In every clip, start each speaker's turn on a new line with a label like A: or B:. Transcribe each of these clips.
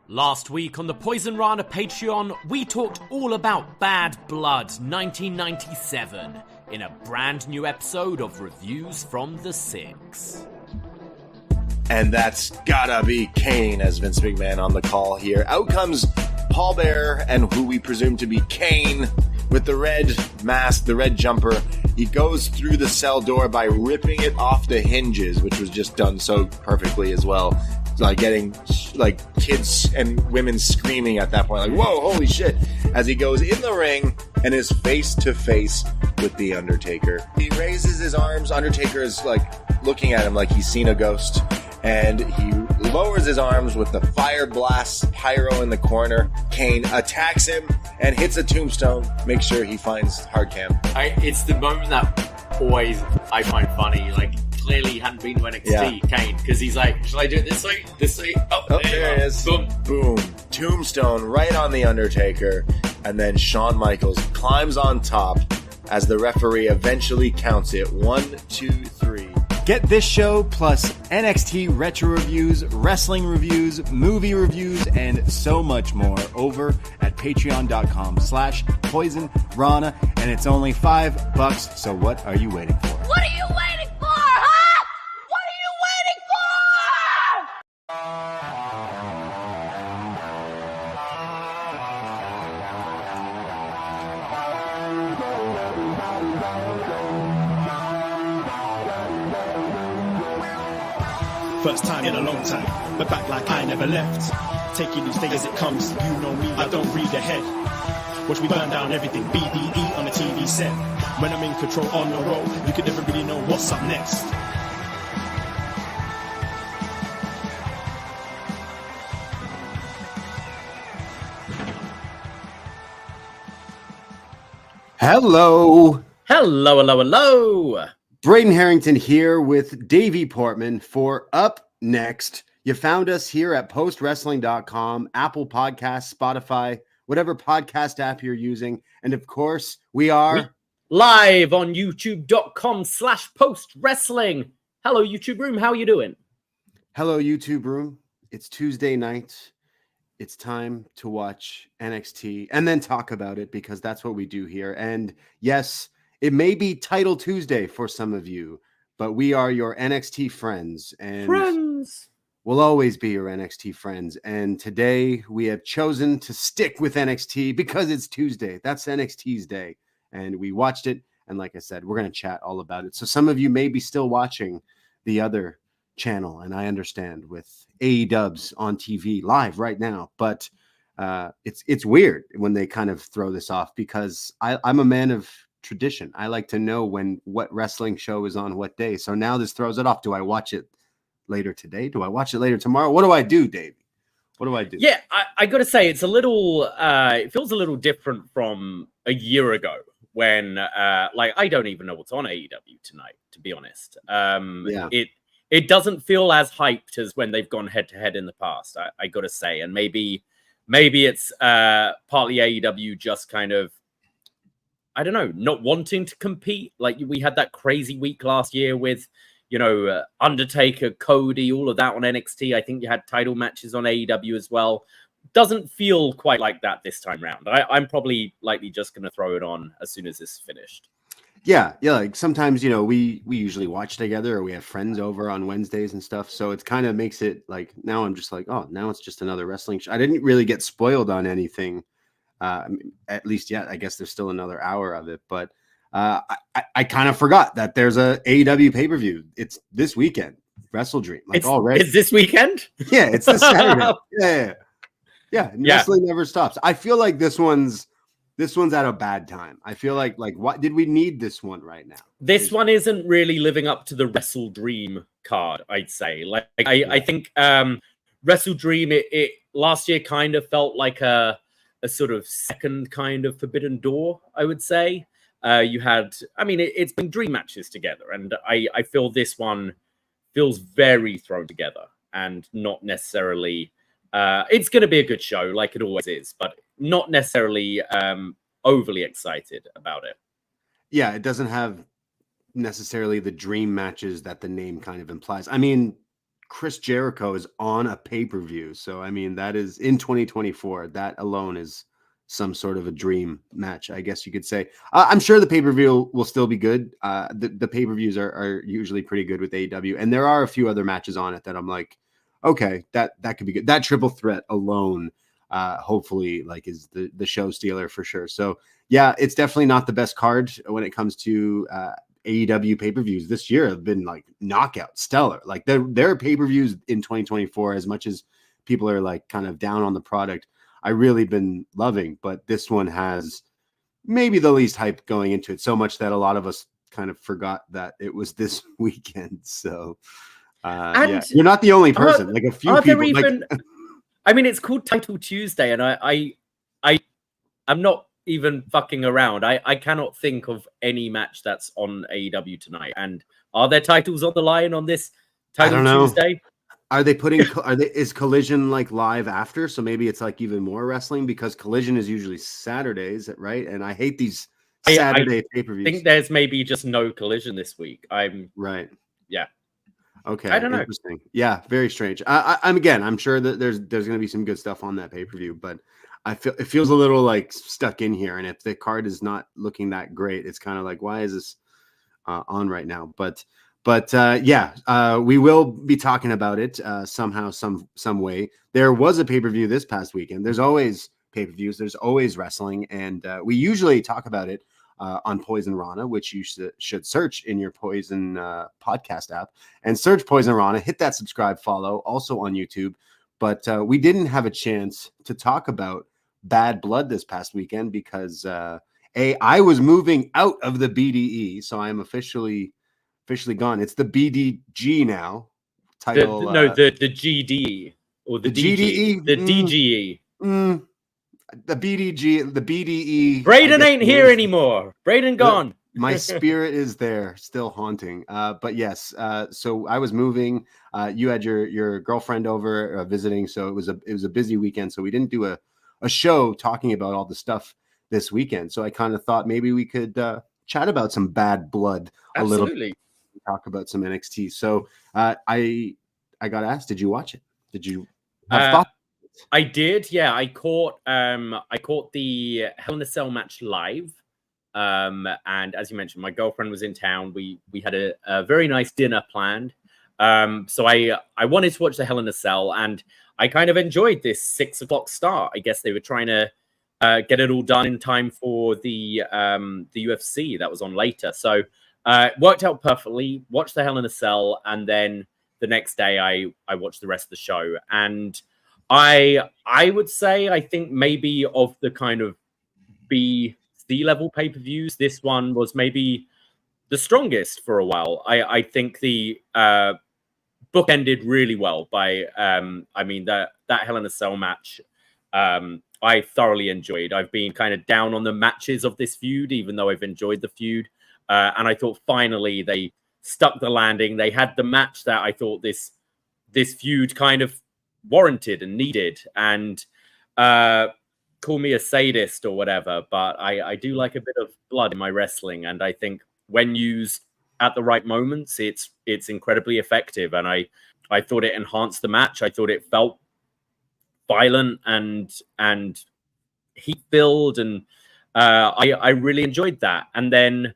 A: Last week on the Poisonrana Patreon, we talked all about Bad Blood 1997 in a brand new episode of Reviews from the Six.
B: And that's gotta be Kane, as Vince McMahon on the call here. Out comes Paul Bearer and who we presume to be Kane with the red mask, the red jumper. He goes through the cell door by ripping it off the hinges, which was just done so perfectly as well. Like getting like kids and women screaming at that point, like, whoa, holy shit, as he goes in the ring and is face to face with the Undertaker. He raises his arms. Undertaker is like looking at him like he's seen a ghost, and he lowers his arms with the fire blast pyro in the corner. Kane attacks him and hits a tombstone. Make sure he finds Hardcam.
C: It's the moment that always I find funny. Like, clearly he hadn't been to NXT, Kane, because he's like, shall I do it this way? This way? Oh, there it is. Boom.
B: Boom. Tombstone right on the Undertaker. And then Shawn Michaels climbs on top as the referee eventually counts it. 1, 2, 3.
D: Get this show plus NXT retro reviews, wrestling reviews, movie reviews, and so much more over at patreon.com/PoisonRana. And it's only $5, so what are you waiting for?
E: What are you waiting for, huh? What are you waiting
F: First time in a long time, but back like I never left. Taking each day as it comes, you know me, I don't read ahead. Watch me burn down everything, BDE on the TV set. When I'm in control on the road, you can never really know what's up next.
D: Hello.
C: Hello, hello, hello.
D: Braden Herrington here with Davie Portman for Up Next. You found us here at postwrestling.com, Apple Podcasts, Spotify, whatever podcast app you're using. And of course, we are
C: live on youtube.com/postwrestling. Hello, YouTube room. How are you doing?
D: Hello, YouTube room. It's Tuesday night. It's time to watch NXT and then talk about it because that's what we do here. And yes, it may be Title Tuesday for some of you, but we are your NXT friends. And we'll always be your NXT friends. And today we have chosen to stick with NXT because it's Tuesday. That's NXT's day. And we watched it. And like I said, we're going to chat all about it. So some of you may be still watching the other channel. And I understand with AEW's on TV live right now. But it's weird when they kind of throw this off because I'm a man of tradition. I like to know what wrestling show is on what day. So now this throws it off. Do I watch it later today? Do I watch it later tomorrow? What do I do, Davey? What do I do?
C: Yeah, I got to say, it's a little, it feels a little different from a year ago when, like, I don't even know what's on AEW tonight, to be honest. It doesn't feel as hyped as when they've gone head to head in the past, I got to say. And maybe it's partly AEW just kind of, I don't know, not wanting to compete. Like we had that crazy week last year with, Undertaker, Cody, all of that on NXT. I think you had title matches on AEW as well. Doesn't feel quite like that this time round. I'm probably likely just going to throw it on as soon as this is finished.
D: Yeah. Like sometimes, we usually watch together or we have friends over on Wednesdays and stuff. So it kind of makes it like now I'm just like, oh, now it's just another wrestling show. I didn't really get spoiled on anything. At least yet, I guess there's still another hour of it, but I kind of forgot that there's a AEW pay-per-view. It's this weekend, Wrestle Dream. Like already,
C: it's this weekend.
D: Yeah, it's this Saturday. Yeah. Wrestling never stops. I feel like this one's at a bad time. I feel like what did we need this one right now?
C: This one isn't really living up to the Wrestle Dream card, I'd say. I think Wrestle Dream it last year kind of felt like a sort of second kind of Forbidden Door, I would say. You had, it's been dream matches together, and I feel this one feels very thrown together and not necessarily, it's going to be a good show like it always is, but not necessarily overly excited about it.
D: Yeah, it doesn't have necessarily the dream matches that the name kind of implies. Chris Jericho is on a pay-per-view. So, I mean, that is in 2024. That alone is some sort of a dream match, I guess you could say. I'm sure the pay-per-view will still be good. The pay-per-views are usually pretty good with AEW. And there are a few other matches on it that I'm like, okay, that could be good. That triple threat alone, hopefully, like, is the show stealer for sure. So, yeah, it's definitely not the best card when it comes to AEW pay-per-views this year have been like knockout stellar. Like their pay-per-views in 2024, as much as people are like kind of down on the product, I really been loving, but this one has maybe the least hype going into it, so much that a lot of us kind of forgot that it was this weekend. So yeah, you're not the only person. Like a few people even,
C: I mean, it's called Title Tuesday, and I'm not even fucking around. I cannot think of any match that's on AEW tonight. And are there titles on the line on this Title Tuesday?
D: Are they putting? Is Collision like live after? So maybe it's like even more wrestling, because Collision is usually Saturdays, right? And I hate these Saturday pay-per-views.
C: I think there's maybe just no Collision this week. I'm
D: right.
C: Yeah.
D: Okay.
C: I don't know.
D: Interesting. Yeah. Very strange. I'm sure that there's going to be some good stuff on that pay-per-view, but I feel it feels a little like stuck in here. And if the card is not looking that great, it's kind of like, why is this on right now? But we will be talking about it somehow, some way. There was a pay-per-view this past weekend. There's always pay-per-views. There's always wrestling. And we usually talk about it on Poisonrana, which you should search in your Poison podcast app and search Poisonrana. Hit that subscribe, follow, also on YouTube. But we didn't have a chance to talk about Bad Blood this past weekend because I was moving out of the BDE. So I am officially gone. It's the BDG now. Title
C: the GDE or the GDE, the DGE.
D: The BDG, the BDE.
C: Braden ain't here anymore. Braden gone.
D: My spirit is there, still haunting. But yes, so I was moving. You had your girlfriend over visiting, so it was a busy weekend. So we didn't do a show talking about all the stuff this weekend. So I kind of thought maybe we could chat about some Bad Blood a little bit. Talk about some NXT. So I got asked, did you watch it? Did you have thoughts?
C: I did. Yeah, I caught the Hell in a Cell match live. And as you mentioned, my girlfriend was in town. We had a very nice dinner planned. So I wanted to watch the Hell in a Cell, and I kind of enjoyed this 6 o'clock start. I guess they were trying to get it all done in time for the UFC that was on later. So it worked out perfectly. Watched the Hell in a Cell, and then the next day I watched the rest of the show. And I would say, I think maybe of the kind of B, C level pay-per-views, this one was maybe the strongest for a while. I think the book ended really well by I mean that Hell in a Cell match I thoroughly enjoyed. I've been kind of down on the matches of this feud, even though I've enjoyed the feud. And I thought finally they stuck the landing. They had the match that I thought this feud kind of warranted and needed. And call me a sadist or whatever, but I do like a bit of blood in my wrestling. And I think when used at the right moments, it's incredibly effective. And I thought it enhanced the match. I thought it felt violent and heat-filled, and I really enjoyed that. And then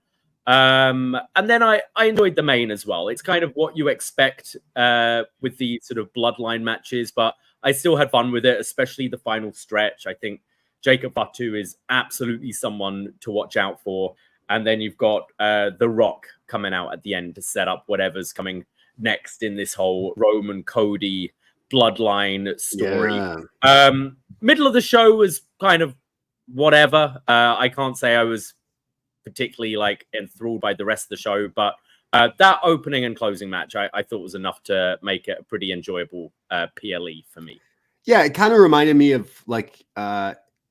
C: I enjoyed the main as well. It's kind of what you expect with the sort of bloodline matches, but I still had fun with it, especially the final stretch. I think Jacob Fatu is absolutely someone to watch out for. And then you've got The Rock coming out at the end to set up whatever's coming next in this whole Roman Cody bloodline story. Yeah. Middle of the show was kind of whatever. I can't say I was particularly like enthralled by the rest of the show, but that opening and closing match I thought was enough to make it a pretty enjoyable PLE for me.
D: Yeah, it kind of reminded me of like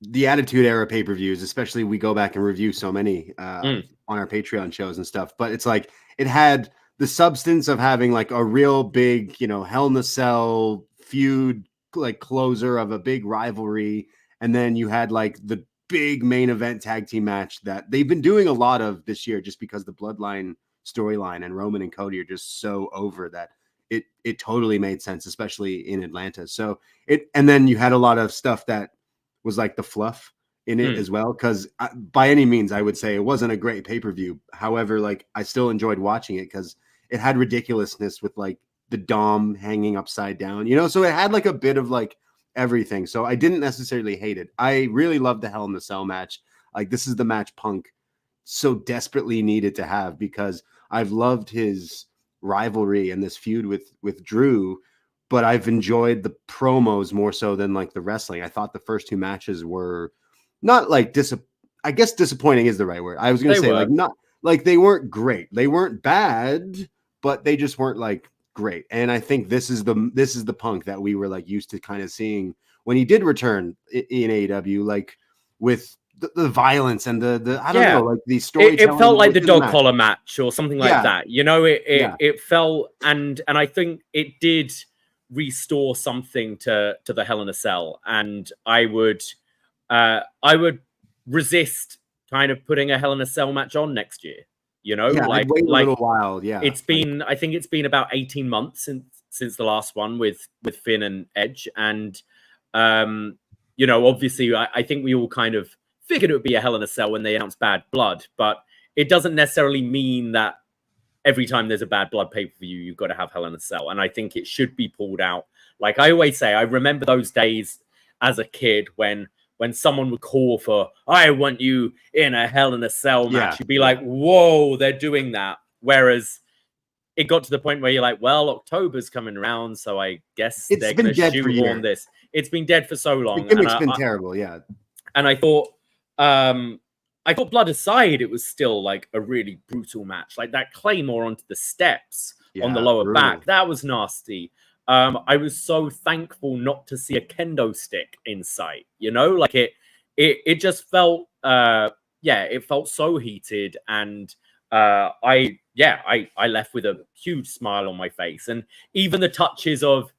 D: the Attitude Era pay-per-views, especially we go back and review so many on our Patreon shows and stuff, but it's like it had the substance of having like a real big, Hell in a Cell feud, like closer of a big rivalry. And then you had like the big main event tag team match that they've been doing a lot of this year, just because the bloodline storyline and Roman and Cody are just so over that it totally made sense, especially in Atlanta. So and then you had a lot of stuff that was like the fluff in it as well, because by any means I would say it wasn't a great pay-per-view. However, like I still enjoyed watching it because it had ridiculousness with like the Dom hanging upside down, so it had like a bit of like everything. So I didn't necessarily hate it. I really loved the Hell in the Cell match. Like this is the match Punk so desperately needed to have, because I've loved his rivalry and this feud with Drew, but I've enjoyed the promos more so than like the wrestling. I thought the first two matches were not like I guess disappointing is the right word. I was going to say like not like they weren't great. They weren't bad, but they just weren't like great. And I think this is the Punk that we were like used to kind of seeing when he did return in AEW, like with the violence and the I don't know, like the storytelling.
C: It felt like the dog collar match or something like that. It felt, and I think it did restore something to the Hell in a Cell. And I would resist kind of putting a Hell in a Cell match on next year.
D: Like wait a little while. Yeah,
C: I think it's been about 18 months since the last one with Finn and Edge, and obviously I think we all kind of figured it would be a Hell in a Cell when they announced Bad Blood, but it doesn't necessarily mean that every time there's a Bad Blood pay-per-view, you've got to have Hell in a Cell. And I think it should be pulled out. Like I always say, I remember those days as a kid when someone would call for, I want you in a Hell in a Cell match, you'd be like, whoa, they're doing that. Whereas it got to the point where you're like, well, October's coming around, so I guess they're going to shoehorn this. It's been dead for so long.
D: It's been terrible, yeah.
C: And I thought Blood aside, it was still like a really brutal match. Like that Claymore onto the steps on the lower back, that was nasty. I was so thankful not to see a kendo stick in sight. Like it just felt it felt so heated, and I left with a huge smile on my face. And even the touches of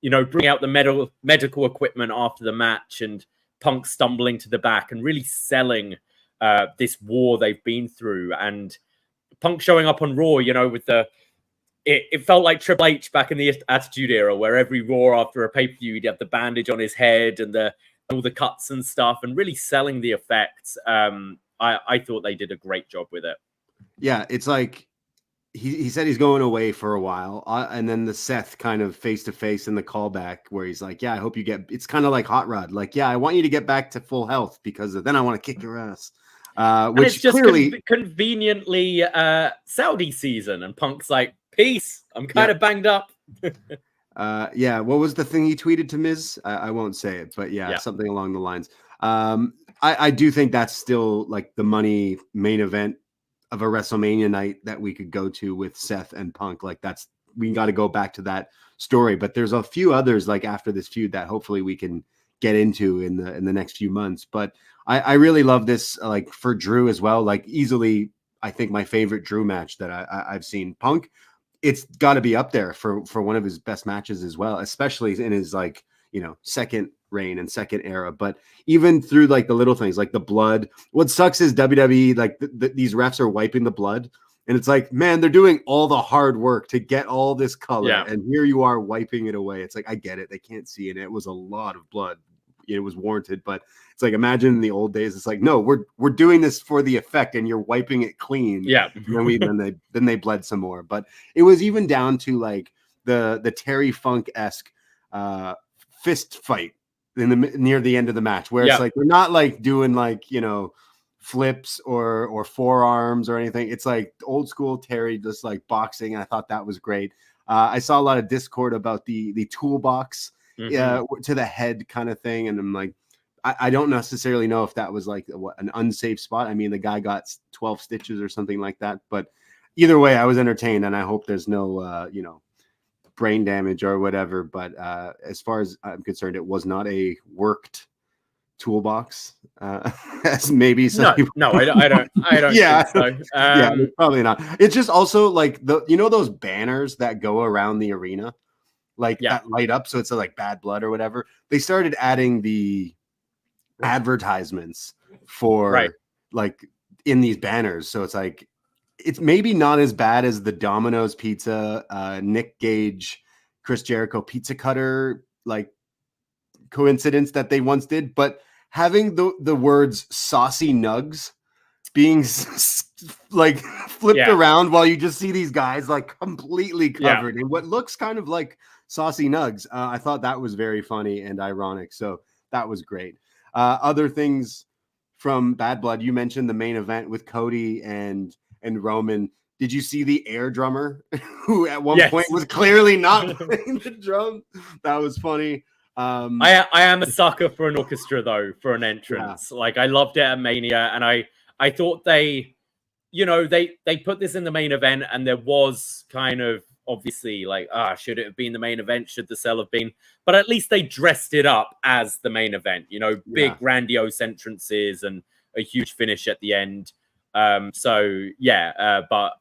C: bring out the medical equipment after the match and Punk stumbling to the back and really selling this war they've been through, and Punk showing up on Raw, with it felt like Triple H back in the Attitude Era, where every Raw after a pay-per-view he'd have the bandage on his head and all the cuts and stuff, and really selling the effects. I thought they did a great job with it.
D: Yeah, it's like he said he's going away for a while, and then the Seth kind of face-to-face in the callback where he's like, yeah, I hope you it's kind of like Hot Rod. Like, yeah, I want you to get back to full health because then I want to kick your ass. Which
C: it's just
D: clearly
C: conveniently Saudi season, and Punk's like, peace, I'm kind of banged up.
D: What was the thing he tweeted to Miz? I won't say it, but something along the lines. I do think that's still like the money main event of a WrestleMania night that we could go to with Seth and Punk. Like we got to go back to that story, but there's a few others like after this feud that hopefully we can get into in the next few months. But I really love this, like for Drew as well, like easily, I think my favorite Drew match that I've seen. Punk, it's got to be up there for one of his best matches as well, especially in his like, second reign and second era. But even through like the little things like the blood, what sucks is WWE, like these refs are wiping the blood, and it's like, man, they're doing all the hard work to get all this color, and here you are wiping it away. It's like, I get it, they can't see it. It was a lot of blood, it was warranted, but it's like, imagine in the old days, it's like, no, we're doing this for the effect, and you're wiping it clean. And then they bled some more. But it was even down to like the Terry Funk-esque fist fight near the end of the match, where it's like they're not like doing like flips or forearms or anything. It's like old school Terry, just like boxing. And I thought that was great. I saw a lot of discord about the toolbox to the head kind of thing, and I'm like, I don't necessarily know if that was like an unsafe spot. I mean, the guy got 12 stitches or something like that, but either way, I was entertained, and I hope there's no brain damage or whatever. But as far as I'm concerned, it was not a worked toolbox, as maybe some people.
C: No, I don't think so.
D: Probably not. It's just also like those banners that go around the arena, that light up, so it's like Bad Blood or whatever. They started adding the advertisements for like in these banners, so it's like it's maybe not as bad as the Domino's Pizza, Nick Gage, Chris Jericho pizza cutter like coincidence that they once did, but having the words saucy nugs being like flipped around while you just see these guys like completely covered in what looks kind of like saucy nugs. I thought that was very funny and ironic. So that was great. Other things from Bad Blood, you mentioned the main event with Cody and Roman. Did you see the air drummer who at one point was clearly not playing the drum? That was funny.
C: I am a sucker for an orchestra though, for an entrance. Like I loved it at Mania, and I thought they put this in the main event, and there was kind of obviously like, should it have been the main event? Should the cell have been? But at least they dressed it up as the main event, big grandiose entrances and a huge finish at the end. But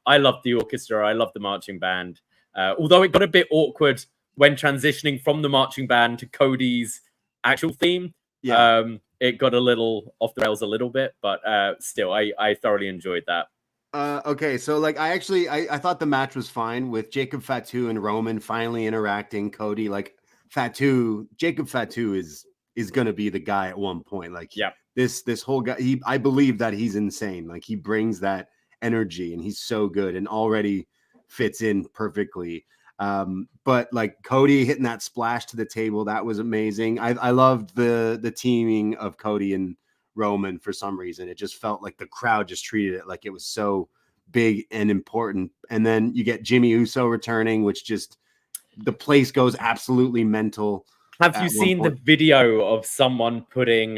C: I loved the orchestra. I loved the marching band. Although it got a bit awkward when transitioning from the marching band to Cody's actual theme. It got a little off the rails a little bit, but still, I thoroughly enjoyed that.
D: Okay, so like I thought the match was fine with Jacob Fatu and Roman finally interacting. Cody, like Jacob Fatu is gonna be the guy at one point. Like this whole guy, I believe that he's insane. Like he brings that energy and he's so good and already fits in perfectly. But like Cody hitting that splash to the table, that was amazing. I loved the teaming of Cody and Roman for some reason. It just felt like the crowd just treated it like it was so big and important. And then you get Jimmy Uso returning, which just the place goes absolutely mental.
C: Have you seen the video of someone putting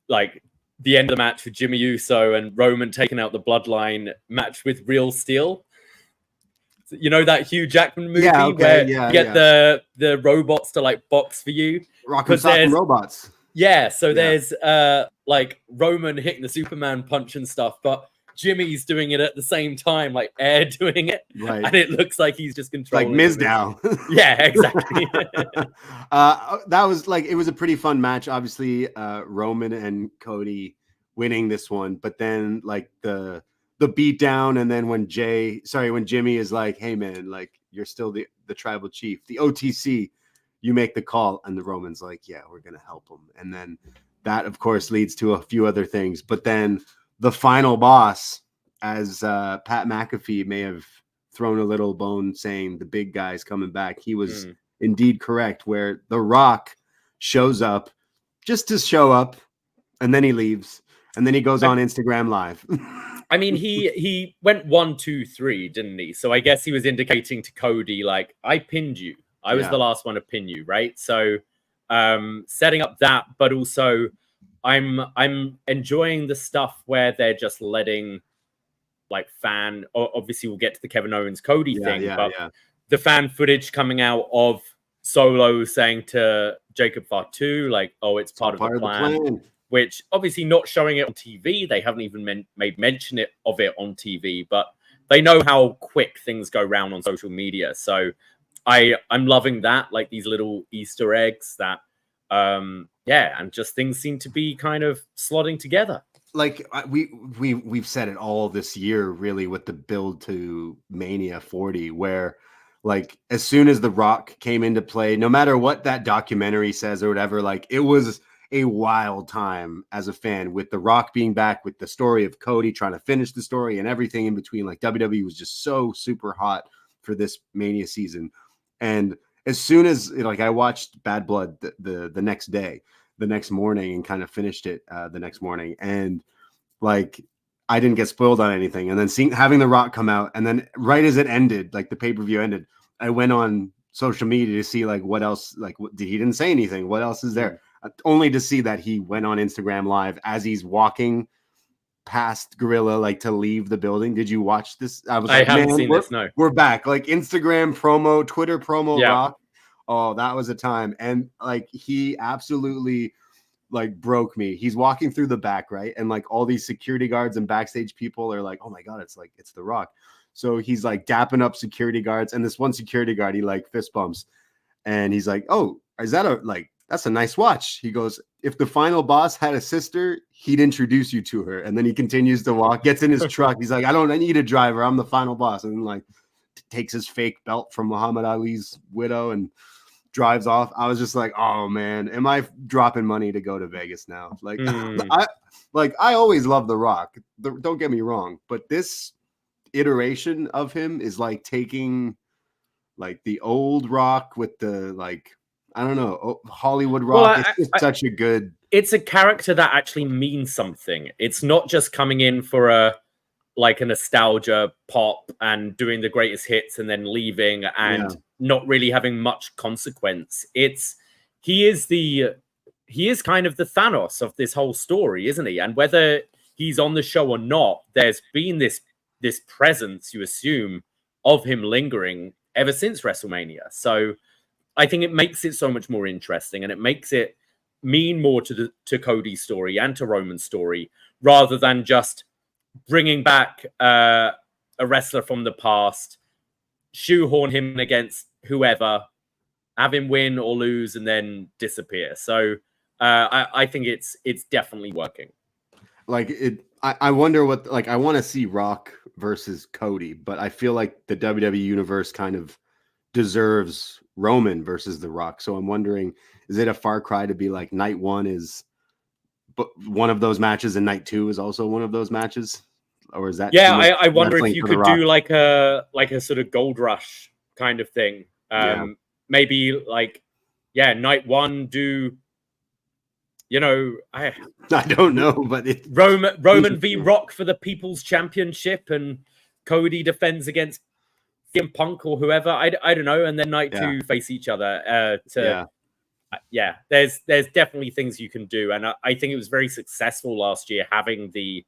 C: like the end of the match with Jimmy Uso and Roman taking out the Bloodline match with Real Steel? You know that Hugh Jackman movie where you get the robots to like box for you?
D: Rock and Sock and Robots.
C: Yeah, so there's like Roman hitting the Superman punch and stuff, but Jimmy's doing it at the same time, like Air doing it. Right. And it looks like he's just controlling.
D: Like Mizdow.
C: Yeah, exactly.
D: That was like, it was a pretty fun match. Obviously, Roman and Cody winning this one, but then like the beat down, and then when Jimmy is like, hey man, like you're still the tribal chief, the OTC, you make the call, and the Roman's like, yeah, we're gonna help him. And then that of course leads to a few other things, but then the final boss, as Pat McAfee may have thrown a little bone saying the big guy's coming back, he was indeed correct, where The Rock shows up just to show up, and then he leaves, and then he goes on Instagram Live.
C: I mean, he went 1, 2, 3, didn't he? So I guess he was indicating to Cody, like, I pinned you. I was the last one to pin you, right? So setting up that, but also I'm enjoying the stuff where they're just letting like obviously we'll get to the Kevin Owens Cody thing, but the fan footage coming out of Solo saying to Jacob Fatu, like, oh, it's part of the plan. Which obviously not showing it on TV. They haven't even made mention of it on TV, but they know how quick things go around on social media. So I'm loving that, like these little Easter eggs that, and just things seem to be kind of slotting together.
D: Like we've said it all this year, really, with the build to Mania 40, where like as soon as The Rock came into play, no matter what that documentary says or whatever, like it was a wild time as a fan with The Rock being back, with the story of Cody trying to finish the story and everything in between. Like WWE was just so super hot for this Mania season. And as soon as like I watched Bad Blood the next morning and kind of finished it the next morning, and like I didn't get spoiled on anything. And then having The Rock come out, and then right as it ended, like the pay-per-view ended, I went on social media to see like what else, like he didn't say anything. What else is there? Only to see that he went on Instagram Live as he's walking past Gorilla, like to leave the building. Did you watch this?
C: I haven't seen this. No,
D: we're back. Like Instagram promo, Twitter promo, Rock. Oh, that was a time. And like he absolutely like broke me. He's walking through the back, right? And like all these security guards and backstage people are like, oh my God, it's The Rock. So he's like dapping up security guards, and this one security guard he like fist bumps, and he's like, oh, is that a like that's a nice watch. He goes, if the final boss had a sister, he'd introduce you to her. And then he continues to walk, gets in his truck. He's like, I need a driver. I'm the final boss. And then like takes his fake belt from Muhammad Ali's widow and drives off. I was just like, oh man, am I dropping money to go to Vegas now? Like, I always love The Rock. Don't get me wrong, but this iteration of him is like taking like the old Rock with the like, I don't know, Hollywood Rock.
C: Well,
D: it's such a good.
C: It's a character that actually means something. It's not just coming in for a nostalgia pop and doing the greatest hits and then leaving and not really having much consequence. He is kind of the Thanos of this whole story, isn't he? And whether he's on the show or not, there's been this presence, you assume, of him lingering ever since WrestleMania. So I think it makes it so much more interesting, and it makes it mean more to Cody's story and to Roman's story, rather than just bringing back a wrestler from the past, shoehorn him against whoever, have him win or lose, and then disappear. So I think it's definitely working.
D: Like it, I wonder what, like, I want to see Rock versus Cody, but I feel like the WWE universe kind of deserves Roman versus The Rock. So I'm wondering, is it a far cry to be like night one is one of those matches and night two is also one of those matches? Or is that?
C: Yeah, I wonder if you could do like a sort of Gold Rush kind of thing. Maybe like, night one do, I
D: don't know, but
C: Roman v Rock for the People's Championship, and Cody defends against CM Punk or whoever. I don't know, and then night two face each other. There's definitely things you can do, and I think it was very successful last year having the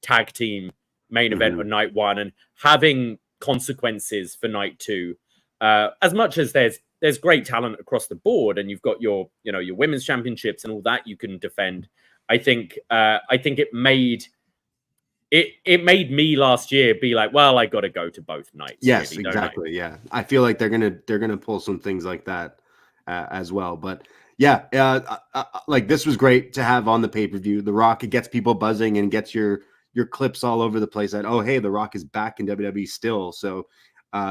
C: tag team main event on night one and having consequences for night two. As much as there's great talent across the board, and you've got your women's championships and all that you can defend. I think it made me last year be like, well, I got to go to both nights.
D: Yes, really, exactly. Yeah, I feel like they're gonna pull some things like that as well. But like this was great to have on the pay-per-view. The Rock, it gets people buzzing and gets your clips all over the place. That, oh hey, The Rock is back in WWE still. So.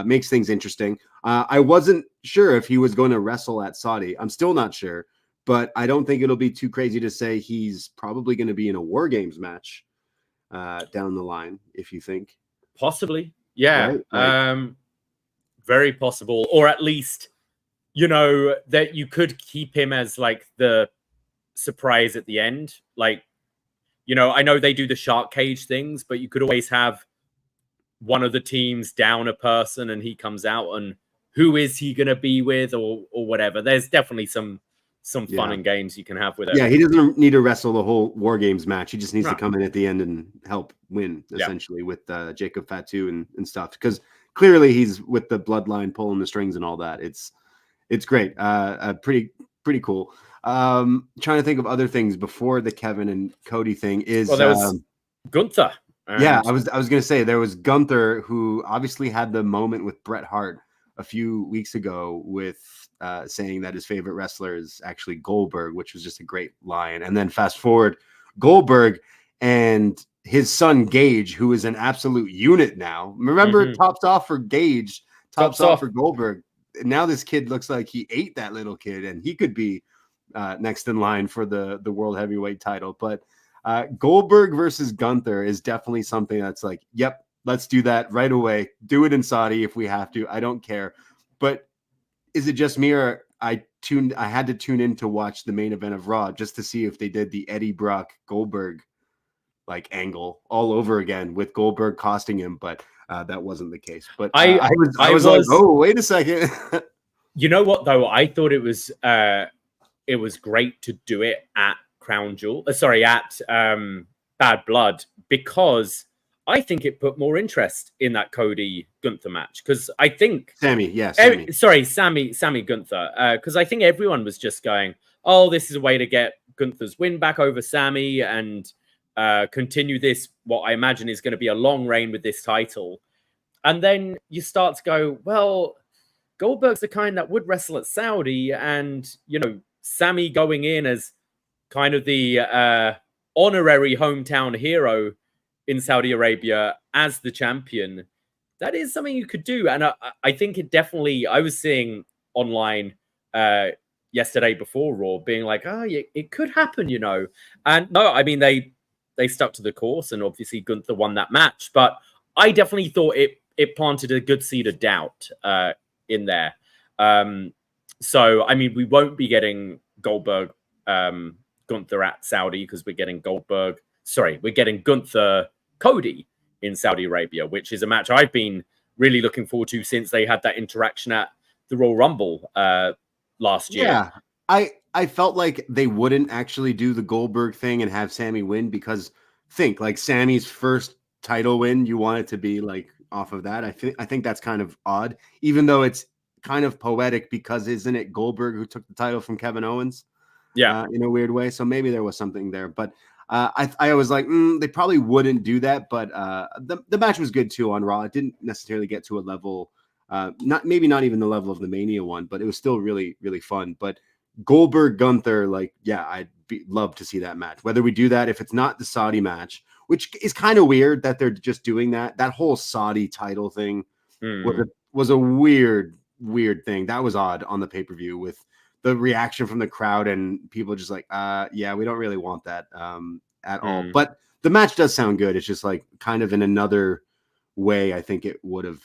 D: Makes things interesting. I wasn't sure if he was going to wrestle at Saudi. I'm still not sure, but I don't think it'll be too crazy to say he's probably going to be in a War Games match down the line, if you think.
C: Possibly. Yeah. Right? Very possible. Or at least, that you could keep him as like the surprise at the end. Like, I know they do the shark cage things, but you could always have one of the teams down a person and he comes out, and who is he going to be with or whatever. There's definitely some fun and games you can have with it.
D: Yeah, he doesn't need to wrestle the whole War Games match. He just needs to come in at the end and help win, essentially, with Jacob Fatu and stuff. Because clearly he's with the bloodline pulling the strings and all that. It's great. Pretty cool. Trying to think of other things before the Kevin and Cody thing is...
C: Well, there was Gunther.
D: Yeah, I was going to say there was Gunther, who obviously had the moment with Bret Hart a few weeks ago with saying that his favorite wrestler is actually Goldberg, which was just a great line. And then fast forward, Goldberg and his son Gage, who is an absolute unit now. Remember, tops off for Gage, tops off for Goldberg. Now this kid looks like he ate that little kid, and he could be next in line for the World Heavyweight title. But Goldberg versus Gunther is definitely something that's like, yep, let's do that right away. Do it in Saudi if we have to. I don't care. But is it just me, or I had to tune in to watch the main event of Raw just to see if they did the Eddie Brock Goldberg like angle all over again with Goldberg costing him, but that wasn't the case. But I was like, oh, wait a second.
C: You know what though? I thought it was great to do it at Crown Jewel, at Bad Blood, because I think it put more interest in that Cody Gunther match. Because I think
D: Sammy
C: Gunther. Because I think everyone was just going, oh, this is a way to get Gunther's win back over Sammy and continue this, what I imagine is going to be a long reign with this title. And then you start to go, well, Goldberg's the kind that would wrestle at Saudi, and Sammy going in as kind of the honorary hometown hero in Saudi Arabia as the champion. That is something you could do, and I think it definitely. I was seeing online yesterday before Raw, being like, it could happen, And no, I mean they stuck to the course, and obviously Gunther won that match. But I definitely thought it planted a good seed of doubt in there. So I mean, we won't be getting Goldberg Gunther at Saudi, because we're getting Gunther Cody in Saudi Arabia, which is a match I've been really looking forward to since they had that interaction at the Royal Rumble last year.
D: Yeah, I felt like they wouldn't actually do the Goldberg thing and have Sammy win, because think like Sammy's first title win, you want it to be like off of that. I think that's kind of odd, even though it's kind of poetic, because isn't it Goldberg who took the title from Kevin Owens?
C: Yeah,
D: in a weird way. So maybe there was something there, but I was like, they probably wouldn't do that. But the match was good too on Raw. It didn't necessarily get to a level, not even the level of the Mania one, but it was still really, really fun. But Goldberg Gunther, I'd love to see that match. Whether we do that, if it's not the Saudi match, which is kind of weird that they're just doing that. That whole Saudi title thing was a weird thing. That was odd on the pay-per-view, with the reaction from the crowd and people just like, we don't really want that at all. But the match does sound good. It's just like kind of in another way. I think it would have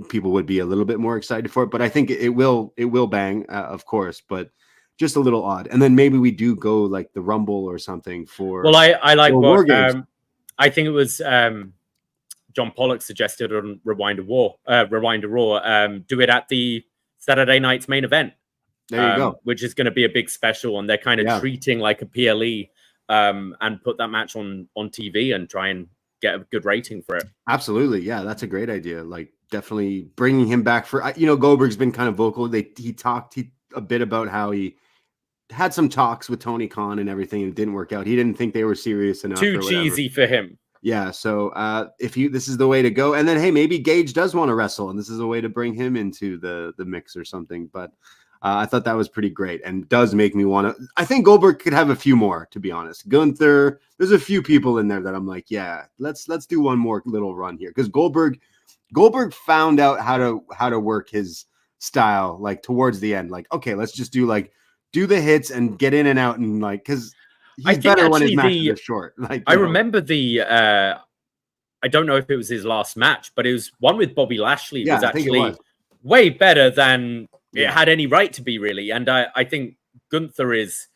D: people would be a little bit more excited for it, but I think it will bang, of course, but just a little odd. And then maybe we do go like the Rumble or something for.
C: Well, I like what I think it was John Pollock suggested on Rewind to Raw, do it at the Saturday night's main event.
D: There you go.
C: Which is going to be a big special, and they're kind of treating like a PLE, and put that match on TV and try and get a good rating for it.
D: Absolutely, yeah, that's a great idea. Like definitely bringing him back for Goldberg's been kind of vocal. He talked a bit about how he had some talks with Tony Khan and everything, and it didn't work out. He didn't think they were serious enough.
C: Too cheesy for him.
D: Yeah, so this is the way to go, and then hey, maybe Gage does want to wrestle, and this is a way to bring him into the mix or something. But I thought that was pretty great, and does make me want to. I think Goldberg could have a few more, to be honest. Gunther, there's a few people in there that I'm like, yeah, let's do one more little run here, because Goldberg found out how to work his style like towards the end. Like, okay, let's just do the hits and get in and out, and because he's better when his matches are short.
C: I remember I don't know if it was his last match, but it was one with Bobby Lashley.
D: Yeah,
C: was actually way better than it had any right to be, really. And I think Gunther is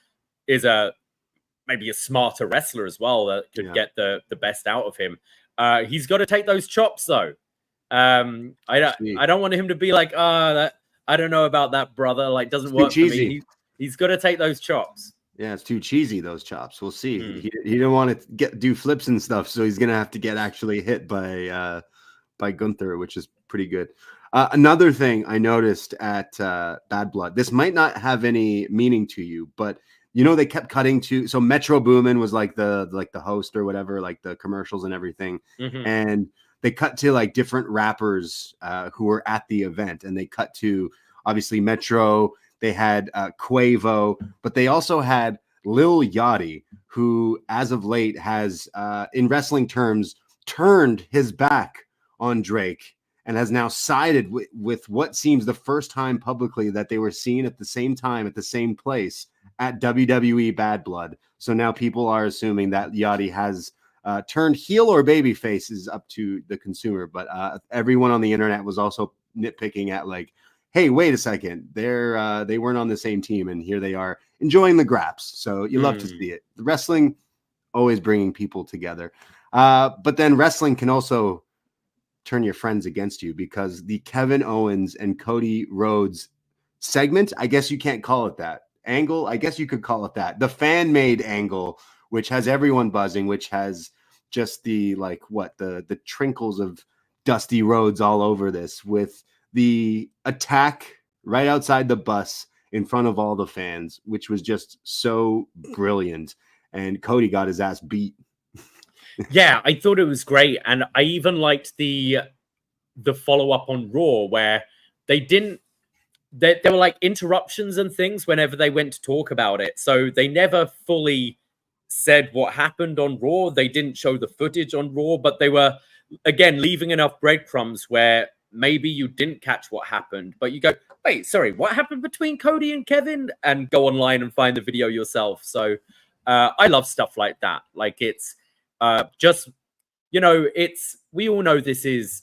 C: maybe a smarter wrestler as well, that could get the best out of him. He's got to take those chops though. I don't want him to be like, I don't know about that, brother. Like, doesn't work for me. He's got to take those chops.
D: Yeah, it's too cheesy, those chops. We'll see. He didn't want to do flips and stuff, so he's gonna have to get actually hit by Gunther, which is pretty good. Another thing I noticed at Bad Blood, this might not have any meaning to you, but they kept cutting to, so Metro Boomin was like the host or whatever, like the commercials and everything, and they cut to different rappers who were at the event, and they cut to obviously Metro. They had Quavo, but they also had Lil Yachty, who as of late has, in wrestling terms, turned his back on Drake and has now sided with what seems the first time publicly that they were seen at the same time, at the same place at WWE Bad Blood. So now people are assuming that Yachty has turned heel or babyface, is up to the consumer. But everyone on the internet was also nitpicking at hey, wait a second, they weren't on the same team, and here they are enjoying the graps. So you love to see it. The wrestling always bringing people together. But then wrestling can also turn your friends against you, because the Kevin Owens and Cody Rhodes segment, I guess you can't call it that. Angle, I guess you could call it that. The fan-made angle, which has everyone buzzing, which has just the the trinkles of Dusty Rhodes all over this, with the attack right outside the bus in front of all the fans, which was just so brilliant. And Cody got his ass beat.
C: Yeah, I thought it was great. And I even liked the follow-up on Raw, where they didn't. There were like interruptions and things whenever they went to talk about it, so they never fully said what happened on Raw. They didn't show the footage on Raw, but they were again leaving enough breadcrumbs where maybe you didn't catch what happened, but you go, wait, sorry, what happened between Cody and Kevin? And go online and find the video yourself. So I love stuff like that. Like it's just, we all know this is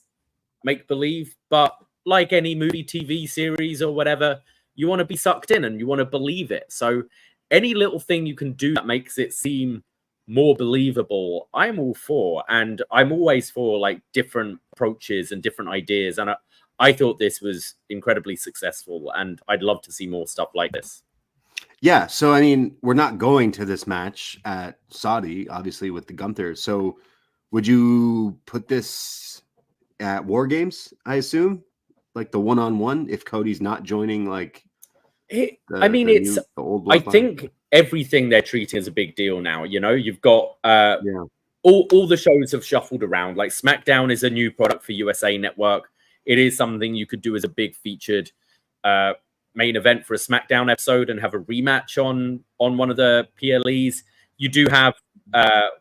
C: make believe, but like any movie, TV series or whatever, you want to be sucked in and you want to believe it. So any little thing you can do that makes it seem more believable, I'm all for. And I'm always for like different approaches and different ideas. And I thought this was incredibly successful, and I'd love to see more stuff like this.
D: Yeah. So, I mean, we're not going to this match at Saudi, obviously, with the Gunther. So would you put this at War Games, I assume? Like the one-on-one, if Cody's not joining, like...
C: I think everything they're treating as a big deal now. You've got all the shows have shuffled around. Like SmackDown is a new product for USA Network. It is something you could do as a big featured main event for a SmackDown episode and have a rematch on one of the PLEs. You do have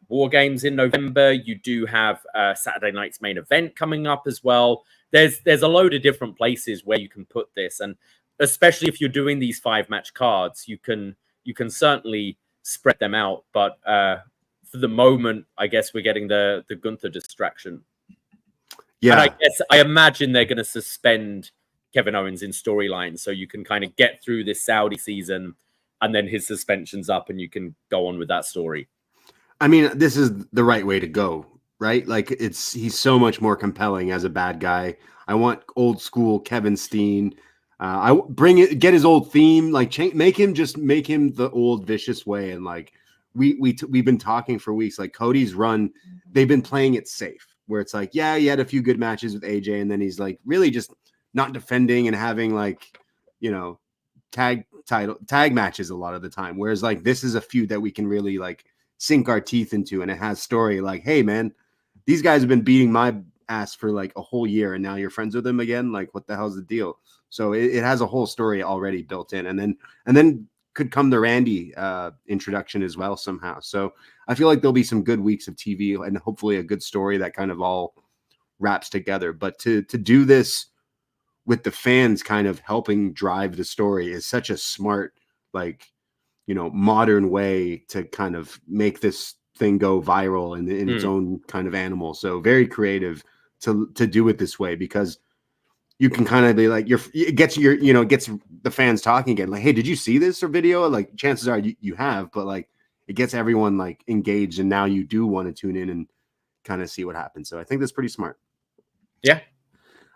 C: War Games in November. You do have Saturday night's main event coming up as well. There's a load of different places where you can put this, and especially if you're doing these 5-match cards, you can certainly spread them out. But for the moment, I guess we're getting the Gunther distraction. Yeah, and I imagine they're going to suspend Kevin Owens in storyline, so you can kind of get through this Saudi season, and then his suspension's up, and you can go on with that story.
D: I mean, this is the right way to go, right? Like he's so much more compelling as a bad guy. I want old school Kevin Steen. Get his old theme, like make him the old vicious way. And like we've been talking for weeks, like Cody's run, they've been playing it safe, where it's like, yeah, he had a few good matches with AJ, and then he's like really just not defending and having like, tag matches a lot of the time. Whereas like this is a feud that we can really like sink our teeth into, and it has story. Like, hey man, these guys have been beating my ass for like a whole year, and now you're friends with them again. Like, what the hell's the deal? So it has a whole story already built in, and then could come the Randy introduction as well somehow. So I feel like there'll be some good weeks of TV and hopefully a good story that kind of all wraps together. But to do this with the fans kind of helping drive the story is such a smart, like, modern way to kind of make this thing go viral in its own kind of animal. So very creative to do it this way, because you can kind of be like, it gets the fans talking again. Like, hey, did you see this or video? Like, chances are you have, but like, it gets everyone like engaged, and now you do want to tune in and kind of see what happens. So I think that's pretty smart.
C: Yeah.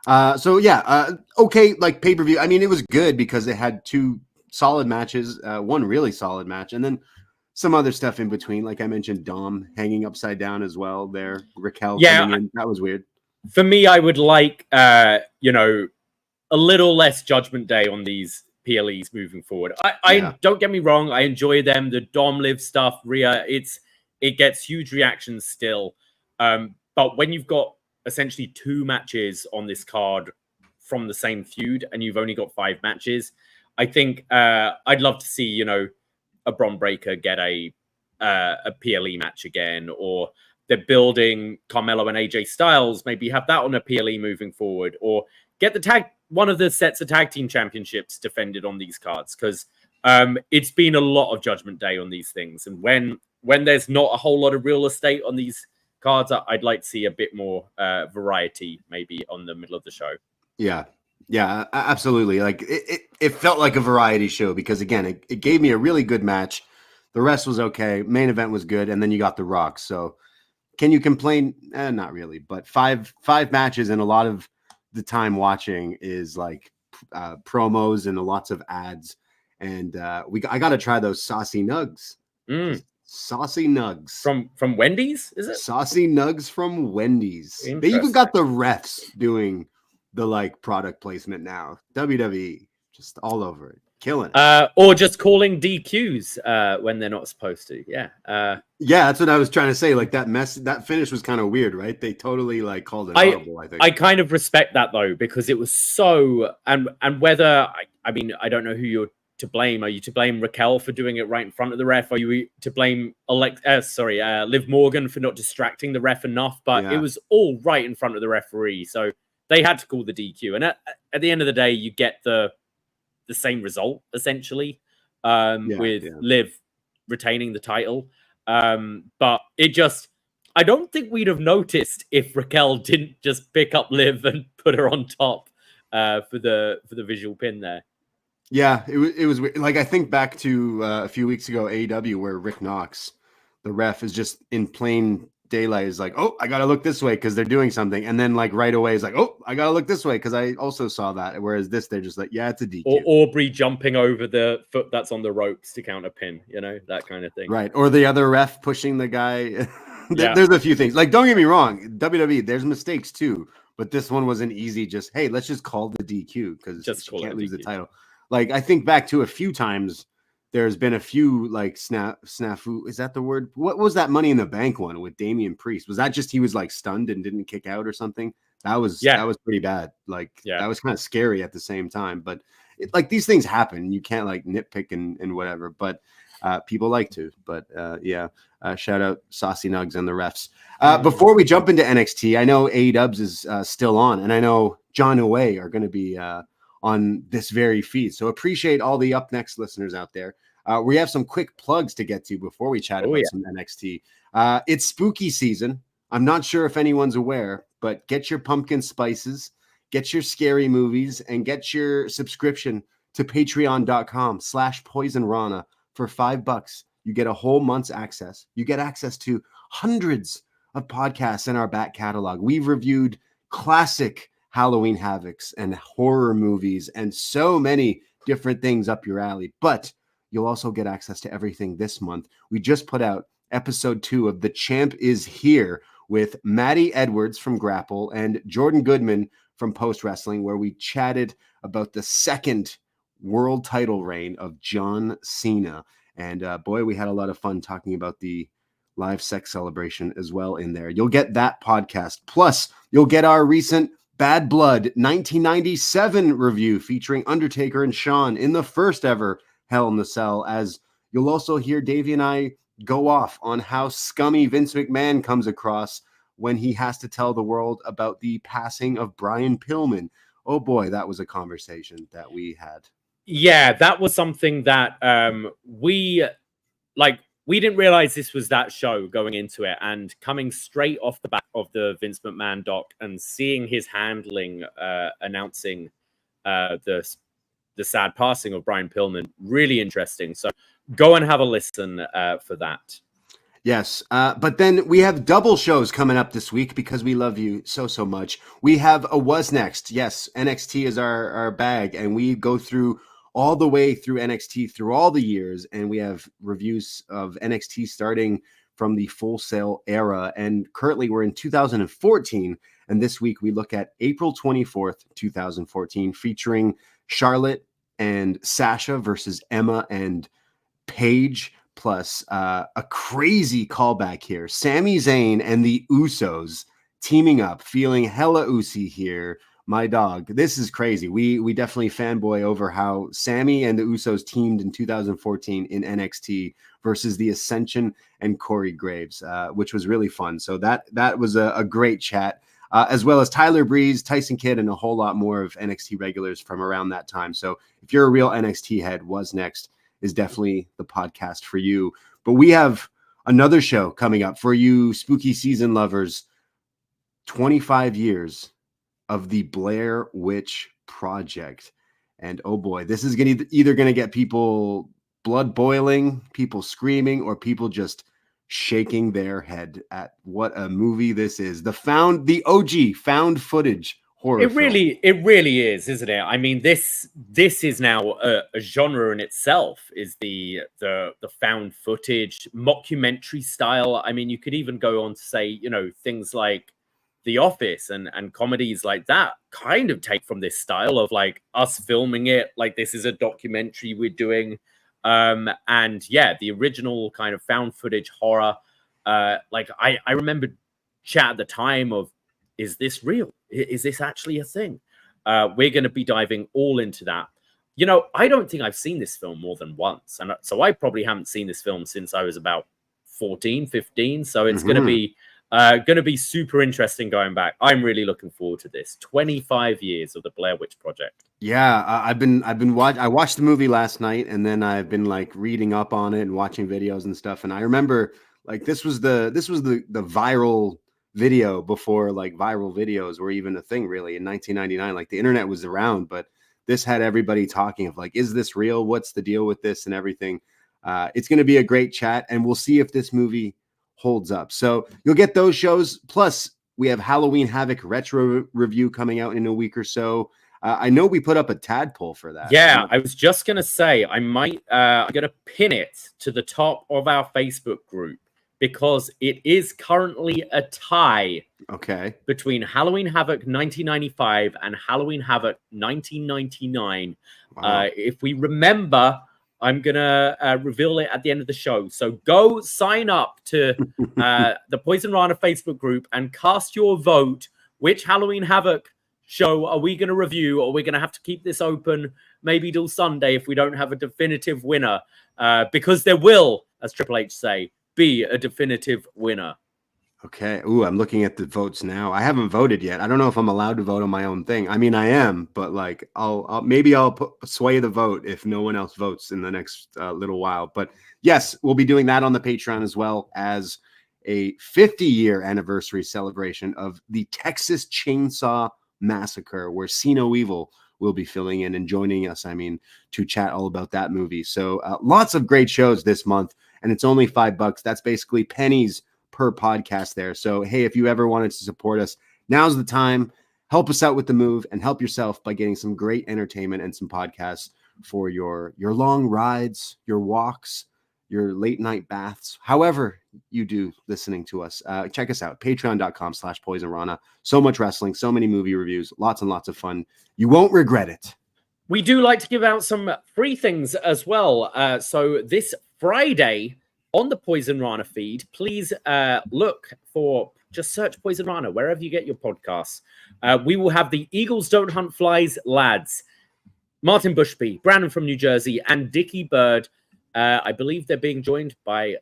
D: Okay, like pay-per-view. I mean, it was good because it had 2 solid matches, one really solid match, and then some other stuff in between. Like I mentioned, Dom hanging upside down as well there. Raquel coming in. That was weird.
C: For me, I would like, a little less Judgment Day on these PLEs moving forward. I don't get me wrong, I enjoy them. The Dom Liv stuff, Rhea, it gets huge reactions still. But when you've got essentially 2 matches on this card from the same feud, and you've only got 5 matches, I think I'd love to see, a Bron Breakker get a PLE match again, or they're building Carmelo and AJ Styles, maybe have that on a PLE moving forward, or get one of the sets of tag team championships defended on these cards, because it's been a lot of Judgment Day on these things. And when there's not a whole lot of real estate on these cards, I'd like to see a bit more variety maybe on the middle of the show.
D: Yeah, absolutely. Like it felt like a variety show, because again, it gave me a really good match. The rest was okay. Main event was good. And then you got The Rock. So can you complain? Not really, but five matches, and a lot of the time watching is like promos and lots of ads. And I got to try those saucy nugs. Saucy nugs
C: from Wendy's, is it?
D: Saucy nugs from Wendy's. They even got the refs doing the like product placement now. WWE just all over it. killing it.
C: Or just calling DQs when they're not supposed to. Yeah.
D: Yeah, that's what I was trying to say. Like that finish was kind of weird, right? They totally like called it audible, I think.
C: I kind of respect that though, because it was so and whether I mean, I don't know who you're to blame. Are you to blame Raquel for doing it right in front of the ref? Are you to blame Liv Morgan for not distracting the ref enough? But it was all right in front of the referee, so they had to call the DQ. And at the end of the day, you get the same result essentially, with Liv retaining the title. But it just, I don't think we'd have noticed if Raquel didn't just pick up Liv and put her on top for the visual pin there.
D: Yeah, it was like, I think back to a few weeks ago, AEW, where Rick Knox, the ref, is just in plain daylight is like, oh, I gotta look this way because they're doing something, and then like right away is like, oh, I gotta look this way because I also saw that. Whereas this, they're just like, yeah, it's a DQ.
C: Or Aubrey jumping over the foot that's on the ropes to count a pin, that kind of thing.
D: Right, or the other ref pushing the guy. There's a few things. Like, don't get me wrong, WWE, there's mistakes too, but this one was an easy just, hey, let's just call the DQ because you can't lose the title. Like, I think back to a few times, there's been a few like snafu. Is that the word? What was that Money in the Bank one with Damian Priest? Was that just he was like stunned and didn't kick out or something? That was pretty bad. Like, that was kind of scary at the same time. But like, these things happen. You can't like nitpick and whatever. But people like to. But shout out Saucy Nugs and the refs. Before we jump into NXT, I know AEW is still on, and I know John and Way are going to be on this very feed. So appreciate all the Up Next listeners out there. We have some quick plugs to get to before we chat about some NXT. It's spooky season. I'm not sure if anyone's aware, but get your pumpkin spices, get your scary movies, and get your subscription to patreon.com/PoisonRana for $5. You get a whole month's access. You get access to hundreds of podcasts in our back catalog. We've reviewed classic Halloween Havocs and horror movies and so many different things up your alley. But you'll also get access to everything this month. We just put out episode 2 of The Champ Is Here with Maddie Edwards from Grapple and Jordan Goodman from Post Wrestling, where we chatted about the second world title reign of John Cena. And boy, we had a lot of fun talking about the live sex celebration as well in there. You'll get that podcast. Plus, you'll get our recent Bad Blood 1997 review featuring Undertaker and Shawn in the first ever Hell in the Cell, as you'll also hear Davie and I go off on how scummy Vince McMahon comes across when he has to tell the world about the passing of Brian Pillman. Oh boy, that was a conversation that we had.
C: Yeah, that was something that we didn't realize this was that show going into it, and coming straight off the back of the Vince McMahon doc and seeing his handling announcing the sad passing of Brian Pillman, really interesting. So go and have a listen for that.
D: Yes, but then we have double shows coming up this week because we love you so much. We have a Was Next. Yes, NXT is our bag, and we go through all the way through NXT through all the years, and we have reviews of NXT starting from the Full Sail era, and currently we're in 2014, and this week we look at April 24th, 2014, featuring Charlotte and Sasha versus Emma and Paige, plus a crazy callback here. Sami Zayn and the Usos teaming up, feeling hella Usi here. My dog. This is crazy. We definitely fanboy over how Sami and the Usos teamed in 2014 in NXT versus the Ascension and Corey Graves, which was really fun. So that was a great chat, as well as Tyler Breeze, Tyson Kidd, and a whole lot more of NXT regulars from around that time. So if you're a real NXT head, Was Next is definitely the podcast for you. But we have another show coming up for you spooky season lovers. 25 years of the Blair Witch Project. And oh boy, this is either going to get people blood boiling, people screaming, or people just shaking their head at what a movie this is. The OG found footage horror.
C: It really is, isn't it? I mean, this is now a genre in itself, is the found footage mockumentary style. I mean, you could even go on to say, things like The Office and comedies like that kind of take from this style of like us filming it like this is a documentary we're doing. And yeah, the original kind of found footage horror. Like I remember chat at the time of, is this real? Is this actually a thing? We're going to be diving all into that. You know, I don't think I've seen this film more than once. And so I probably haven't seen this film since I was about 14, 15. So it's going to be super interesting going back. I'm really looking forward to this. 25 years of the Blair Witch Project.
D: Yeah, I watched the movie last night, and then I've been like reading up on it and watching videos and stuff. And I remember like this was the viral video before like viral videos were even a thing really in 1999. Like the internet was around, but this had everybody talking of like, is this real? What's the deal with this and everything? It's going to be a great chat, and we'll see if this movie holds up. So you'll get those shows. Plus, we have Halloween Havoc retro review coming out in a week or so. I know we put up a tadpole for that.
C: Yeah, I was just going to say, I'm going to pin it to the top of our Facebook group because it is currently a tie.
D: Okay.
C: Between Halloween Havoc 1995 and Halloween Havoc 1999.
D: Wow.
C: If we remember, I'm going to reveal it at the end of the show. So go sign up to the Poisonrana Facebook group and cast your vote. Which Halloween Havoc show are we going to review? Or we're going to have to keep this open maybe till Sunday if we don't have a definitive winner. Because there will, as Triple H say, be a definitive winner.
D: Okay. Ooh, I'm looking at the votes now. I haven't voted yet. I don't know if I'm allowed to vote on my own thing. I mean, I am, but like, I'll sway the vote if no one else votes in the next little while. But yes, we'll be doing that on the Patreon as well as a 50-year anniversary celebration of the Texas Chainsaw Massacre, where See No Evil will be filling in and joining us. I mean, to chat all about that movie. So lots of great shows this month, and it's only $5. That's basically pennies per podcast there. So, hey, if you ever wanted to support us, now's the time. Help us out with the move and help yourself by getting some great entertainment and some podcasts for your long rides, your walks, your late night baths, however you do listening to us. Check us out, patreon.com/poisonrana. So much wrestling, so many movie reviews, lots and lots of fun. You won't regret it.
C: We do like to give out some free things as well. So this Friday on the Poisonrana feed, please look for, just search Poisonrana wherever you get your podcasts. We will have the Eagles Don't Hunt Flies lads, Martin Bushby, Brandon from New Jersey, and Dickie Bird. I believe they're being joined by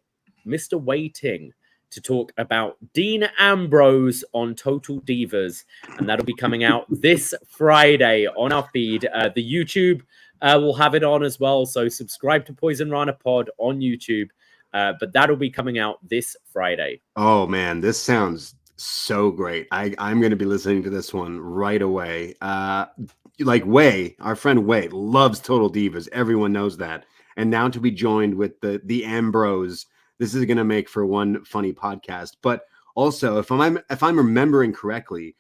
C: Mr. Wei Ting to talk about Dean Ambrose on Total Divas. And that'll be coming out this Friday on our feed. The YouTube will have it on as well. So subscribe to Poisonrana Pod on YouTube. But that'll be coming out this Friday.
D: Oh, man, this sounds so great. I'm going to be listening to this one right away. Like Wei, our friend Wei, loves Total Divas. Everyone knows that. And now to be joined with the Ambrose, this is going to make for one funny podcast. But also, if I'm remembering correctly,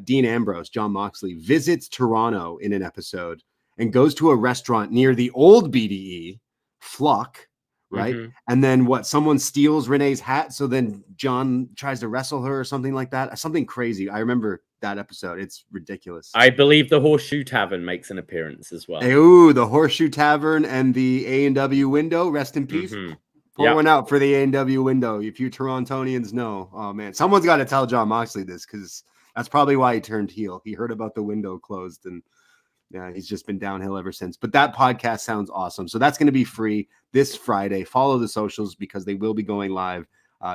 D: Dean Ambrose, Jon Moxley, visits Toronto in an episode and goes to a restaurant near the old BDE, Flock, right? Mm-hmm. And then someone steals Renee's hat. So then John tries to wrestle her or something like that. Something crazy. I remember that episode. It's ridiculous.
C: I believe the Horseshoe Tavern makes an appearance as well.
D: Ooh, the Horseshoe Tavern and the A&W window. Rest in peace. Mm-hmm. Pour one out for the A&W window. If you Torontonians know. Oh, man. Someone's got to tell Jon Moxley this because that's probably why he turned heel. He heard about the window closed and yeah, he's just been downhill ever since. But that podcast sounds awesome. So that's going to be free this Friday. Follow the socials because they will be going live.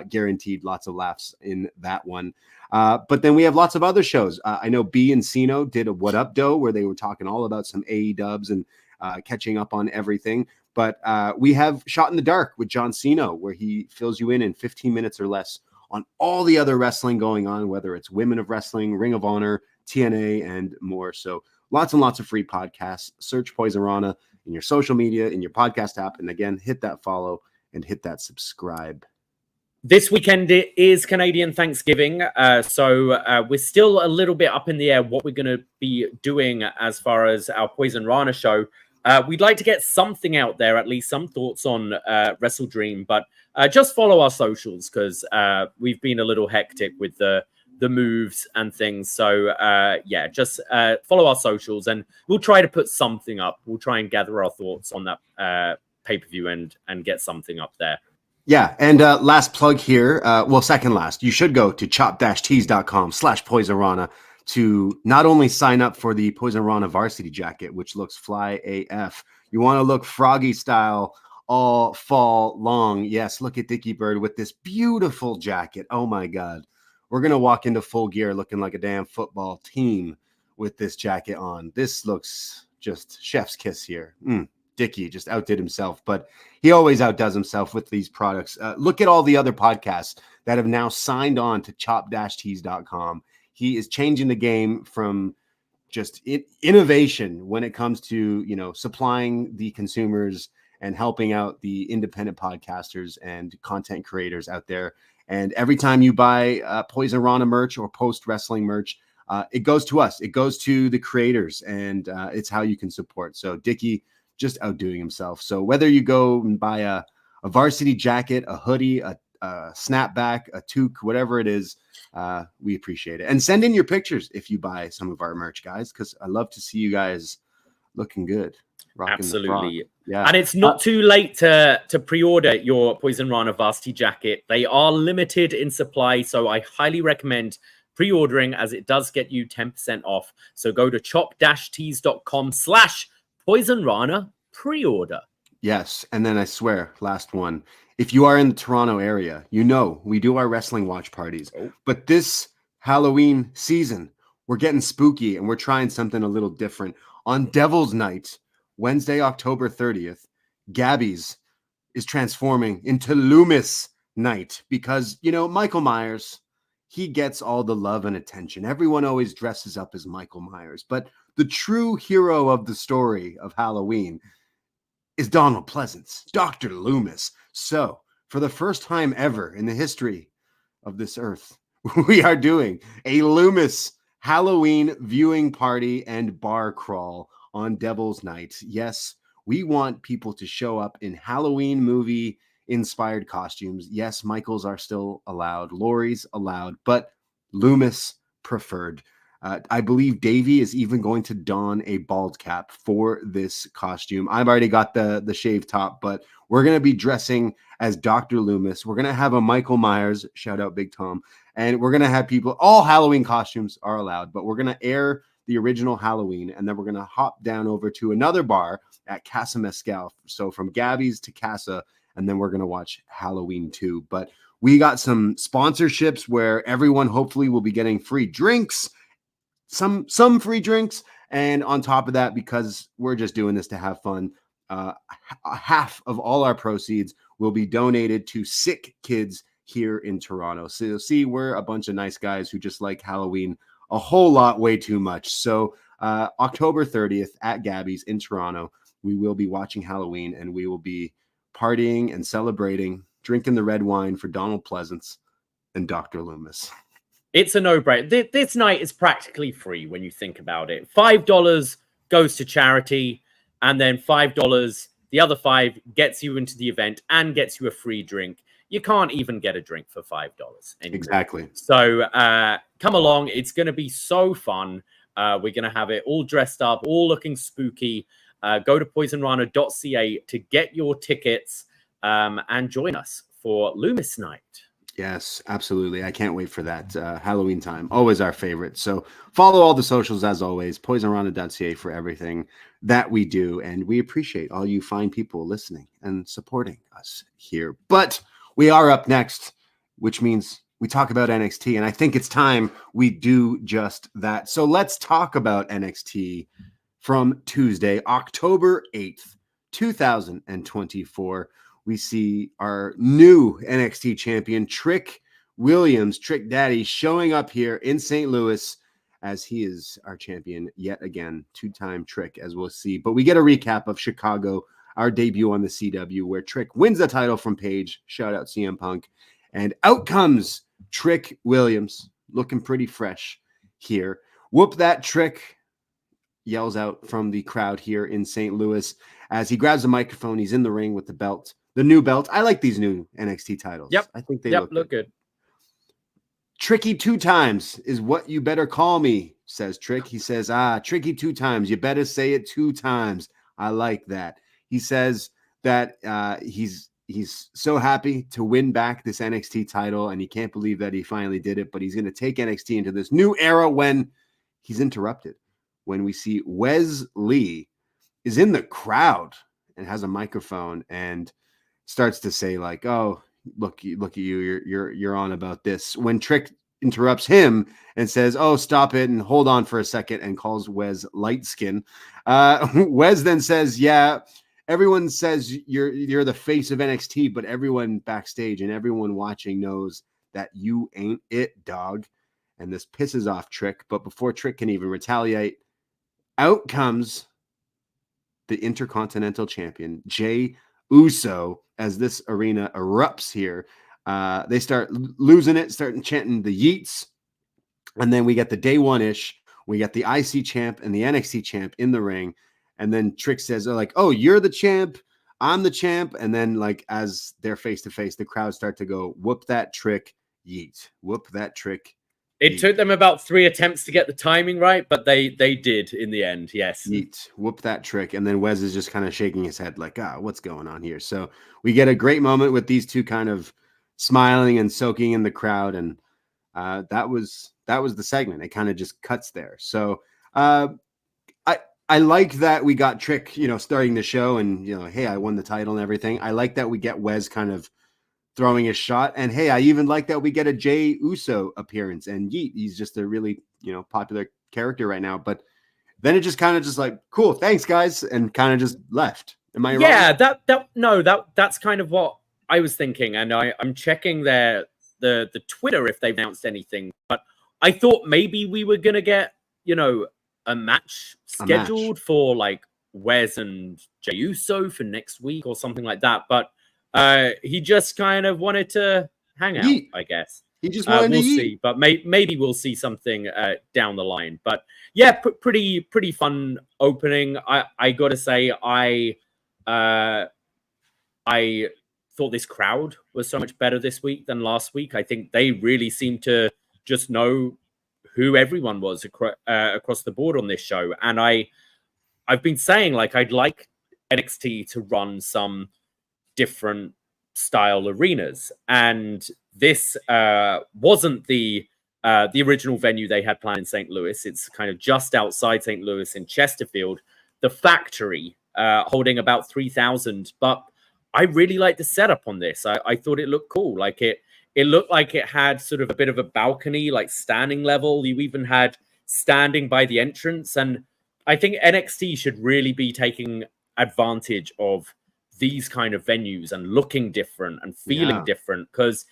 D: Guaranteed lots of laughs in that one. But then we have lots of other shows. I know B and Sino did a What Up Doe where they were talking all about some AE dubs and catching up on everything. But we have Shot in the Dark with John Sino where he fills you in 15 minutes or less on all the other wrestling going on, whether it's Women of Wrestling, Ring of Honor, TNA, and more. So lots and lots of free podcasts. Search Poisonrana in your social media, in your podcast app. And again, hit that follow and hit that subscribe.
C: This weekend it is Canadian Thanksgiving, so we're still a little bit up in the air what we're going to be doing as far as our Poisonrana show. We'd like to get something out there, at least some thoughts on Wrestle Dream, but just follow our socials because we've been a little hectic with the the moves and things. So yeah, just follow our socials and we'll try to put something up. We'll try and gather our thoughts on that pay-per-view and get something up there.
D: Yeah, and last plug here, well, second last, you should go to chop-tees.com/Poisonrana to not only sign up for the Poisonrana varsity jacket, which looks fly AF. You want to look Froggy style all fall long. Yes, look at Dickie Bird with this beautiful jacket. Oh my God. We're going to walk into full gear looking like a damn football team with this jacket on. This looks just chef's kiss here. Dickie just outdid himself, but he always outdoes himself with these products. Look at all the other podcasts that have now signed on to chop-tees.com. He is changing the game from just innovation when it comes to, you know, supplying the consumers and helping out the independent podcasters and content creators out there. And every time you buy Poisonrana merch or post wrestling merch, it goes to us. It goes to the creators, and it's how you can support. So Dickie just outdoing himself. So whether you go and buy a varsity jacket, a hoodie, a snapback, a toque, whatever it is, we appreciate it. And send in your pictures if you buy some of our merch, guys, because I love to see you guys looking good.
C: Absolutely.
D: Yeah.
C: And it's not too late to pre-order your Poisonrana varsity jacket. They are limited in supply, so I highly recommend pre-ordering as it does get you 10% off. So go to chop-tees.com/Poisonrana pre-order.
D: Yes. And then I swear, last one. If you are in the Toronto area, you know we do our wrestling watch parties. But this Halloween season, we're getting spooky and we're trying something a little different. On Devil's Night, Wednesday, October 30th, Gabby's is transforming into Loomis Night because, you know, Michael Myers, he gets all the love and attention. Everyone always dresses up as Michael Myers, but the true hero of the story of Halloween is Donald Pleasance, Dr. Loomis. So, for the first time ever in the history of this earth, we are doing a Loomis Halloween viewing party and bar crawl on Devil's Night. Yes, we want people to show up in Halloween movie inspired costumes. Yes, Michaels are still allowed, Laurie's allowed, but Loomis preferred. I believe Davie is even going to don a bald cap for this costume. I've already got the shaved top, but we're going to be dressing as Dr. Loomis. We're going to have a Michael Myers, shout out Big Tom, and we're going to have people, all Halloween costumes are allowed, but we're going to air the original Halloween, and then we're going to hop down over to another bar at Casa Mezcal. So from Gabby's to Casa, and then we're going to watch Halloween 2. But we got some sponsorships where everyone hopefully will be getting free drinks, some free drinks. And on top of that, because we're just doing this to have fun, half of all our proceeds will be donated to sick kids here in Toronto. So you'll see we're a bunch of nice guys who just like Halloween a whole lot, way too much. So October 30th at Gabby's in Toronto, we will be watching Halloween and we will be partying and celebrating, drinking the red wine for Donald Pleasance and Dr. Loomis.
C: It's a no-brainer. This night is practically free when you think about it. $5 goes to charity, and then $5, the other $5 gets you into the event and gets you a free drink. You can't even get a drink for $5 anymore.
D: Exactly.
C: So come along. It's going to be so fun. We're going to have it all dressed up, all looking spooky. Go to Poisonrana.ca to get your tickets and join us for Loomis Night.
D: Yes, absolutely. I can't wait for that. Halloween time, always our favorite. So follow all the socials as always, Poisonrana.ca for everything that we do. And we appreciate all you fine people listening and supporting us here. But we are up next, which means we talk about NXT. And I think it's time we do just that. So let's talk about NXT from Tuesday, October 8th, 2024. We see our new NXT champion, Trick Williams, Trick Daddy, showing up here in St. Louis as he is our champion yet again, two-time Trick, as we'll see. But we get a recap of Chicago, our debut on the CW, where Trick wins the title from Paige. Shout out CM Punk. And out comes Trick Williams, looking pretty fresh here. Whoop that Trick, yells out from the crowd here in St. Louis as he grabs the microphone. He's in the ring with the belt. The new belt. I like these new NXT titles.
C: Yep.
D: I think they
C: look good.
D: Tricky 2 times is what you better call me, says Trick. He says, tricky 2 times. You better say it 2 times. I like that. He says that he's so happy to win back this NXT title, and he can't believe that he finally did it, but he's going to take NXT into this new era when he's interrupted. When we see Wes Lee is in the crowd and has a microphone and starts to say like, "Oh, look at you, you're on about this." When Trick interrupts him and says, "Oh, stop it and hold on for a second," and calls Wes light skin. Wes then says, "Yeah, everyone says you're the face of NXT, but everyone backstage and everyone watching knows that you ain't it, dog." And this pisses off Trick. But before Trick can even retaliate, out comes the Intercontinental Champion, Jey Uso, as this arena erupts here. They start losing it, starting chanting the yeets. And then we get the day one-ish. We got the IC champ and the NXT champ in the ring. And then Trick says, "Oh, you're the champ. I'm the champ." And then, like, as they're face-to-face, the crowd start to go, "Whoop that Trick, yeet. Whoop that Trick."
C: It took them about 3 attempts to get the timing right, but they did in the end, yes.
D: Yeet. Whoop that Trick. And then Wes is just kind of shaking his head like, what's going on here? So we get a great moment with these two kind of smiling and soaking in the crowd. And that was the segment. It kind of just cuts there. So I like that we got Trick, starting the show and, hey, I won the title and everything. I like that we get Wes kind of throwing his shot. And hey, I even like that we get a Jey Uso appearance. And yeet, he's just a really, popular character right now. But then it just kind of just like, cool, thanks guys, and kind of just left. Am I wrong?
C: Yeah, that's kind of what I was thinking. And I'm checking the Twitter if they've announced anything. But I thought maybe we were gonna get, a match scheduled for like Wes and Jey Uso for next week or something like that. But he just kind of wanted to hang out, I guess.
D: He just wanted
C: we'll
D: to
C: see, but maybe we'll see something down the line. But yeah, pretty fun opening. I got to say, I thought this crowd was so much better this week than last week. I think they really seemed to just know who everyone was across the board on this show. And I've been saying, like, I'd like NXT to run some different style arenas, and this wasn't the original venue they had planned in St. Louis. It's kind of just outside St. Louis in Chesterfield, the Factory, holding about 3,000. But I really like the setup on this. I thought it looked cool. Like it looked like it had sort of a bit of a balcony, like standing level. You even had standing by the entrance, and I think NXT should really be taking advantage of these kind of venues and looking different and feeling different, because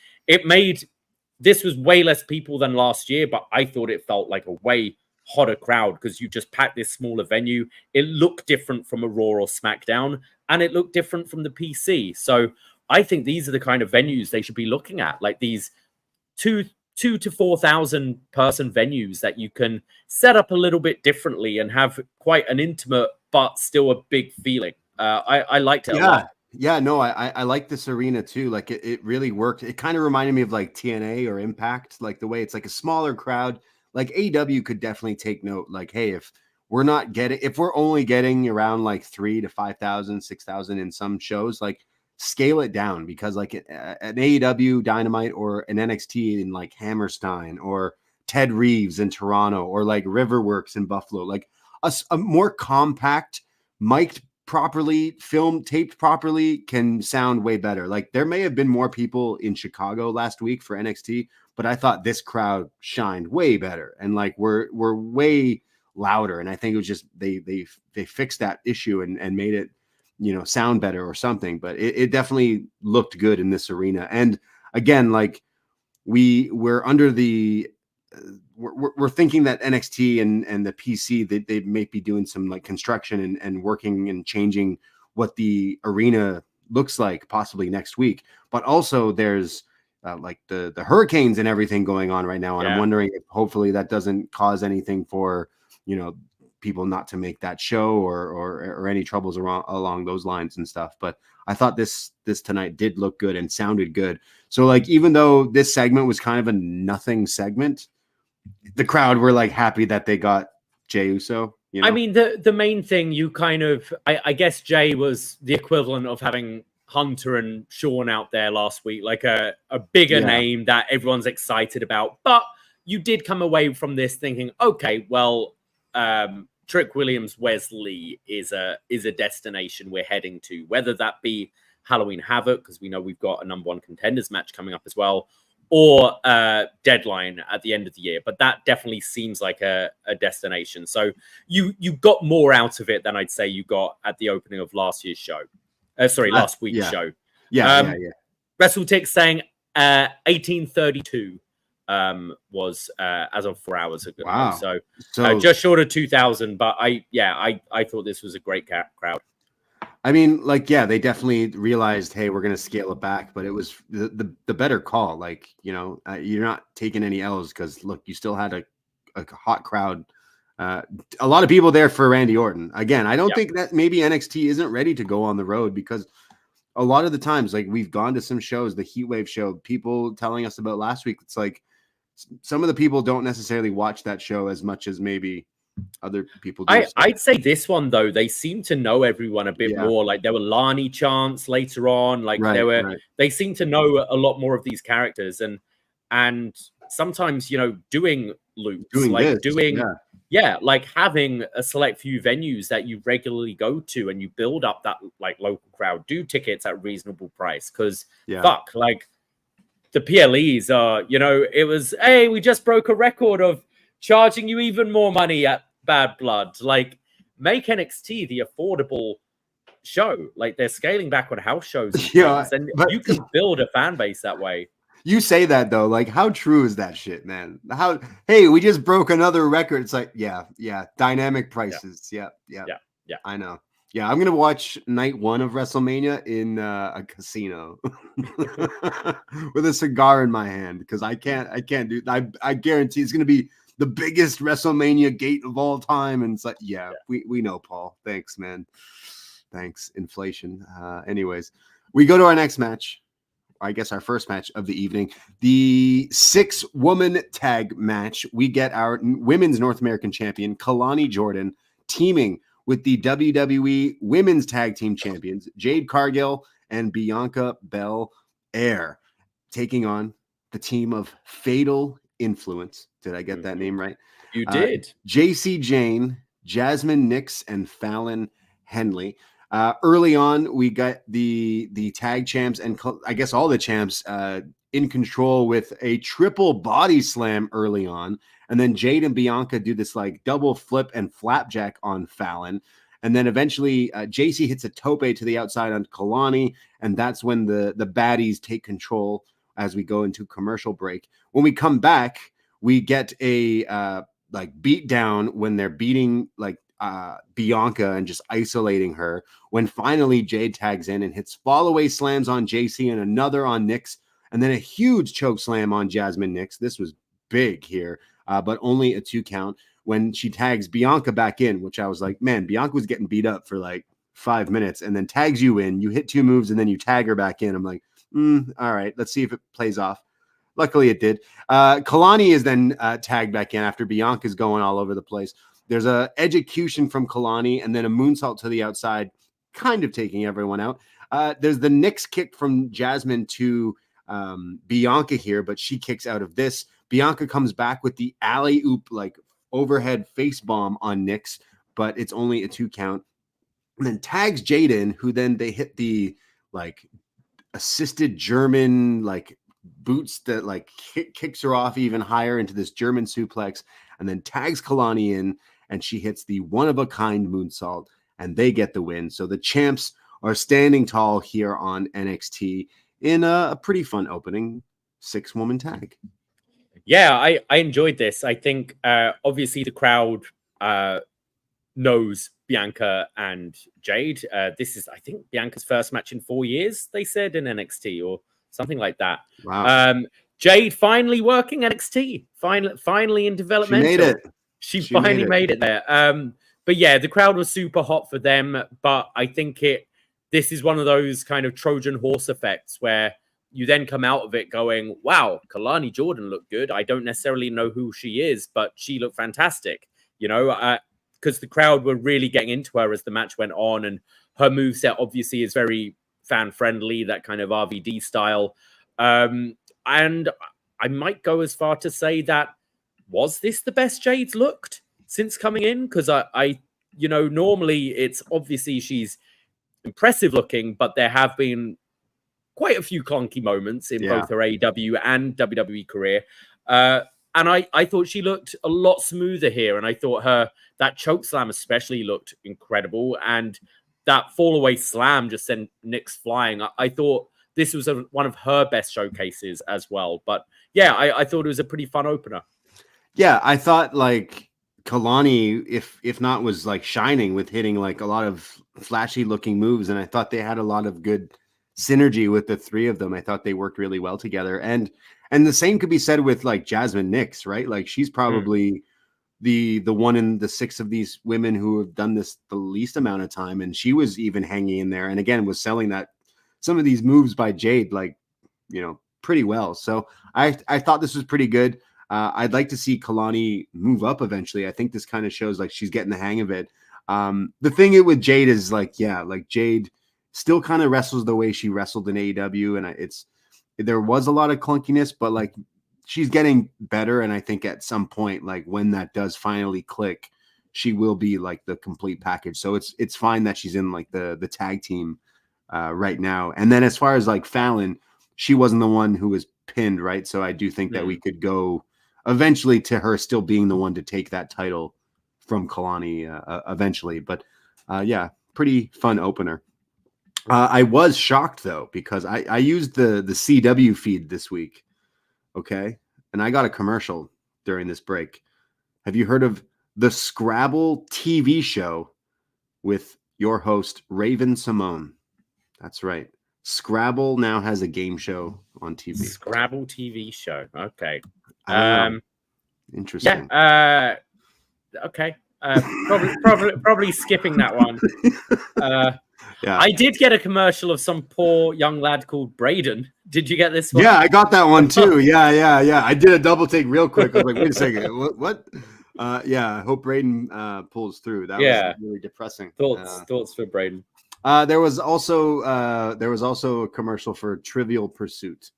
C: this was way less people than last year, but I thought it felt like a way hotter crowd because you just packed this smaller venue. It looked different from a Raw or SmackDown, and it looked different from the PC. So I think these are the kind of venues they should be looking at, like these 2,000 to 4,000 person venues that you can set up a little bit differently and have quite an intimate but still a big feeling. I liked it a lot.
D: Yeah, no, I like this arena too. Like it really worked. It kind of reminded me of like TNA or Impact, like the way it's like a smaller crowd. Like AEW could definitely take note. Like, hey, if we're only getting around like 3,000 to 5,000, 6,000 in some shows, like scale it down, because like an AEW Dynamite or an NXT in like Hammerstein or Ted Reeves in Toronto or like Riverworks in Buffalo, like a more compact, mic'd properly, filmed, taped properly, can sound way better. Like there may have been more people in Chicago last week for NXT, but I thought this crowd shined way better and like we're way louder. And I think it was just they fixed that issue and made it, sound better or something. But it definitely looked good in this arena. And again, like we're under the we're thinking that NXT and the PC, they may be doing some like construction and working and changing what the arena looks like possibly next week. But also there's like the hurricanes and everything going on right now. And I'm wondering if hopefully that doesn't cause anything for, people not to make that show or any troubles along those lines and stuff. But I thought this tonight did look good and sounded good. So like, even though this segment was kind of a nothing segment, the crowd were like happy that they got Jey Uso. You know?
C: I mean, the main thing you kind of, I guess Jey was the equivalent of having Hunter and Sean out there last week, like a bigger name that everyone's excited about. But you did come away from this thinking, okay, well, Trick Williams Wesley is a destination we're heading to, whether that be Halloween Havoc, because we know we've got a #1 contenders match coming up as well, or Deadline at the end of the year. But that definitely seems like a destination. So you got more out of it than I'd say you got at the opening of last year's show. Last week's show.
D: Yeah.
C: WrestleTix saying 1832 was as of 4 hours ago.
D: Wow.
C: So just short of 2,000. But I thought this was a great crowd.
D: I mean, like, yeah, they definitely realized, hey, we're going to scale it back, but it was the better call. Like, you know, you're not taking any L's because, look, you still had a hot crowd. A lot of people there for Randy Orton. Again, I don't think that maybe NXT isn't ready to go on the road, because a lot of the times, like, we've gone to some shows, the Heatwave show, people telling us about last week, it's like some of the people don't necessarily watch that show as much as maybe other people do.
C: I'd say this one, though, they seem to know everyone a bit more. Like, there were Lani chants later on. Like, they seem to know a lot more of these characters, and sometimes, you know, doing loops, like having a select few venues that you regularly go to and you build up that like local crowd, do tickets at reasonable price, because like the PLEs are, you know, it was, hey, we just broke a record of charging you even more money at Bad Blood. Like, make NXT the affordable show. Like, they're scaling back on house shows and you can build a fan base that way.
D: You say that, though, like, how true is that shit, man? Hey, we just broke another record. It's like, dynamic prices. Yeah. I know. Yeah, I'm gonna watch night 1 of WrestleMania in a casino with a cigar in my hand, because I can't do. I guarantee it's gonna be the biggest WrestleMania gate of all time. And it's like, we know, Paul. Thanks, man. Thanks, inflation. Anyways, we go to our next match. I guess our first match of the evening, the 6-woman tag match. We get our women's North American champion, Kelani Jordan, teaming with the WWE Women's Tag Team Champions, Jade Cargill and Bianca Belair, taking on the team of Fatal Influence. Did I get that name right?
C: You did.
D: JC Jane, Jasmine Nix, and Fallon Henley. Early on, we got the tag champs and I guess all the champs in control with a triple body slam early on. And then Jade and Bianca do this like double flip and flapjack on Fallon. And then eventually JC hits a tope to the outside on Kelani. And that's when the baddies take control as we go into commercial break. When we come back, we get a like beat down when they're beating like Bianca and just isolating her, when finally Jade tags in and hits fall-away slams on JC and another on Nix, and then a huge choke slam on Jasmine Nix. This was big here, but only a 2 count when she tags Bianca back in, which I was like, man, Bianca was getting beat up for like 5 minutes and then tags you in. You hit 2 moves and then you tag her back in. I'm like, all right, let's see if it plays off. Luckily it did. Kelani is then tagged back in after Bianca's going all over the place. There's a execution from Kelani and then a moonsault to the outside, kind of taking everyone out. There's the Nix kick from Jasmine to Bianca here, but she kicks out of this. Bianca comes back with the alley-oop, like overhead face bomb on Nix, but it's only a 2 count. And then tags Jaden, who then they hit the like assisted German like boots that like kicks her off even higher into this German suplex, and then tags Kelani in, and she hits the one-of-a-kind moonsault, and they get the win. So the champs are standing tall here on NXT in a pretty fun opening 6-woman tag.
C: Yeah, I enjoyed this. I think obviously the crowd knows Bianca and Jade. This is, I think, Bianca's first match in 4 years, they said, in NXT or something like that.
D: Wow.
C: Jade finally working NXT, finally in developmental.
D: She made it.
C: She finally made it there. but yeah, the crowd was super hot for them. But I think this is one of those kind of Trojan horse effects where you then come out of it going, wow, Kelani Jordan looked good. I don't necessarily know who she is, but she looked fantastic, you know, because the crowd were really getting into her as the match went on. And her moveset obviously is very fan-friendly, that kind of RVD style. And I might go as far to say that, was this the best Jade's looked since coming in? Because I, you know, normally it's obviously she's impressive looking, but there have been quite a few clunky moments in both her AEW and WWE career. And I thought she looked a lot smoother here. And I thought that choke slam especially looked incredible. And that fall away slam just sent Knicks flying. I thought this was one of her best showcases as well. But yeah, I thought it was a pretty fun opener.
D: Yeah, I thought like Kelani, if not, was like shining with hitting like a lot of flashy looking moves. And I thought they had a lot of good synergy with the three of them. I thought they worked really well together. And the same could be said with like Jasmine Nix, right? Like she's probably the one in the six of these women who have done this the least amount of time. And she was even hanging in there. And again, was selling that some of these moves by Jade, like, you know, pretty well. So I thought this was pretty good. I'd like to see Kelani move up eventually. I think this kind of shows like she's getting the hang of it. The thing with Jade is like, yeah, like Jade still kind of wrestles the way she wrestled in AEW. And there was a lot of clunkiness, but like she's getting better. And I think at some point, like when that does finally click, she will be like the complete package. So it's fine that she's in like the tag team right now. And then as far as like Fallon, she wasn't the one who was pinned, right? So I do think that we could go eventually to her still being the one to take that title from Kelani eventually. But yeah, pretty fun opener. I was shocked though, because I used the CW feed this week. Okay. And I got a commercial during this break. Have you heard of the Scrabble TV show with your host, Raven Simone? That's right. Scrabble now has a game show on TV.
C: Scrabble TV show. Okay.
D: Interesting.
C: Yeah. Okay. Probably skipping that one.
D: Yeah.
C: I did get a commercial of some poor young lad called Braden. Did you get this one?
D: Yeah, I got that one too. Yeah. I did a double take real quick. I was like, wait a second. What? Yeah, I hope Braden pulls through. That was really depressing.
C: Thoughts for Braden.
D: There was also a commercial for Trivial Pursuit,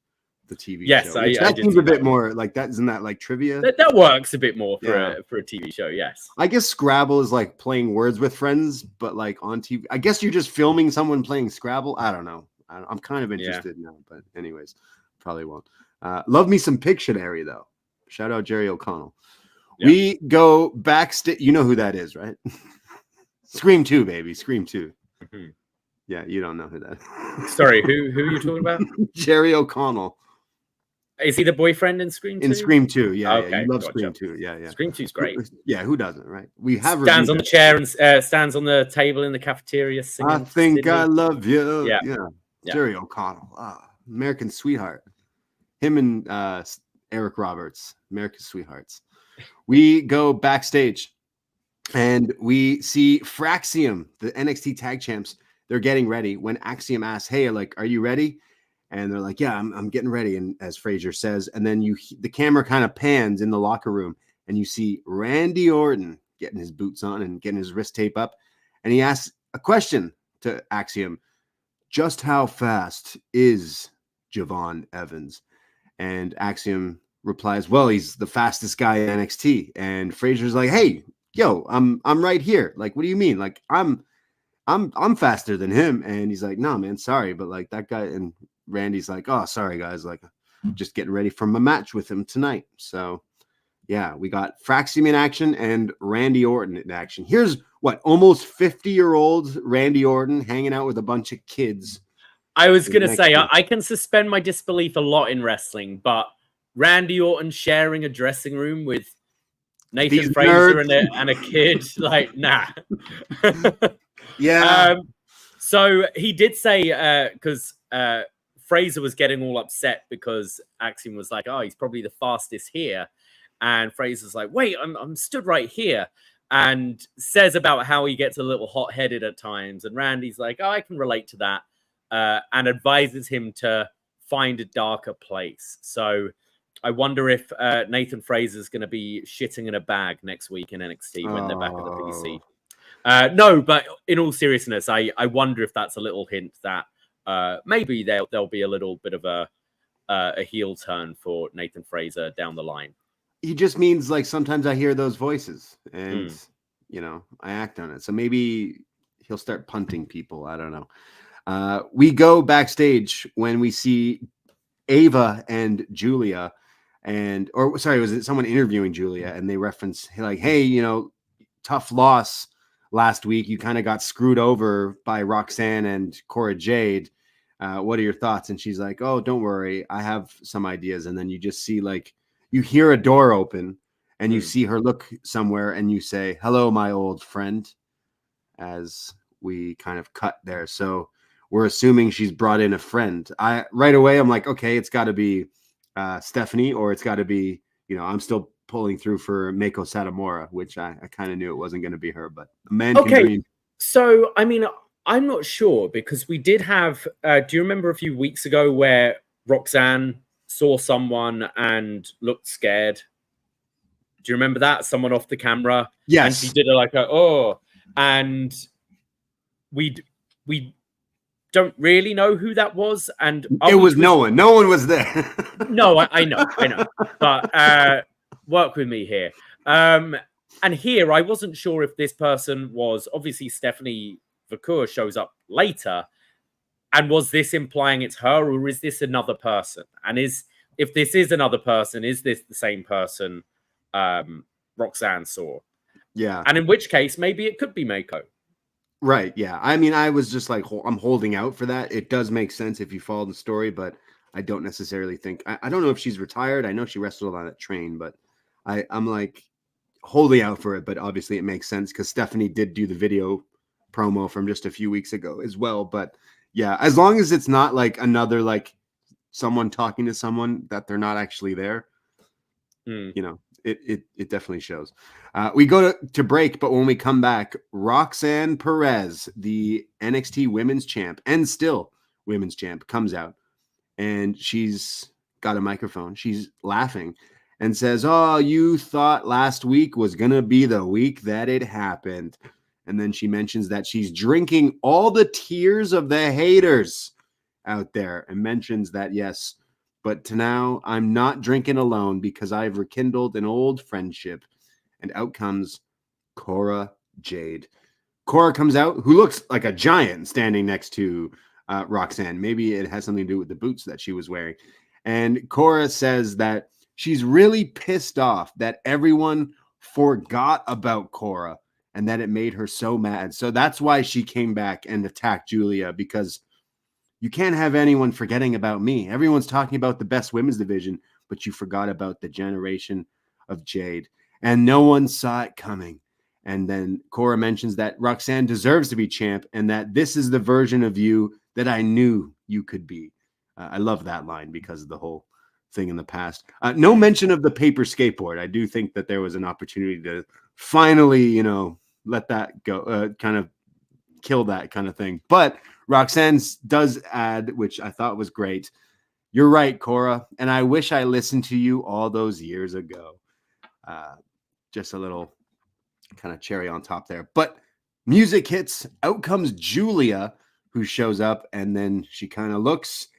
D: the TV show. That seems a bit more like that. Isn't that like trivia?
C: That works a bit more for a TV show. Yes.
D: I guess Scrabble is like playing words with friends, but like on TV. I guess you're just filming someone playing Scrabble. I don't know. I'm kind of interested now, but anyways, probably won't. Love me some Pictionary though. Shout out Jerry O'Connell. Yep. We go backstage. You know who that is, right? Scream 2, baby. Scream 2. Mm-hmm. Yeah, you don't know who that is.
C: Sorry, who are you talking about?
D: Jerry O'Connell.
C: Is he the boyfriend in Scream 2?
D: In Scream 2, yeah.
C: Okay,
D: yeah. You love Scream 2, yeah.
C: Scream 2's great.
D: Yeah, who doesn't, right? We have
C: stands on the chair and stands on the table in the cafeteria singing.
D: I think Sydney. I love you.
C: Yeah.
D: Jerry O'Connell, American sweetheart. Him and Eric Roberts, American sweethearts. We go backstage and we see Fraxium, the NXT tag champs. They're getting ready when AXIOM asks, hey, like, are you ready? And they're like, yeah, I'm getting ready. And as Frazer says, and then the camera kind of pans in the locker room and you see Randy Orton getting his boots on and getting his wrist tape up. And he asks a question to AXIOM. Just how fast is Javon Evans? And AXIOM replies, well, he's the fastest guy in NXT. And Frazer's like, hey, yo, I'm right here. Like, what do you mean? Like, I'm faster than him. And he's like, no, man, sorry. But like that guy, and Randy's like, oh, sorry, guys. Like, just getting ready for my match with him tonight. So, yeah, we got Fraxium in action and Randy Orton in action. Here's what, almost 50-year-old Randy Orton hanging out with a bunch of kids.
C: I was going to say, I can suspend my disbelief a lot in wrestling, but Randy Orton sharing a dressing room with Nathan Frazer and a kid, like, nah.
D: Yeah.
C: So he did say, because Frazer was getting all upset because AXIOM was like, oh, he's probably the fastest here. And Frazer's like, wait, I'm stood right here. and says about how he gets a little hot-headed at times. And Randy's like, oh, I can relate to that, and advises him to find a darker place. So I wonder if Nathan Frazer's going to be shitting in a bag next week in NXT when they're back at the PC. No, but in all seriousness, I wonder if that's a little hint that maybe there'll be a little bit of a heel turn for Nathan Frazer down the line.
D: He just means like sometimes I hear those voices and you know, I act on it. So maybe he'll start punting people. I don't know. We go backstage when we see Ava and Julia, was it someone interviewing Julia, and they reference like, hey, you know, tough loss last week. You kind of got screwed over by Roxanne and Cora Jade. What are your thoughts? And she's like, oh, don't worry, I have some ideas. And then you just see like, you hear a door open and you see her look somewhere and you say, hello, my old friend, as we kind of cut there. So we're assuming she's brought in a friend. Right away, I'm like, okay, it's got to be Stephanie, or it's got to be, you know, I'm still pulling through for Meiko Satomura, which I kind of knew it wasn't going to be her, but a man can dream.
C: So, I mean, I'm not sure, because we did have, do you remember a few weeks ago where Roxanne saw someone and looked scared? Do you remember that? Someone off the camera?
D: Yes.
C: And she did it like, and we don't really know who that was. And
D: it was no one. No one was there.
C: No, I know. But work with me here. And here, I wasn't sure if this person was, obviously Stephanie Vacour shows up later. And was this implying it's her, or is this another person? And if this is another person, is this the same person Roxanne saw?
D: Yeah.
C: And in which case, maybe it could be Meiko.
D: Right, yeah. I mean, I was just like, I'm holding out for that. It does make sense if you follow the story, but I don't necessarily think... I don't know if she's retired. I know she wrestled on that train, but I'm like holding out for it. But obviously it makes sense because Stephanie did do the video promo from just a few weeks ago as well. But yeah, as long as it's not like another, like someone talking to someone that they're not actually there, you know, it definitely shows. We go to break, but when we come back, Roxanne Perez, the NXT Women's Champ and still Women's Champ, comes out and she's got a microphone. She's laughing and says, oh, you thought last week was going to be the week that it happened. And then she mentions that she's drinking all the tears of the haters out there and mentions that, yes, but to now I'm not drinking alone because I've rekindled an old friendship. And out comes Cora Jade. Cora comes out, who looks like a giant standing next to Roxanne. Maybe it has something to do with the boots that she was wearing. And Cora says that she's really pissed off that everyone forgot about Cora and that it made her so mad. So that's why she came back and attacked Julia, because you can't have anyone forgetting about me. Everyone's talking about the best women's division, but you forgot about the generation of Jade. And no one saw it coming. And then Cora mentions that Roxanne deserves to be champ and that this is the version of you that I knew you could be. I love that line because of the whole thing in the past. No mention of the paper skateboard. I do think that there was an opportunity to finally, you know, let that go, kind of kill that kind of thing. But Roxanne does add, which I thought was great. You're right, Cora. And I wish I listened to you all those years ago. Just a little kind of cherry on top there. But music hits. Out comes Julia, who shows up. And then she kind of looks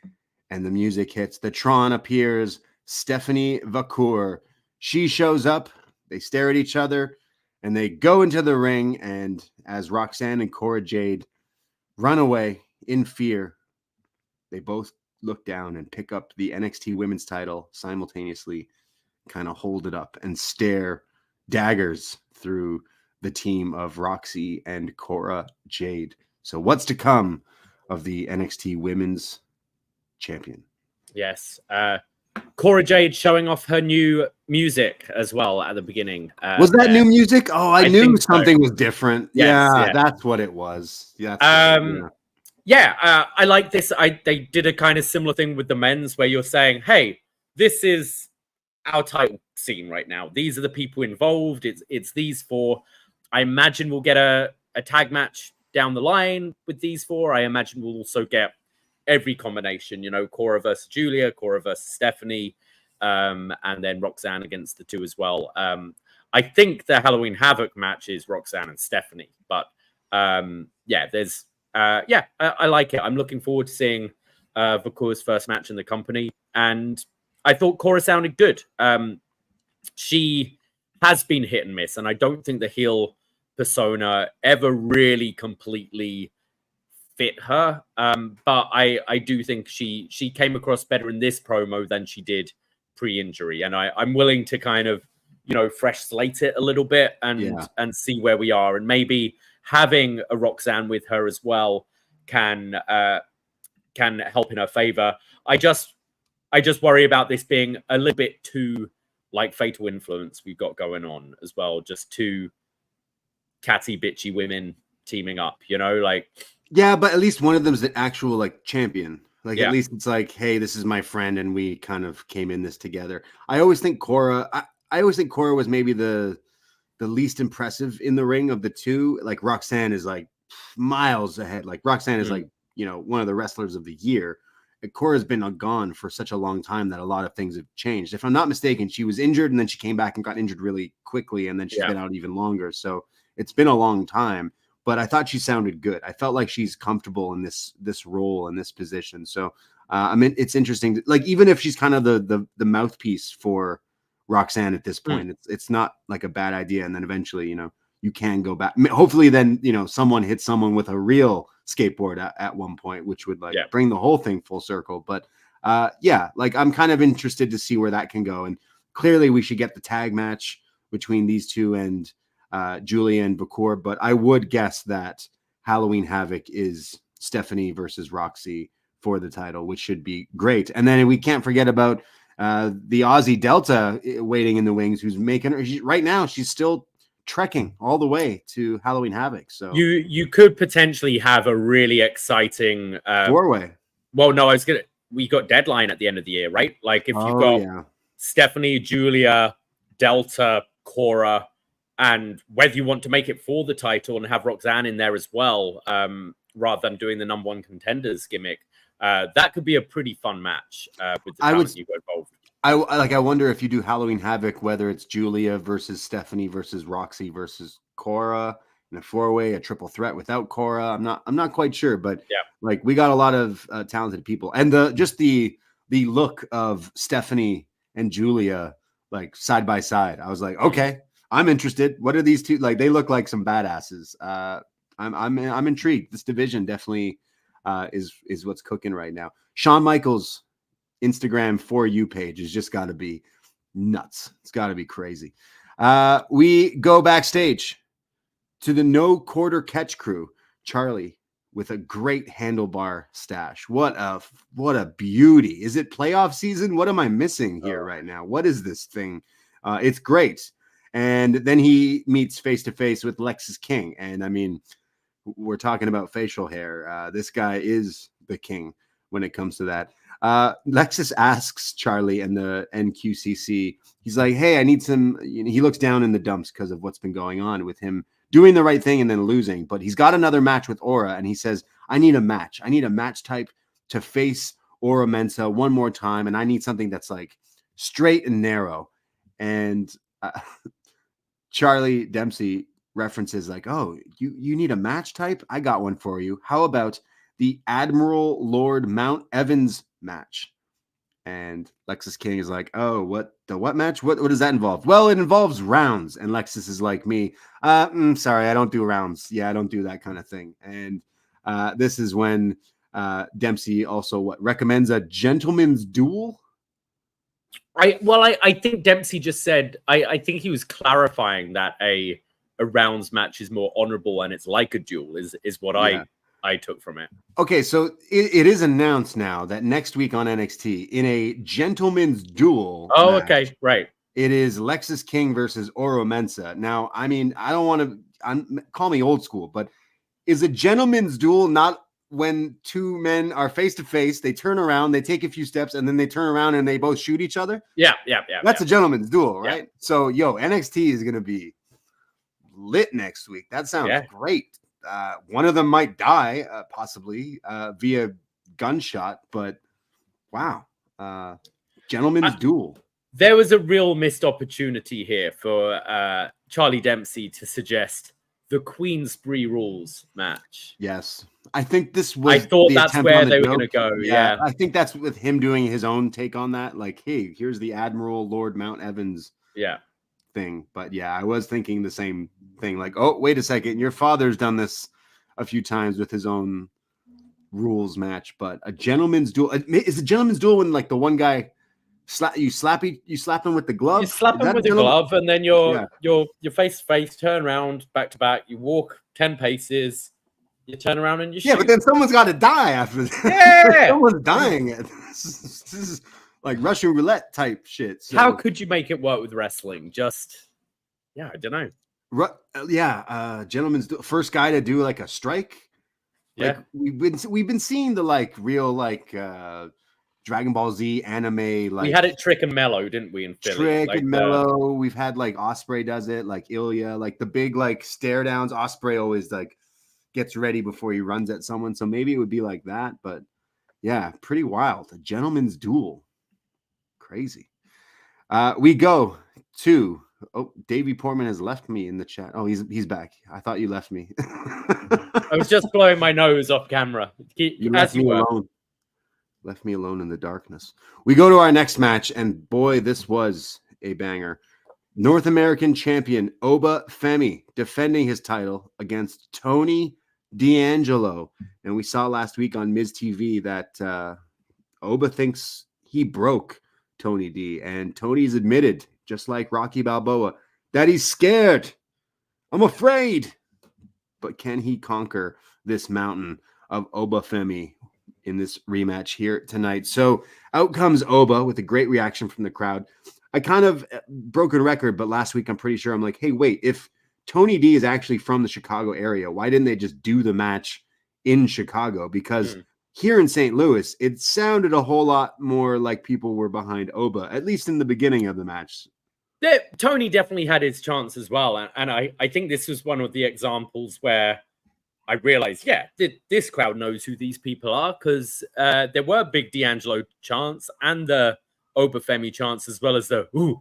D: and the music hits. The Tron appears. Stephanie Vacour. She shows up. They stare at each other and they go into the ring. And as Roxanne and Cora Jade run away in fear, they both look down and pick up the NXT women's title simultaneously, kind of hold it up and stare daggers through the team of Roxy and Cora Jade. So what's to come of the NXT women's champion?
C: Yes. Cora Jade showing off her new music as well at the beginning.
D: Was that new music? Oh, I knew something was different. Yes, yeah, that's what it was. Yeah.
C: I like this. They did a kind of similar thing with the men's where you're saying, hey, this is our title scene right now. These are the people involved. It's these four. I imagine we'll get a tag match down the line with these four. I imagine we'll also get every combination, you know, Cora versus Julia, Cora versus Stephanie, and then Roxanne against the two as well. I think the Halloween Havoc match is Roxanne and Stephanie, but there's I like it. I'm looking forward to seeing Vakour's first match in the company, and I thought Cora sounded good. She has been hit and miss, and I don't think the heel persona ever really completely fit her. But I do think she came across better in this promo than she did pre-injury, and I'm willing to kind of, you know, fresh slate it a little bit and see where we are, and maybe having a Roxanne with her as well can help in her favor. I just worry about this being a little bit too like Fatal Influence we've got going on as well. Just two catty, bitchy women teaming up, you know, like.
D: Yeah, but at least one of them is the actual like champion. Like at least it's like, hey, this is my friend, and we kind of came in this together. I always think Cora. I always think Cora was maybe the least impressive in the ring of the two. Like Roxanne is like miles ahead. Like Roxanne is like, you know, one of the wrestlers of the year. Cora's been gone for such a long time that a lot of things have changed. If I'm not mistaken, she was injured and then she came back and got injured really quickly, and then she's been out even longer. So it's been a long time, but I thought she sounded good. I felt like she's comfortable in this role and this position. So I mean, it's interesting. Like even if she's kind of the mouthpiece for Roxanne at this point, it's not like a bad idea. And then eventually, you know, you can go back. Hopefully then, you know, someone hits someone with a real skateboard at one point, which would like bring the whole thing full circle. But like I'm kind of interested to see where that can go. And clearly we should get the tag match between these two and Julia and Vakour. But I would guess that Halloween Havoc is Stephanie versus Roxy for the title, which should be great. And then we can't forget about the Aussie Delta waiting in the wings, who's making her right now. She's still trekking all the way to Halloween Havoc. So
C: you could potentially have a really exciting
D: four-way.
C: Well, no, we got Deadline at the end of the year, right? Like if you've got Stephanie, Julia, Delta, Cora, and whether you want to make it for the title and have Roxanne in there as well, rather than doing the number one contenders gimmick, that could be a pretty fun match with the talent you got involved.
D: I wonder if you do Halloween Havoc, whether it's Julia versus Stephanie versus Roxy versus Cora in a four-way, a triple threat without Cora. I'm not quite sure, but like we got a lot of talented people, and the look of Stephanie and Julia like side by side. I was like, okay, I'm interested. What are these two like? They look like some badasses. I'm intrigued. This division definitely is what's cooking right now. Shawn Michaels Instagram For You page has just got to be nuts. It's got to be crazy. We go backstage to the No Quarter Catch crew. Charlie with a great handlebar stash. What a beauty. Is it playoff season? What am I missing here right now? What is this thing? It's great. And then he meets face to face with Lexis King. And I mean, we're talking about facial hair. This guy is the king when it comes to that. Lexis asks Charlie and the NQCC, he's like, hey, I need some, he looks down in the dumps because of what's been going on with him doing the right thing and then losing, but he's got another match with Aura, and he says, I need a match. I need a match type to face Aura Mensa one more time, and I need something that's like straight and narrow. And Charlie Dempsey references like, oh, you need a match type? I got one for you. How about the Admiral Lord Mount Evans match? And Lexis King is like, oh, what match? What does that involve? Well, it involves rounds. And Lexis is like me. Sorry, I don't do rounds. Yeah, I don't do that kind of thing. And this is when Dempsey also recommends a gentleman's duel.
C: I think Dempsey just said, I think he was clarifying that a rounds match is more honorable and it's like a duel is what I took from it.
D: Okay, so it is announced now that next week on NXT, in a gentleman's duel.
C: Oh,
D: match,
C: okay, right.
D: It is Lexis King versus Oro Mensa. Now, I mean, I don't want to call me old school, but is a gentleman's duel not when two men are face to face, they turn around, they take a few steps, and then they turn around and they both shoot each other?
C: Yeah.
D: That's a gentleman's duel, right? Yeah. So, NXT is going to be lit next week. That sounds great. One of them might die, possibly via gunshot, but wow. Gentleman's duel.
C: There was a real missed opportunity here for Charlie Dempsey to suggest the Queensbury Rules match.
D: Yes. I think this was.
C: I thought that's where they were going to go. Yeah.
D: I think that's with him doing his own take on that. Like, hey, here's the Admiral Lord Mount Evans thing. But yeah, I was thinking the same thing. Like, oh, wait a second. Your father's done this a few times with his own rules match. But a gentleman's duel. Is a gentleman's duel when like the one guy you slap him with the glove?
C: You slap him with the glove, and then you're face to face, turn around, back to back. You walk 10 paces. You turn around and you shoot.
D: Yeah, but then someone's got to die after this.
C: Yeah.
D: Someone's dying. This is like Russian roulette type shit. So.
C: How could you make it work with wrestling? Just, I don't know.
D: Gentlemen's first guy to do like a strike. Like, we've been seeing the like real like Dragon Ball Z anime. Like
C: we had it Trick and Mellow, didn't we? In Philly,
D: Trick and Mellow. We've had like Osprey does it, like Ilya, like the big like stare downs. Osprey always like gets ready before he runs at someone. So maybe it would be like that. But yeah, pretty wild. A gentleman's duel. Crazy. We go to Davie Portman has left me in the chat. Oh, he's back. I thought you left me.
C: I was just blowing my nose off camera.
D: You left me alone. Left me alone in the darkness. We go to our next match, and boy, this was a banger. North American champion Oba Femi defending his title against Tony D'Angelo. And we saw last week on Miz TV that Oba thinks he broke Tony D. And Tony's admitted, just like Rocky Balboa, that he's scared. I'm afraid. But can he conquer this mountain of Oba Femi in this rematch here tonight? So out comes Oba with a great reaction from the crowd. I kind of broken record, but last week I'm pretty sure I'm like, hey, wait, if Tony D is actually from the Chicago area, why didn't they just do the match in Chicago? Because here in St. Louis, it sounded a whole lot more like people were behind Oba, at least in the beginning of the match.
C: Tony definitely had his chance as well. And I think this was one of the examples where I realized, this crowd knows who these people are, because there were big D'Angelo chants and the Oba Femi chants, as well as the ooh.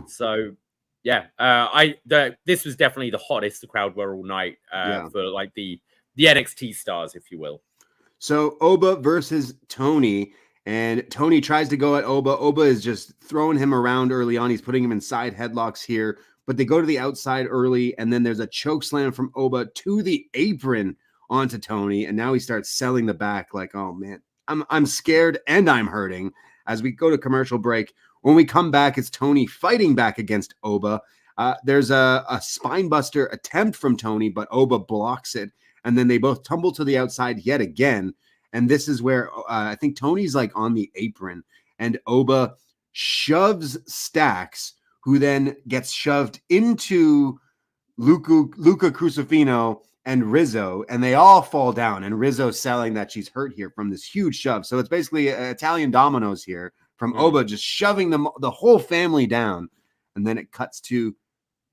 C: So this was definitely the hottest the crowd were all night for like the NXT stars, if you will.
D: So Oba versus Tony, and Tony tries to go at Oba. Oba is just throwing him around early on. He's putting him in side headlocks here, but they go to the outside early, and then there's a choke slam from Oba to the apron onto Tony, and now he starts selling the back like, oh man, I'm scared and I'm hurting. As we go to commercial break, when we come back, it's Tony fighting back against Oba. There's a spine buster attempt from Tony, but Oba blocks it. And then they both tumble to the outside yet again. And this is where I think Tony's like on the apron, and Oba shoves Stacks, who then gets shoved into Luca Crucifino and Rizzo, and they all fall down. And Rizzo selling that she's hurt here from this huge shove. So it's basically Italian dominoes here from Oba just shoving the whole family down. And then it cuts to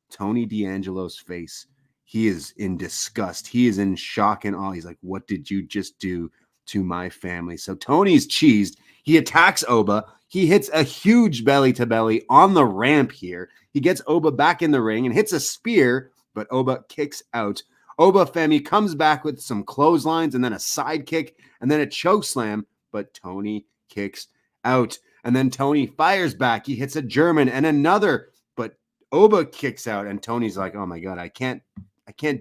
D: Tony D'Angelo's face. He is in disgust. He is in shock and awe. He's like, what did you just do to my family? So Tony's cheesed. He attacks Oba. He hits a huge belly to belly on the ramp here. He gets Oba back in the ring and hits a spear, but Oba kicks out. Oba Femi comes back with some clotheslines and then a side kick and then a choke slam, but Tony kicks out. And then Tony fires back. He hits a German and another, but Oba kicks out. And Tony's like, oh my God, I can't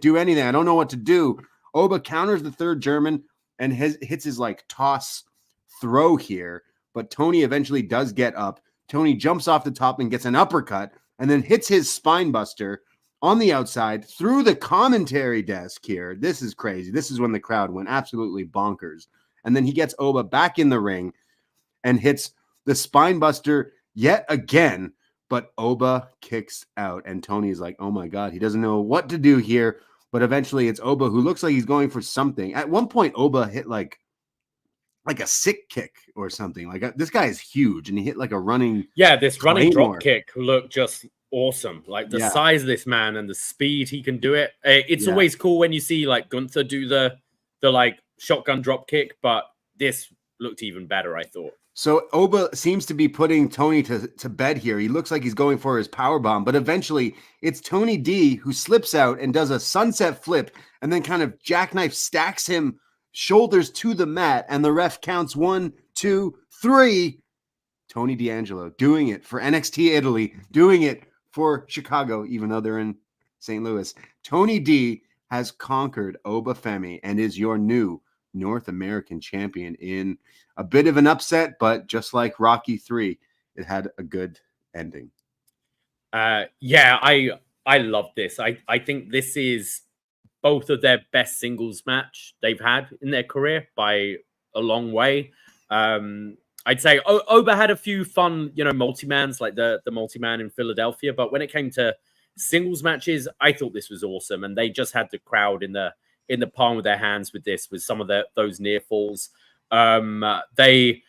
D: do anything. I don't know what to do. Oba counters the third German and hits his like toss throw here. But Tony eventually does get up. Tony jumps off the top and gets an uppercut and then hits his spine buster on the outside through the commentary desk here. This is crazy. This is when the crowd went absolutely bonkers. And then he gets Oba back in the ring and hits the spine buster yet again. But Oba kicks out, and Tony's like, oh my God, he doesn't know what to do here. But eventually it's Oba who looks like he's going for something. At one point, Oba hit like a sick kick or something. Like this guy is huge, and he hit like a running
C: this running drop kick looked just awesome. Like the size of this man and the speed he can do it. It's always cool when you see like Gunther do the like shotgun drop kick, but this looked even better, I thought.
D: So Oba seems to be putting Tony to bed here. He looks like he's going for his power bomb, but eventually it's Tony D who slips out and does a sunset flip and then kind of jackknife stacks him shoulders to the mat, and the ref counts 1, 2, 3. Tony D'Angelo doing it for NXT Italy, doing it for Chicago, even though they're in St. Louis. Tony D has conquered Oba Femi and is your new North American champion in a bit of an upset, but just like Rocky 3, it had a good ending.
C: I love this. I think this is both of their best singles match they've had in their career by a long way. I'd say Oba had a few fun, multi-mans, like the multi-man in Philadelphia, but when it came to singles matches, I thought this was awesome, and they just had the crowd in the palm of their hands with this, with some of those near falls. They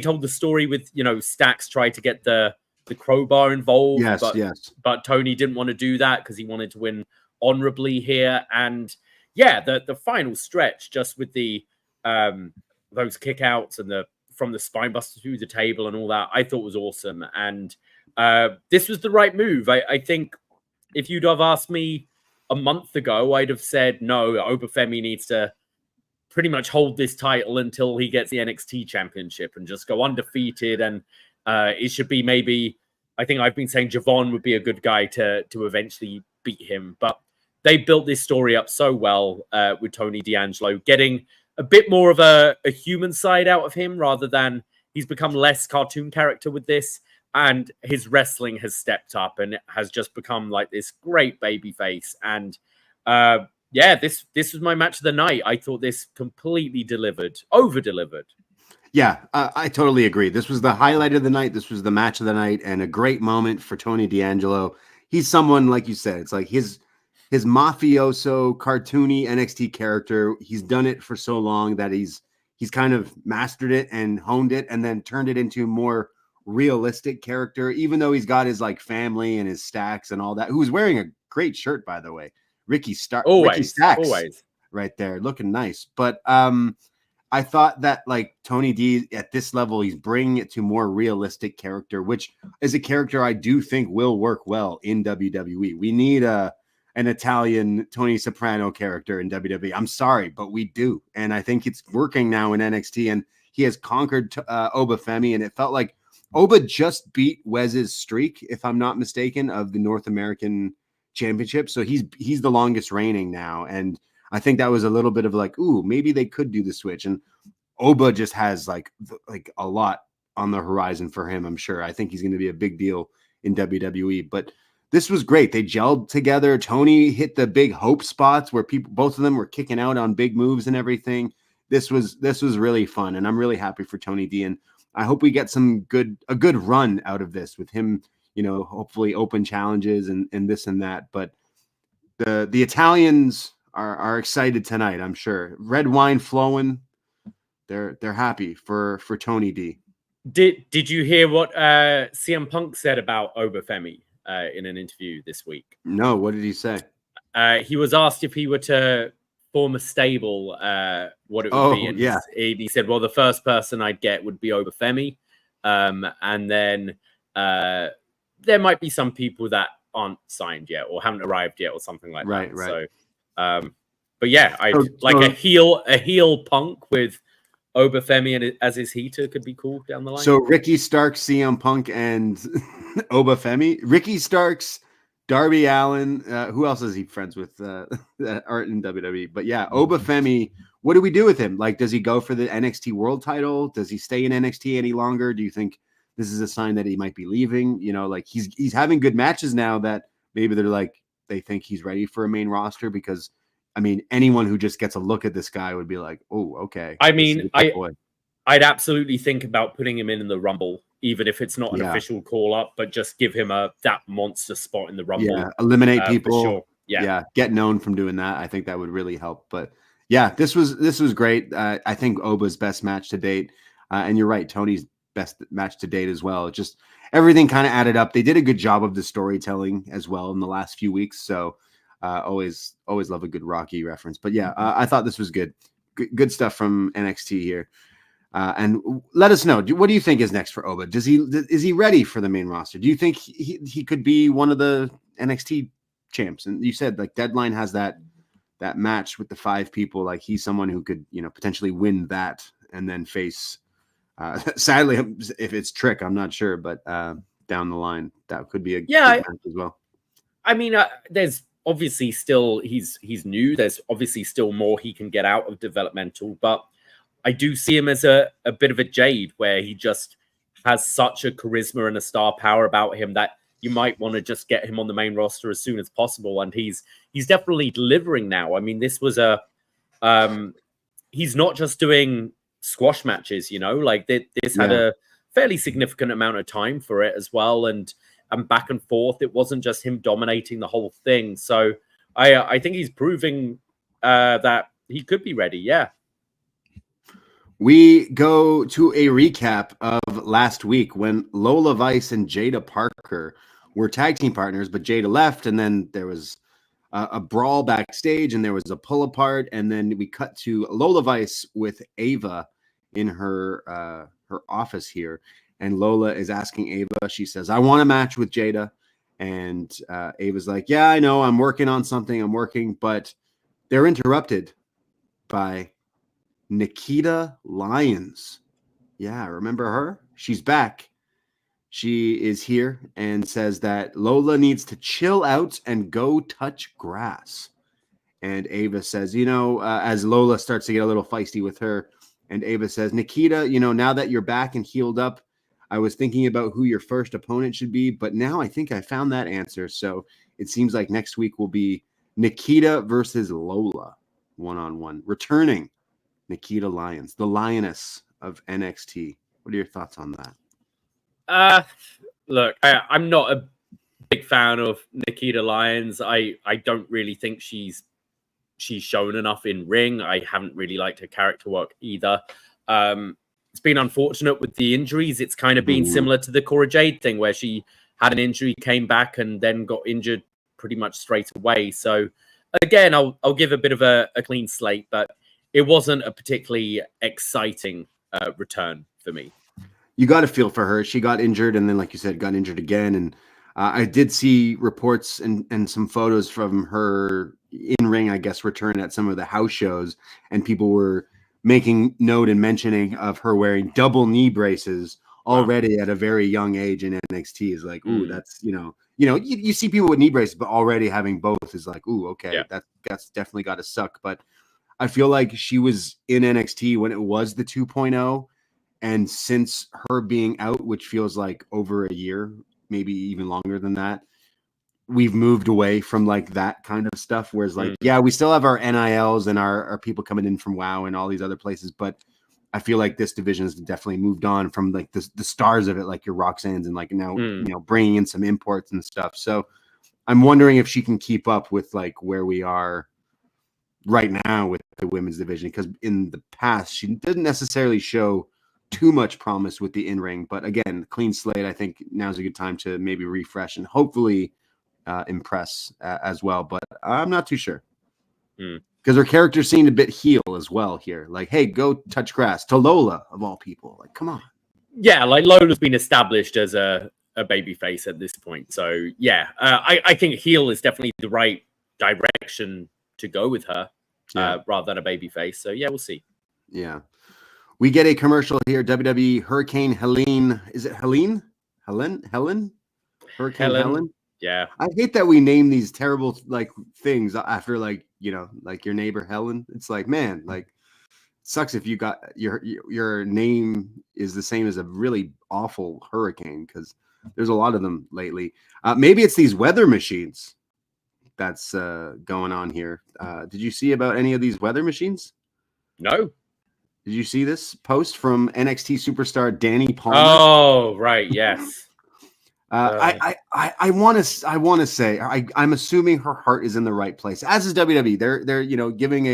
C: told the story with, Stacks tried to get the crowbar involved. But Tony didn't want to do that because he wanted to win honorably here. And the final stretch, just with the those kickouts and from the spine buster through the table and all that, I thought was awesome. And this was the right move. I think if you'd have asked me a month ago, I'd have said, no, Oba Femi needs to pretty much hold this title until he gets the NXT championship and just go undefeated. And it should be maybe, I think I've been saying Javon would be a good guy to eventually beat him. But they built this story up so well with Tony D'Angelo, getting a bit more of a human side out of him rather than he's become less cartoon character with this. And his wrestling has stepped up and it has just become like this great baby face. And this was my match of the night. I thought this completely over-delivered.
D: Yeah, I totally agree. This was the highlight of the night. This was the match of the night and a great moment for Tony D'Angelo. He's someone, like you said, it's like his mafioso, cartoony NXT character. He's done it for so long that he's kind of mastered it and honed it and then turned it into more realistic character, even though he's got his like family and his Stacks and all that, who's wearing a great shirt, by the way. Ricky Stacks right there, looking nice. But I thought that like Tony D at this level, he's bringing it to more realistic character, which is a character I do think will work well in WWE. We need an Italian Tony Soprano character in WWE. I'm sorry, but we do. And I think it's working now in NXT, and he has conquered Oba Femi, and it felt like Oba just beat Wes's streak, if I'm not mistaken, of the North American Championship. So he's the longest reigning now. And I think that was a little bit of like, ooh, maybe they could do the switch. And Oba just has like a lot on the horizon for him, I'm sure. I think he's going to be a big deal in WWE. But this was great. They gelled together. Tony hit the big hope spots where both of them were kicking out on big moves and everything. This was really fun, and I'm really happy for Tony D. And I hope we get a good run out of this with him, hopefully open challenges and this and that. But the Italians are excited tonight, I'm sure. Red wine flowing. They're happy for Tony D.
C: Did you hear what CM Punk said about Oba Femi in an interview this week?
D: No, what did he say?
C: He was asked if he were to form a stable, what it would be. And he said, well, the first person I'd get would be Oba Femi. And then there might be some people that aren't signed yet or haven't arrived yet or something like that. Right. So, but yeah, a heel Punk with Oba Femi and as his heater could be cool down the line.
D: So Ricky Starks, CM Punk, and Oba Femi. Ricky Starks, Darby Allin. Who else is he friends with that aren't in WWE? But yeah, Oba Femi. What do we do with him? Like, does he go for the NXT World Title? Does he stay in NXT any longer? Do you think this is a sign that he might be leaving? Like he's having good matches now that maybe they think he's ready for a main roster, because I mean, anyone who just gets a look at this guy would be like, oh, okay.
C: I mean, I'd absolutely think about putting him in the Rumble, even if it's not an official call up, but just give him that monster spot in the Rumble.
D: Yeah, eliminate people.
C: Sure. Yeah,
D: get known from doing that. I think that would really help. But yeah, this was great. I think Oba's best match to date, and you're right, Tony's best match to date as well. everything kind of added up. They did a good job of the storytelling as well in the last few weeks. So always love a good Rocky reference. But yeah, I thought this was good. Good stuff from NXT here. And let us know. What do you think is next for Oba? Is he ready for the main roster? Do you think he could be one of the NXT champs? And you said like Deadline has that match with the 5 people. Like he's someone who could, potentially win that and then face. Sadly, if it's Trick, I'm not sure, but down the line that could be a good match as well.
C: I mean, there's obviously still he's new. There's obviously still more he can get out of developmental, but I do see him as a bit of a Jade, where he just has such a charisma and a star power about him that you might want to just get him on the main roster as soon as possible. And he's definitely delivering now. I mean, this was he's not just doing squash matches, like this had a fairly significant amount of time for it as well. And back and forth. It wasn't just him dominating the whole thing. So I think he's proving that he could be ready. Yeah.
D: We go to a recap of last week when Lola Vice and Jada Parker were tag team partners, but Jada left, and then there was a brawl backstage, and there was a pull apart, and then we cut to Lola Vice with Ava in her office here, and Lola is asking Ava. She says, "I want a match with Jada," and Ava's like, "Yeah, I know. I'm working on something. I'm working," but they're interrupted by Nikita Lyons. Yeah, remember her? She's back. She is here and says that Lola needs to chill out and go touch grass. And Ava says, as Lola starts to get a little feisty with her, and Ava says, "Nikita, now that you're back and healed up, I was thinking about who your first opponent should be, but now I think I found that answer. So it seems like next week will be Nikita versus Lola, one-on-one. Returning Nikita Lyons, the lioness of NXT. What are your thoughts on that?
C: Look, I'm not a big fan of Nikita Lyons. I don't really think she's shown enough in ring. I haven't really liked her character work either. It's been unfortunate with the injuries. It's kind of been similar to the Cora Jade thing, where she had an injury, came back, and then got injured pretty much straight away. So again, I'll give a bit of a clean slate, but it wasn't a particularly exciting return for me.
D: You got to feel for her. She got injured, and then, like you said, got injured again. And I did see reports and some photos from her in-ring, I guess, return at some of the house shows, and people were making note and mentioning of her wearing double knee braces already at a very young age in NXT. Is like, ooh, that's, you see people with knee braces, but already having both is like, ooh, okay, that's definitely got to suck. But I feel like she was in NXT when it was the 2.0. And since her being out, which feels like over a year, maybe even longer than that, we've moved away from like that kind of stuff. Whereas like, we still have our NILs and our people coming in from WoW and all these other places. But I feel like this division has definitely moved on from like the stars of it, like your Roxanne's, and like now, bringing in some imports and stuff. So I'm wondering if she can keep up with like where we are right now with the women's division, because in the past she didn't necessarily show too much promise with the in-ring. But again, clean slate. I think now's a good time to maybe refresh and hopefully impress as well. But I'm not too sure, because her character seemed a bit heel as well here. Like, hey, go touch grass to Lola of all people. Like, come on.
C: Yeah, like Lola's been established as a baby face at this point. So yeah, I think heel is definitely the right direction to go with her, rather than a baby face. So yeah, we'll see.
D: Yeah. We get a commercial here. WWE Hurricane Helene. Is it Helene? Helen? Hurricane Helen?
C: Yeah.
D: I hate that we name these terrible like things after like, like your neighbor Helen. It's like, man, like sucks if you got your name is the same as a really awful hurricane, because there's a lot of them lately. Maybe it's these weather machines that's going on here. Did you see about any of these weather machines?
C: No.
D: Did you see this post from NXT superstar Danny Palmer?
C: Oh, right. Yes.
D: I want to say I'm assuming her heart is in the right place, as is WWE. They're giving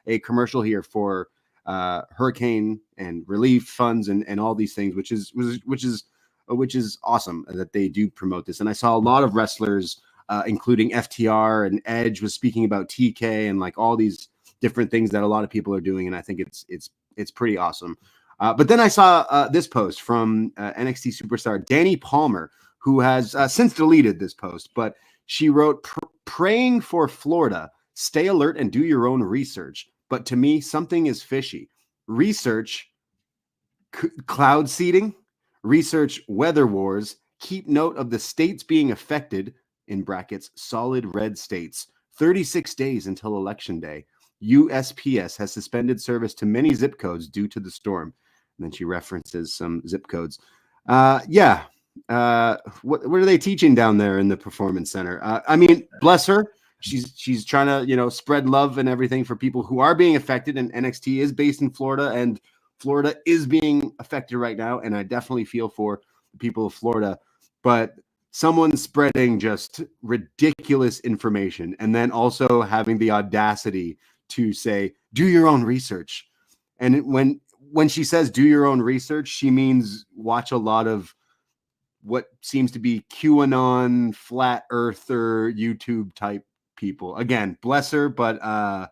D: a commercial here for hurricane and relief funds and all these things, which is which is awesome that they do promote this. And I saw a lot of wrestlers, including FTR and Edge, was speaking about TK and like all these different things that a lot of people are doing, and I think it's pretty awesome. But then I saw this post from NXT superstar Danny Palmer, who has since deleted this post, but she wrote, "Praying for Florida. Stay alert and do your own research. But to me, something is fishy. Research cloud seeding. Research weather wars. Keep note of the states being affected, in brackets, solid red states. 36 days until election day. USPS has suspended service to many zip codes due to the storm." And then she references some zip codes. What are they teaching down there in the Performance Center? I mean, bless her. She's trying to, spread love and everything for people who are being affected. And NXT is based in Florida, and Florida is being affected right now. And I definitely feel for the people of Florida. But someone spreading just ridiculous information and then also having the audacity to say, do your own research. And when she says do your own research, she means watch a lot of what seems to be QAnon, flat earther, YouTube type people. Again, bless her, but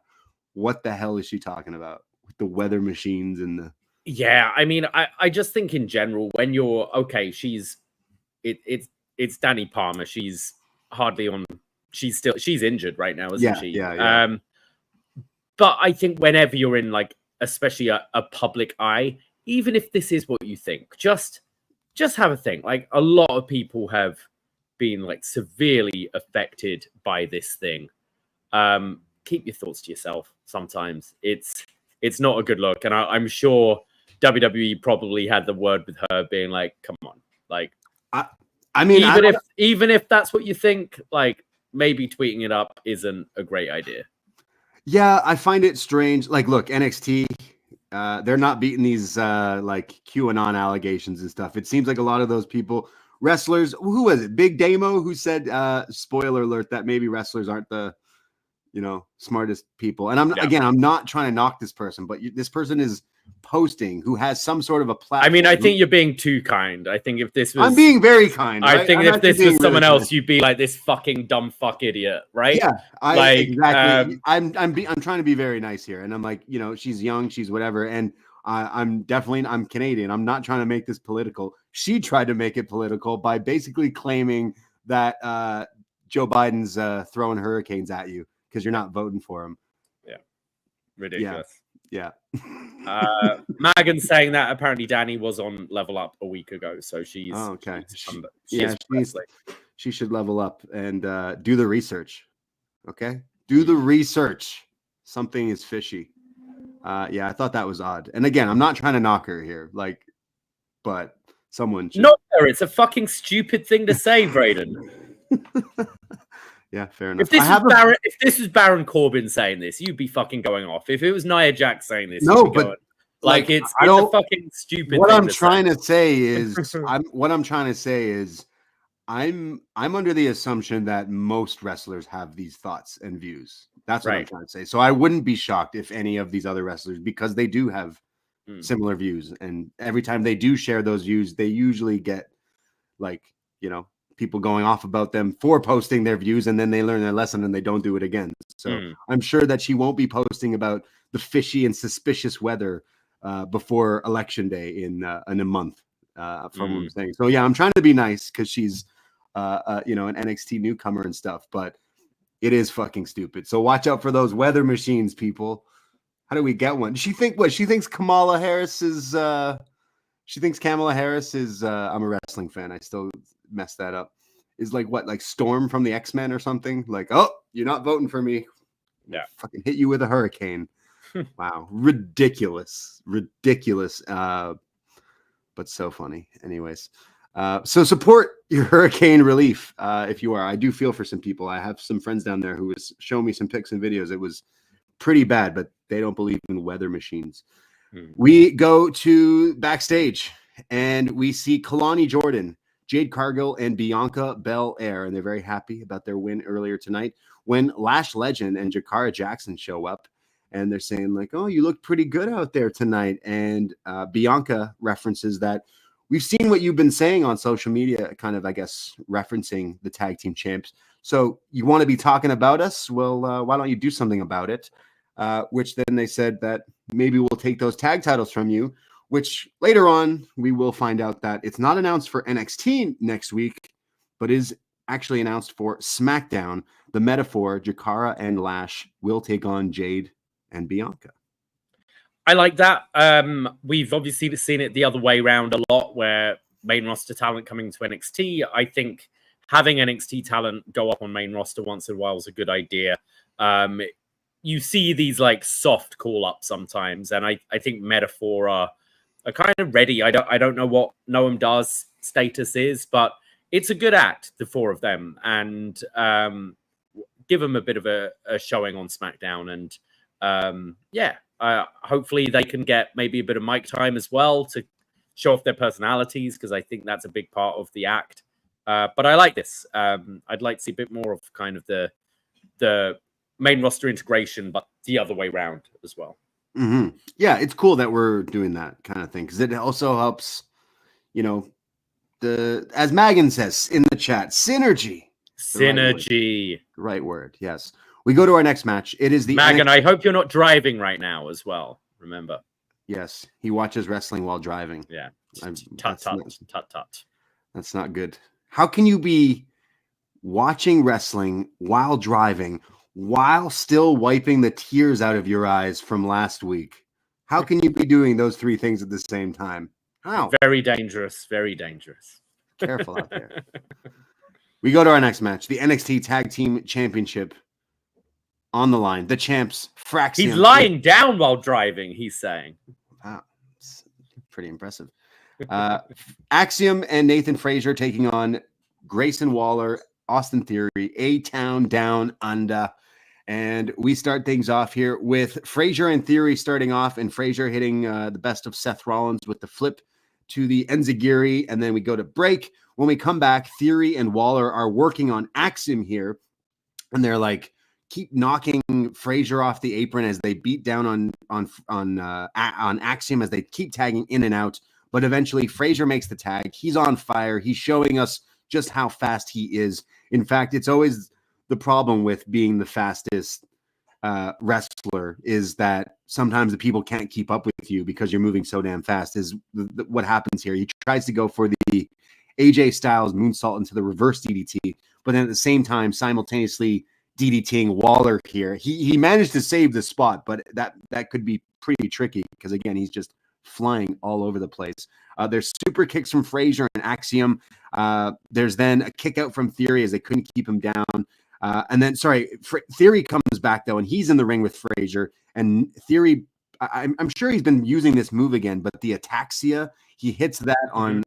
D: what the hell is she talking about with the weather machines and the...
C: Yeah, I mean, I just think in general, when you're okay, it's Danny Palmer. She's hardly on. She's injured right now, isn't she?
D: Yeah.
C: But I think whenever you're in like, especially a public eye, even if this is what you think, just have a think. Like a lot of people have been like severely affected by this thing. Keep your thoughts to yourself. Sometimes it's not a good look, and I'm sure WWE probably had the word with her, being like, "Come on, like."
D: I mean,
C: even if that's what you think, like maybe tweeting it up isn't a great idea.
D: Yeah, I find it strange. Like, look, NXT, they're not beating these like QAnon allegations and stuff. It seems like a lot of those people, wrestlers, who was it? Big Damo, who said, spoiler alert, that maybe wrestlers aren't the, smartest people. And I'm not trying to knock this person, but this person is posting who has some sort of a platform.
C: I mean, I think you're being too kind. I think if this was...
D: I'm being very kind. Right?
C: I think if this was someone else, you'd be like this fucking dumb fuck idiot, right?
D: Yeah, exactly. I'm trying to be very nice here. And I'm like, she's young, she's whatever. And I'm Canadian. I'm not trying to make this political. She tried to make it political by basically claiming that Joe Biden's throwing hurricanes at you because you're not voting for him.
C: Yeah. Ridiculous.
D: Yeah.
C: Megan saying that apparently Danny was on Level Up a week ago, so she's
D: okay.
C: She
D: should level up and do the research. Okay, do the research. Something is fishy. I thought that was odd. And again, I'm not trying to knock her here, but someone should.
C: Not her. It's a fucking stupid thing to say, Braden.
D: Yeah, fair enough.
C: If this was Baron Corbin saying this, you'd be fucking going off. If it was Nia Jax saying this,
D: no, but
C: it's a fucking stupid.
D: What I'm trying to say is, I'm under the assumption that most wrestlers have these thoughts and views. That's what I'm trying to say. So I wouldn't be shocked if any of these other wrestlers, because they do have similar views, and every time they do share those views, they usually get people going off about them for posting their views, and then they learn their lesson and they don't do it again. So I'm sure that she won't be posting about the fishy and suspicious weather before election day in a month, from what I'm saying. So yeah, I'm trying to be nice because she's an NXT newcomer and stuff, but it is fucking stupid. So watch out for those weather machines, people. How do we get one? She thinks Kamala Harris is I'm a wrestling fan. I still mess that up. Is like Storm from the X-Men or something? Like, oh, you're not voting for me.
C: Yeah.
D: Fucking hit you with a hurricane. Wow. Ridiculous. But so funny. Anyways. So support your hurricane relief if you are. I do feel for some people. I have some friends down there who was showing me some pics and videos. It was pretty bad, but they don't believe in weather machines. We go to backstage and we see Kelani Jordan, Jade Cargill, and Bianca Belair, and they're very happy about their win earlier tonight when Lash Legend and Jakara Jackson show up, and they're saying like, "Oh, you look pretty good out there tonight." And Bianca references that we've seen what you've been saying on social media, kind of, I guess, referencing the tag team champs. So you want to be talking about us? Well, why don't you do something about it? Which then they said that maybe we'll take those tag titles from you, which later on we will find out that it's not announced for NXT next week, but is actually announced for SmackDown. The metaphor, Jakara and Lash will take on Jade and Bianca.
C: I like that. We've obviously seen it the other way around a lot, where main roster talent coming to NXT. I think having NXT talent go up on main roster once in a while is a good idea. You see these like soft call-ups sometimes, and I think Metaphor are kind of ready. I don't know what Noam Dar's status is, but it's a good act, the four of them, and give them a bit of a showing on SmackDown. And hopefully they can get maybe a bit of mic time as well to show off their personalities, because I think that's a big part of the act. But I like this. I'd like to see a bit more of kind of the main roster integration, but the other way around as well.
D: Mm-hmm. Yeah, it's cool that we're doing that kind of thing, because it also helps, you know, as Megan says in the chat, synergy.
C: Synergy.
D: Right word. Yes. We go to our next match. It is the
C: Megan, I hope you're not driving right now as well. Remember.
D: Yes, he watches wrestling while driving.
C: Yeah. Tut.
D: That's not good. How can you be watching wrestling while driving, while still wiping the tears out of your eyes from last week? How can you be doing those three things at the same time? How?
C: Very dangerous. Very dangerous.
D: Careful out there. We go to our next match. The NXT Tag Team Championship on the line. The champs, Fraxium.
C: He's lying down while driving, he's saying.
D: Wow. It's pretty impressive. AXIOM and Nathan Frazer taking on Grayson Waller, Austin Theory, A-Town Down Under. And we start things off here with Frazer and Theory starting off, and Frazer hitting the best of Seth Rollins with the flip to the Enziguri, and then we go to break. When we come back, Theory and Waller are working on AXIOM here, and they're like, keep knocking Frazer off the apron as they beat down on AXIOM as they keep tagging in and out. But eventually, Frazer makes the tag. He's on fire. He's showing us just how fast he is. In fact, it's always the problem with being the fastest wrestler is that sometimes the people can't keep up with you because you're moving so damn fast. Is what happens here. He tries to go for the AJ Styles moonsault into the reverse DDT, but then at the same time, simultaneously DDTing Waller here. He managed to save the spot, but that could be pretty tricky because, again, he's just flying all over the place. There's super kicks from Frazer and AXIOM. There's then a kick out from Theory as they couldn't keep him down. And then, Theory comes back, though, and he's in the ring with Frazer. And Theory, I'm sure he's been using this move again, but the ataxia, he hits that on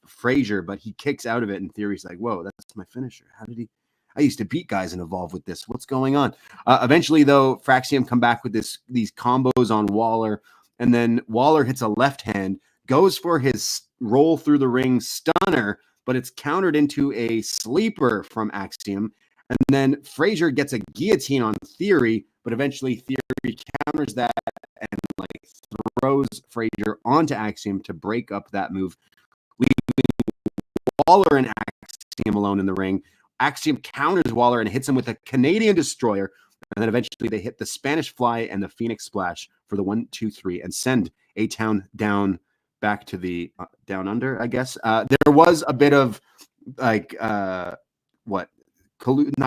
D: Frazer, but he kicks out of it, and Theory's like, whoa, that's my finisher. How did he? I used to beat guys and evolve with this. What's going on? Eventually, though, Fraxium come back with these combos on Waller, and then Waller hits a left hand, goes for his roll through the ring stunner, but it's countered into a sleeper from AXIOM. And then Frazer gets a guillotine on Theory, but eventually Theory counters that and throws Frazer onto AXIOM to break up that move, leaving Waller and AXIOM alone in the ring. AXIOM counters Waller and hits him with a Canadian Destroyer. And then eventually they hit the Spanish Fly and the Phoenix Splash for the 1, 2, 3 and send A-Town down back to the down under, I guess. There was a bit of not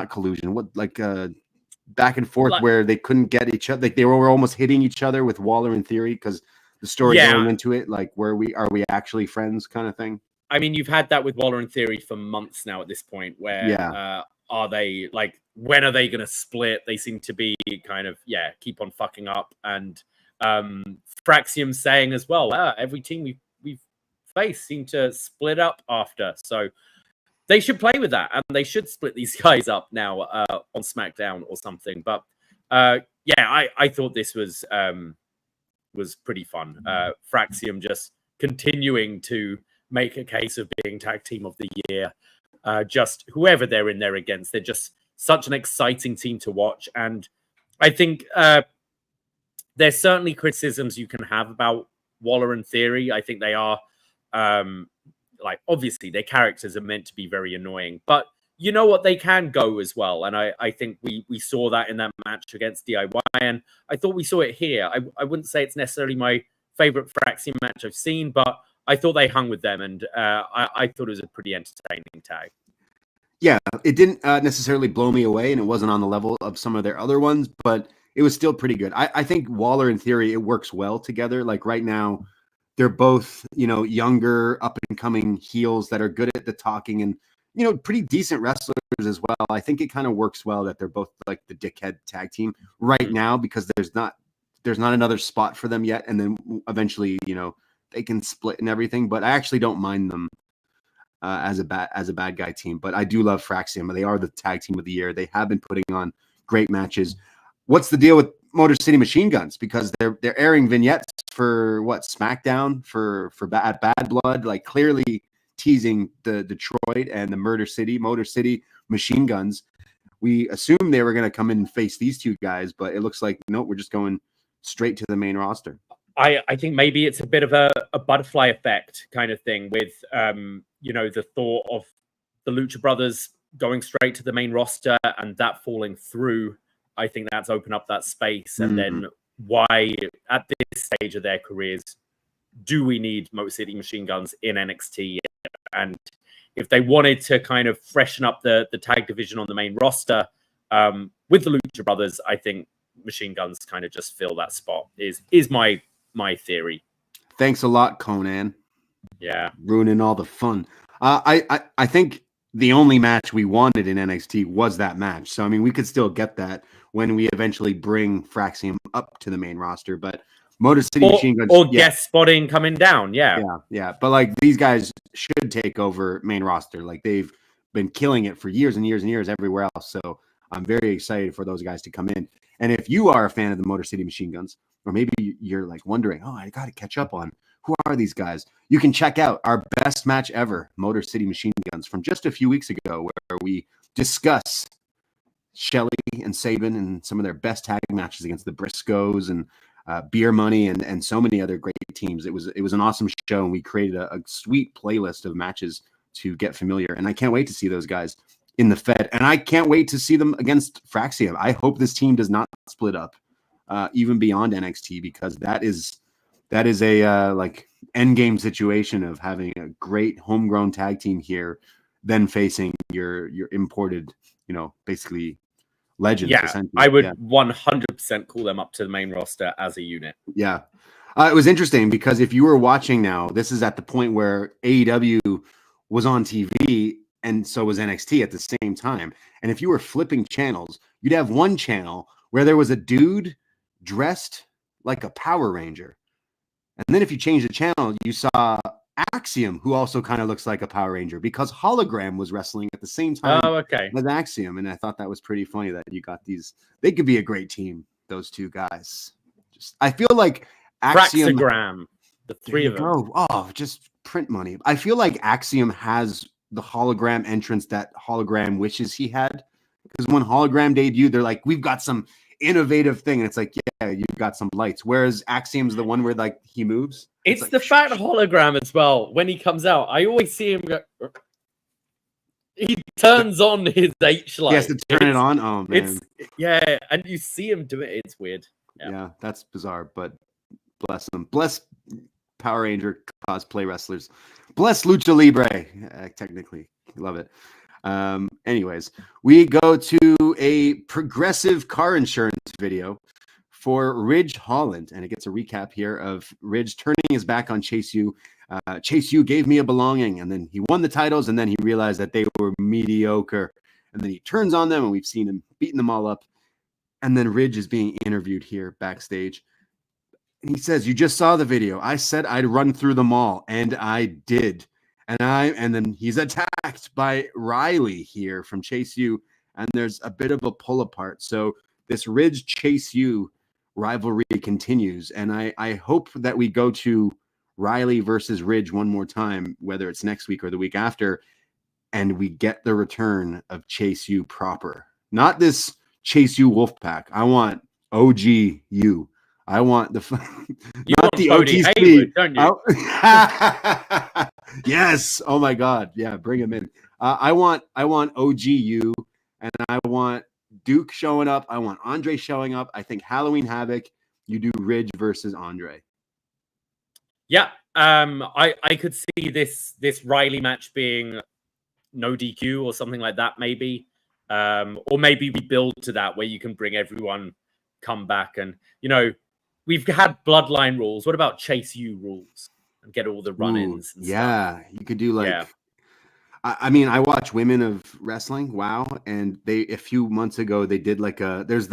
D: collusion, back and forth where they couldn't get each other. Like they were almost hitting each other with Waller and Theory because the story going into it, like are we actually friends kind of thing.
C: I mean, you've had that with Waller and Theory for months now at this point where are they when are they going to split? They seem to be kind of, keep on fucking up. And Fraxium saying as well, every team we've faced seem to split up after. So they should play with that, and they should split these guys up now on SmackDown or something. But I thought this was pretty fun. Fraxium just continuing to make a case of being tag team of the year. Just whoever they're in there against, they're just such an exciting team to watch. And I think there's certainly criticisms you can have about Waller and Theory. I think they are Like, obviously, their characters are meant to be very annoying, but you know what? They can go as well. And I think we saw that in that match against DIY, and I thought we saw it here. I wouldn't say it's necessarily my favorite Fraxium match I've seen, but I thought they hung with them, and I thought it was a pretty entertaining tag.
D: Yeah, it didn't necessarily blow me away, and it wasn't on the level of some of their other ones, but it was still pretty good. I think Waller, in theory, it works well together. Like right now, they're both, younger, up-and-coming heels that are good at the talking and, pretty decent wrestlers as well. I think it kind of works well that they're both like the dickhead tag team right now, because there's not another spot for them yet. And then eventually, they can split and everything. But I actually don't mind them as a bad guy team. But I do love Fraxium. They are the tag team of the year. They have been putting on great matches. What's the deal with Motor City Machine Guns? Because they're airing vignettes for what, SmackDown for Bad Blood, like clearly teasing the Detroit and the Motor City Machine Guns. We assumed they were going to come in and face these two guys, but it looks like nope, we're just going straight to the main roster.
C: I think maybe it's a bit of a butterfly effect kind of thing with the thought of the Lucha Brothers going straight to the main roster and that falling through. I think that's opened up that space. And then why, at this stage of their careers, do we need Motor City Machine Guns in NXT? And if they wanted to kind of freshen up the tag division on the main roster with the Lucha Brothers, I think Machine Guns kind of just fill that spot, is my theory.
D: Thanks a lot, Conan.
C: Yeah.
D: Ruining all the fun. I think the only match we wanted in NXT was that match. So, I mean, we could still get that when we eventually bring Fraxium up to the main roster. But Motor City Machine Guns...
C: Or guest spotting coming down, yeah.
D: Yeah. But, like, these guys should take over main roster. Like, they've been killing it for years and years and years everywhere else. So, I'm very excited for those guys to come in. And if you are a fan of the Motor City Machine Guns, or maybe you're, like, wondering, oh, I got to catch up on who are these guys? You can check out our best match ever, Motor City Machine Guns, from just a few weeks ago, where we discuss Shelley and Sabin and some of their best tag matches against the Briscoes and Beer Money and so many other great teams. It was an awesome show, and we created a sweet playlist of matches to get familiar. And I can't wait to see those guys in the Fed, and I can't wait to see them against Fraxium. I hope this team does not split up even beyond NXT, because that is a like end game situation of having a great homegrown tag team here, then facing your imported, basically legends.
C: Yeah, I would 100% call them up to the main roster as a unit.
D: Yeah. It was interesting because if you were watching now, this is at the point where AEW was on TV and so was NXT at the same time. And if you were flipping channels, you'd have one channel where there was a dude dressed like a Power Ranger. And then if you change the channel, you saw AXIOM, who also kind of looks like a Power Ranger, because Hologram was wrestling at the same time with AXIOM. And I thought that was pretty funny that you got these. They could be a great team, those two guys. I feel like AXIOM.
C: Fraxogram, the three of them.
D: Oh, just print money. I feel like AXIOM has the hologram entrance that Hologram wishes he had. Because when Hologram debuted, they're like, we've got some innovative thing, and it's like, yeah, you've got some lights, whereas AXIOM's the one where like he moves.
C: It's
D: like,
C: the fat hologram as well. When he comes out, I always see him go, he turns on his H light.
D: He has to turn it on. Oh man,
C: and you see him do it. It's weird.
D: Yeah, that's bizarre, but bless them. Bless Power Ranger cosplay wrestlers. Bless Lucha Libre. Technically, love it. Anyways, we go to a Progressive car insurance video for Ridge Holland, and it gets a recap here of Ridge turning his back on Chase U. Chase U gave me a belonging, and then he won the titles, and then he realized that they were mediocre, and then he turns on them, and we've seen him beating them all up. And then Ridge is being interviewed here backstage. And he says, you just saw the video. I said I'd run through them all, and I did. And then he's attacked by Riley here from Chase U, and there's a bit of a pull apart. So this Ridge Chase U rivalry continues, and I hope that we go to Riley versus Ridge one more time, whether it's next week or the week after, and we get the return of Chase U proper. Not this Chase U Wolfpack. I want OG U. I want the
C: You
D: not
C: want
D: the
C: Cody
D: OTC.
C: Hayward, don't you?
D: Yes. Oh my God. Yeah, bring him in. I want OGU, and I want Duke showing up. I want Andre showing up. I think Halloween Havoc. You do Ridge versus Andre.
C: Yeah. I could see this Riley match being no DQ or something like that, maybe. Or maybe we build to that where you can bring everyone come back, and we've had bloodline rules. What about Chase U rules and get all the run-ins? And
D: stuff. You could do like.
C: Yeah.
D: I mean, I watch Women of Wrestling, WoW, and a few months ago they did like there's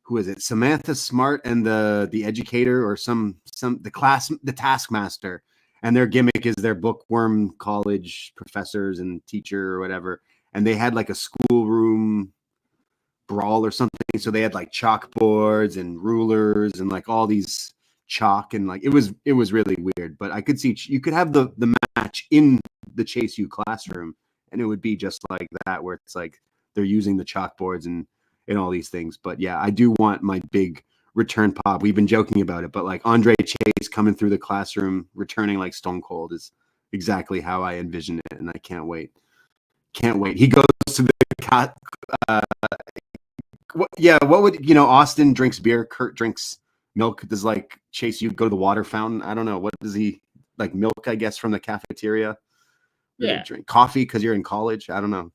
D: who is it? Samantha Smart and the educator or the Taskmaster, and their gimmick is their bookworm college professors and teacher or whatever, and they had like a schoolroom brawl or something. So they had like chalkboards and rulers and like all these chalk, and like it was really weird. But I could see you could have the match in the Chase U classroom, and it would be just like that, where it's like they're using the chalkboards and all these things. But yeah, I do want my big return pop. We've been joking about it, but like Andre Chase coming through the classroom, returning like Stone Cold is exactly how I envision it, and I can't wait. He goes to the cat. What would Austin drinks beer, Kurt drinks milk. Does like Chase U go to the water fountain? I don't know. What does he like? Milk, I guess, from the cafeteria.
C: Yeah.
D: Drink coffee because you're in college. I don't know.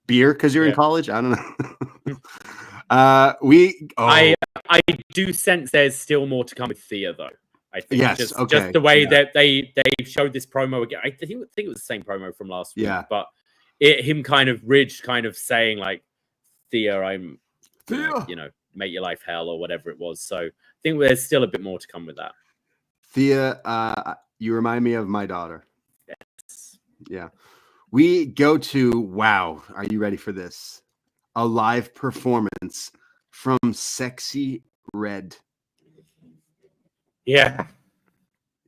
D: Beer because you're in college. I don't know.
C: I do sense there's still more to come with Thea, though. I think just the way that they showed this promo again. I think it was the same promo from last week.
D: Yeah.
C: But him kind of Ridge kind of saying like, Thea, I'm Thea, make your life hell or whatever it was. So I think there's still a bit more to come with that.
D: Thea, you remind me of my daughter.
C: Yes.
D: Yeah. We go to, wow, are you ready for this? A live performance from Sexy Red.
C: Yeah.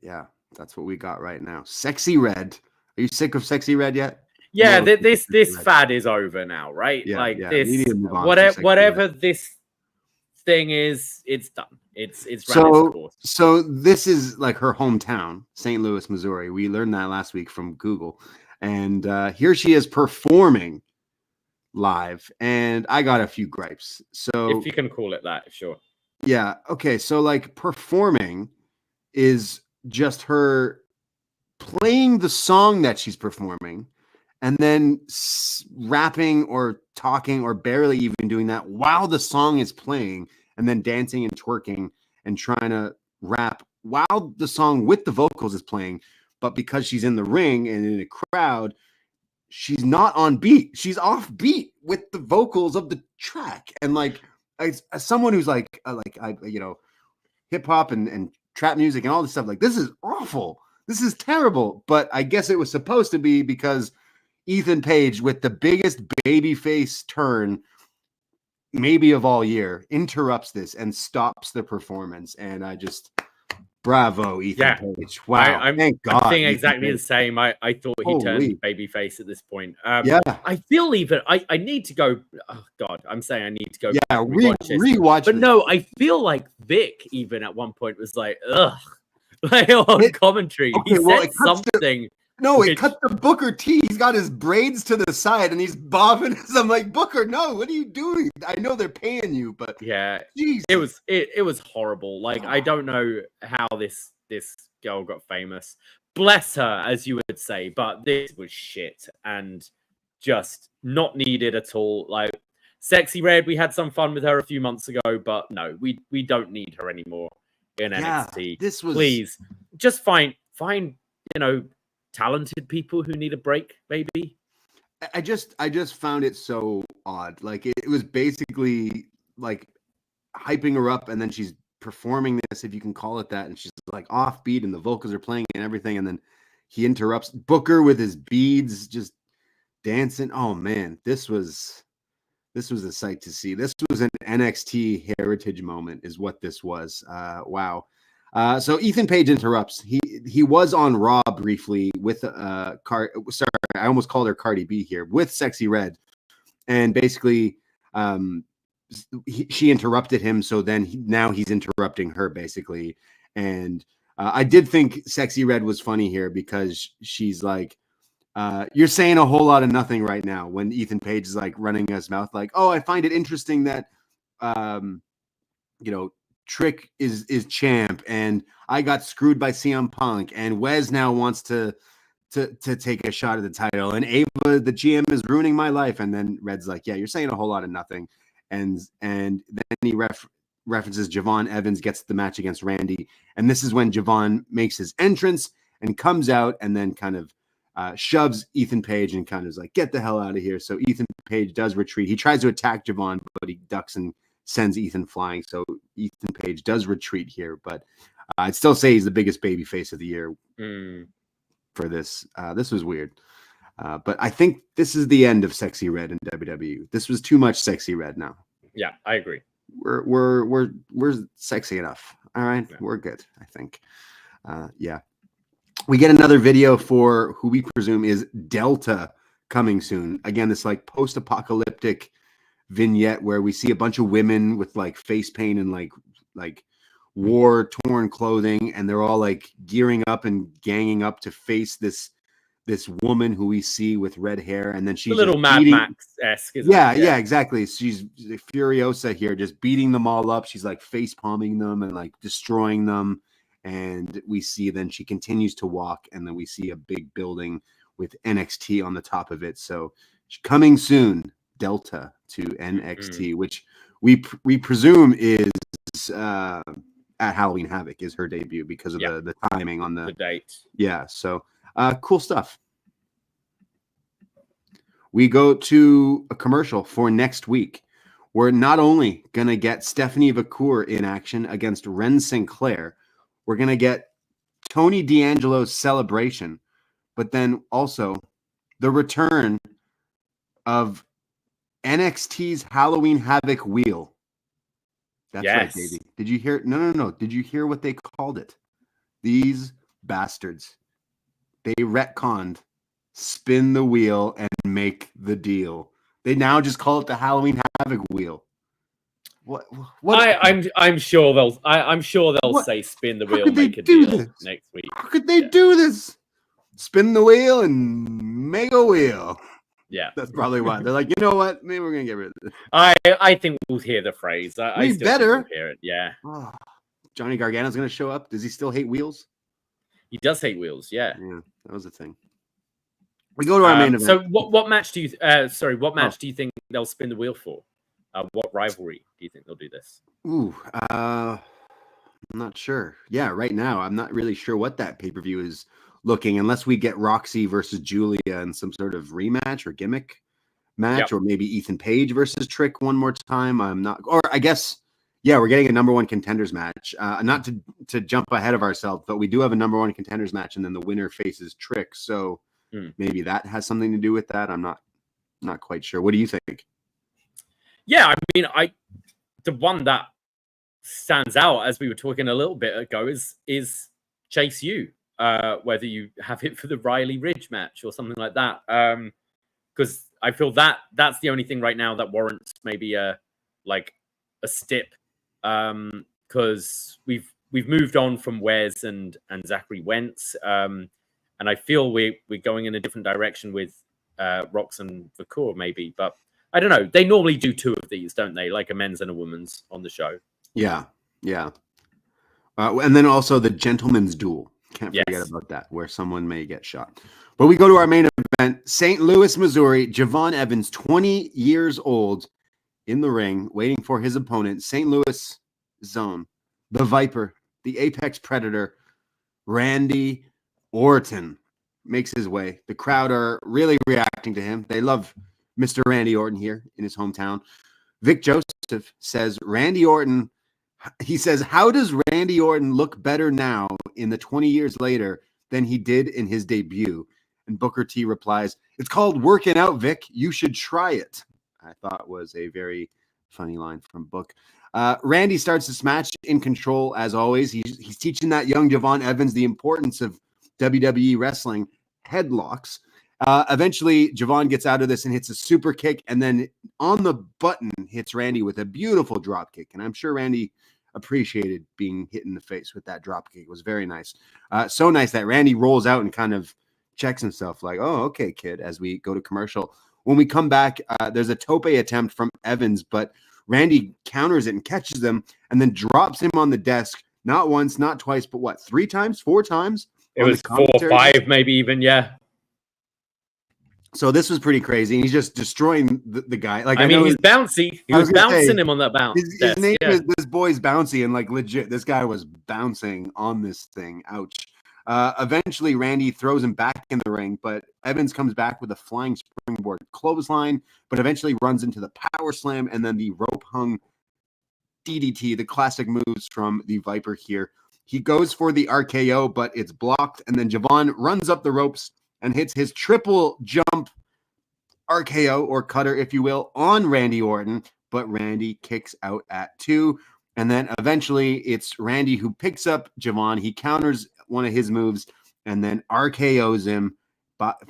D: Yeah, that's what we got right now. Sexy Red. Are you sick of Sexy Red yet?
C: Yeah, this fad is over now, right?
D: Yeah,
C: this, whatever this thing is, it's done. It's ran its course.
D: So this is like her hometown, St. Louis, Missouri. We learned that last week from Google. And here she is performing live, and I got a few gripes. So
C: if you can call it that, sure.
D: Yeah. Okay. So like performing is just her playing the song that she's performing, and then rapping or talking or barely even doing that while the song is playing, and then dancing and twerking and trying to rap while the song with the vocals is playing. But because she's in the ring and in a crowd, she's not on beat. She's off beat with the vocals of the track. And like, as someone who's like hip hop and trap music and all this stuff, like, this is awful. This is terrible. But I guess it was supposed to be because Ethan Page, with the biggest babyface turn maybe of all year, interrupts this and stops the performance. And I just... Bravo, Ethan Page. Wow. Thank God.
C: I'm thinking exactly the same. I thought he turned babyface at this point. I feel even I need to go. Oh God, I'm saying I need to go.
D: Yeah, rewatch.
C: But no, I feel like Vic even at one point was like, ugh, like on commentary. He said something.
D: It cut to Booker T. He's got his braids to the side and he's bobbing. I'm like, Booker, no, what are you doing? I know they're paying you, but
C: yeah,
D: geez.
C: It was horrible. Like, I don't know how this girl got famous. Bless her, as you would say, but this was shit and just not needed at all. Like, Sexy Red, we had some fun with her a few months ago, but no, we don't need her anymore in NXT. Please just find talented people who need a break, maybe.
D: I just found it so odd. Like, it was basically like hyping her up, and then she's performing this, if you can call it that, and she's like offbeat and the vocals are playing and everything, and then he interrupts Booker with his beads just dancing. Oh man, this was a sight to see. This was an NXT heritage moment is what this was. Wow. So Ethan Page interrupts. He was on Raw briefly with I almost called her Cardi B here, with Sexy Red, and basically she interrupted him, so then now he's interrupting her basically. And I did think Sexy Red was funny here because she's like, you're saying a whole lot of nothing right now, when Ethan Page is like running his mouth like, oh, I find it interesting that Trick is champ, and I got screwed by CM Punk, and Wes now wants to take a shot at the title, and Ava, the GM, is ruining my life. And then Red's like, yeah, you're saying a whole lot of nothing. And then he references Javon Evans gets the match against Randy, and this is when Javon makes his entrance and comes out, and then kind of shoves Ethan Page and kind of is like, get the hell out of here. So Ethan Page does retreat. He tries to attack Javon, but he ducks and sends Ethan flying. So Ethan Page does retreat here, but I'd still say he's the biggest baby face of the year for this. This was weird. But I think this is the end of Sexy Red in WWE. This was too much Sexy Red now.
C: Yeah, I agree.
D: We're sexy enough. All right. Yeah. We're good, I think. Yeah. We get another video for who we presume is Delta coming soon. Again, this like post-apocalyptic vignette where we see a bunch of women with like face paint and like war-torn clothing, and they're all like gearing up and ganging up to face this woman who we see with red hair, and then she's a little Mad
C: Max-esque.
D: Yeah, exactly. She's Furiosa here, just beating them all up. She's like face palming them and like destroying them. And we see then she continues to walk, and then we see a big building with NXT on the top of it. So coming soon, Delta to NXT, which we presume is at Halloween Havoc is her debut because of the timing on the
C: date.
D: Yeah, so cool stuff. We go to a commercial for next week. We're not only going to get Stephanie Vacour in action against Ren Sinclair, we're going to get Tony D'Angelo's celebration, but then also the return of NXT's Halloween Havoc wheel. That's right, Davey. Did you hear? No. Did you hear what they called it? These bastards. They retconned spin the wheel and make the deal. They now just call it the Halloween Havoc wheel. What?
C: I'm sure they'll say spin the wheel, make a deal next week.
D: How could they do this? Spin the wheel and make a wheel.
C: Yeah,
D: that's probably why they're like, you know what? Maybe we're gonna get rid of this.
C: I think we'll hear the phrase.
D: We better
C: hear it. Yeah.
D: Oh, Johnny Gargano's gonna show up. Does he still hate wheels?
C: He does hate wheels. Yeah,
D: that was the thing. We go to our main event.
C: So what match do you? What match do you think they'll spin the wheel for? What rivalry do you think they'll do this?
D: Ooh, I'm not sure. Yeah, right now I'm not really sure what that pay-per-view is looking, unless we get Roxy versus Julia in some sort of rematch or gimmick match, or maybe Ethan Page versus Trick one more time. I'm not, or I guess, we're getting a number one contenders match. Not to jump ahead of ourselves, but we do have a number one contenders match, and then the winner faces Trick. So maybe that has something to do with that. I'm not quite sure. What do you think?
C: Yeah, I mean, the one that stands out, as we were talking a little bit ago, is Chase U. Whether you have it for the Riley Ridge match or something like that, because I feel that's the only thing right now that warrants maybe a stip, because we've moved on from Wes and Zachary Wentz, and I feel we're going in a different direction with Rox and Vacour maybe, but I don't know. They normally do two of these, don't they? Like a men's and a women's on the show. Yeah.
D: And then also the gentleman's duel. Can't forget about that, where someone may get shot. But we go to our main event, St. Louis, Missouri. Javon Evans, 20 years old, in the ring, waiting for his opponent, St. Louis Zone, the Viper, the Apex Predator, Randy Orton, makes his way. The crowd are really reacting to him. They love Mr. Randy Orton here in his hometown. Vic Joseph says, Randy Orton, he says, how does Randy Orton look better now in the 20 years later than he did in his debut? And Booker T replies, it's called working out, Vic. You should try it. I thought was a very funny line from Book. Randy starts this match in control, as always. He's teaching that young Javon Evans the importance of WWE wrestling headlocks. Eventually, Javon gets out of this and hits a super kick, and then on the button hits Randy with a beautiful drop kick. And I'm sure Randy appreciated being hit in the face with that drop kick. It was very nice. So nice that Randy rolls out and kind of checks himself like, oh, okay, kid, as we go to commercial. When we come back, there's a tope attempt from Evans, but Randy counters it and catches them and then drops him on the desk. Not once, not twice, but what, 3 times, 4 times?
C: It was 4 or 5, maybe even, yeah.
D: So this was pretty crazy. He's just destroying the guy. Like
C: I mean, he's bouncy. He was bouncing him on that bounce.
D: His name is this boy's bouncy, and like legit, this guy was bouncing on this thing. Ouch. Eventually, Randy throws him back in the ring, but Evans comes back with a flying springboard clothesline, but eventually runs into the power slam and then the rope hung DDT, the classic moves from the Viper here. He goes for the RKO, but it's blocked, and then Javon runs up the ropes and hits his triple jump RKO or cutter, if you will, on Randy Orton, but Randy kicks out at 2. And then eventually it's Randy who picks up Javon. He counters one of his moves and then RKOs him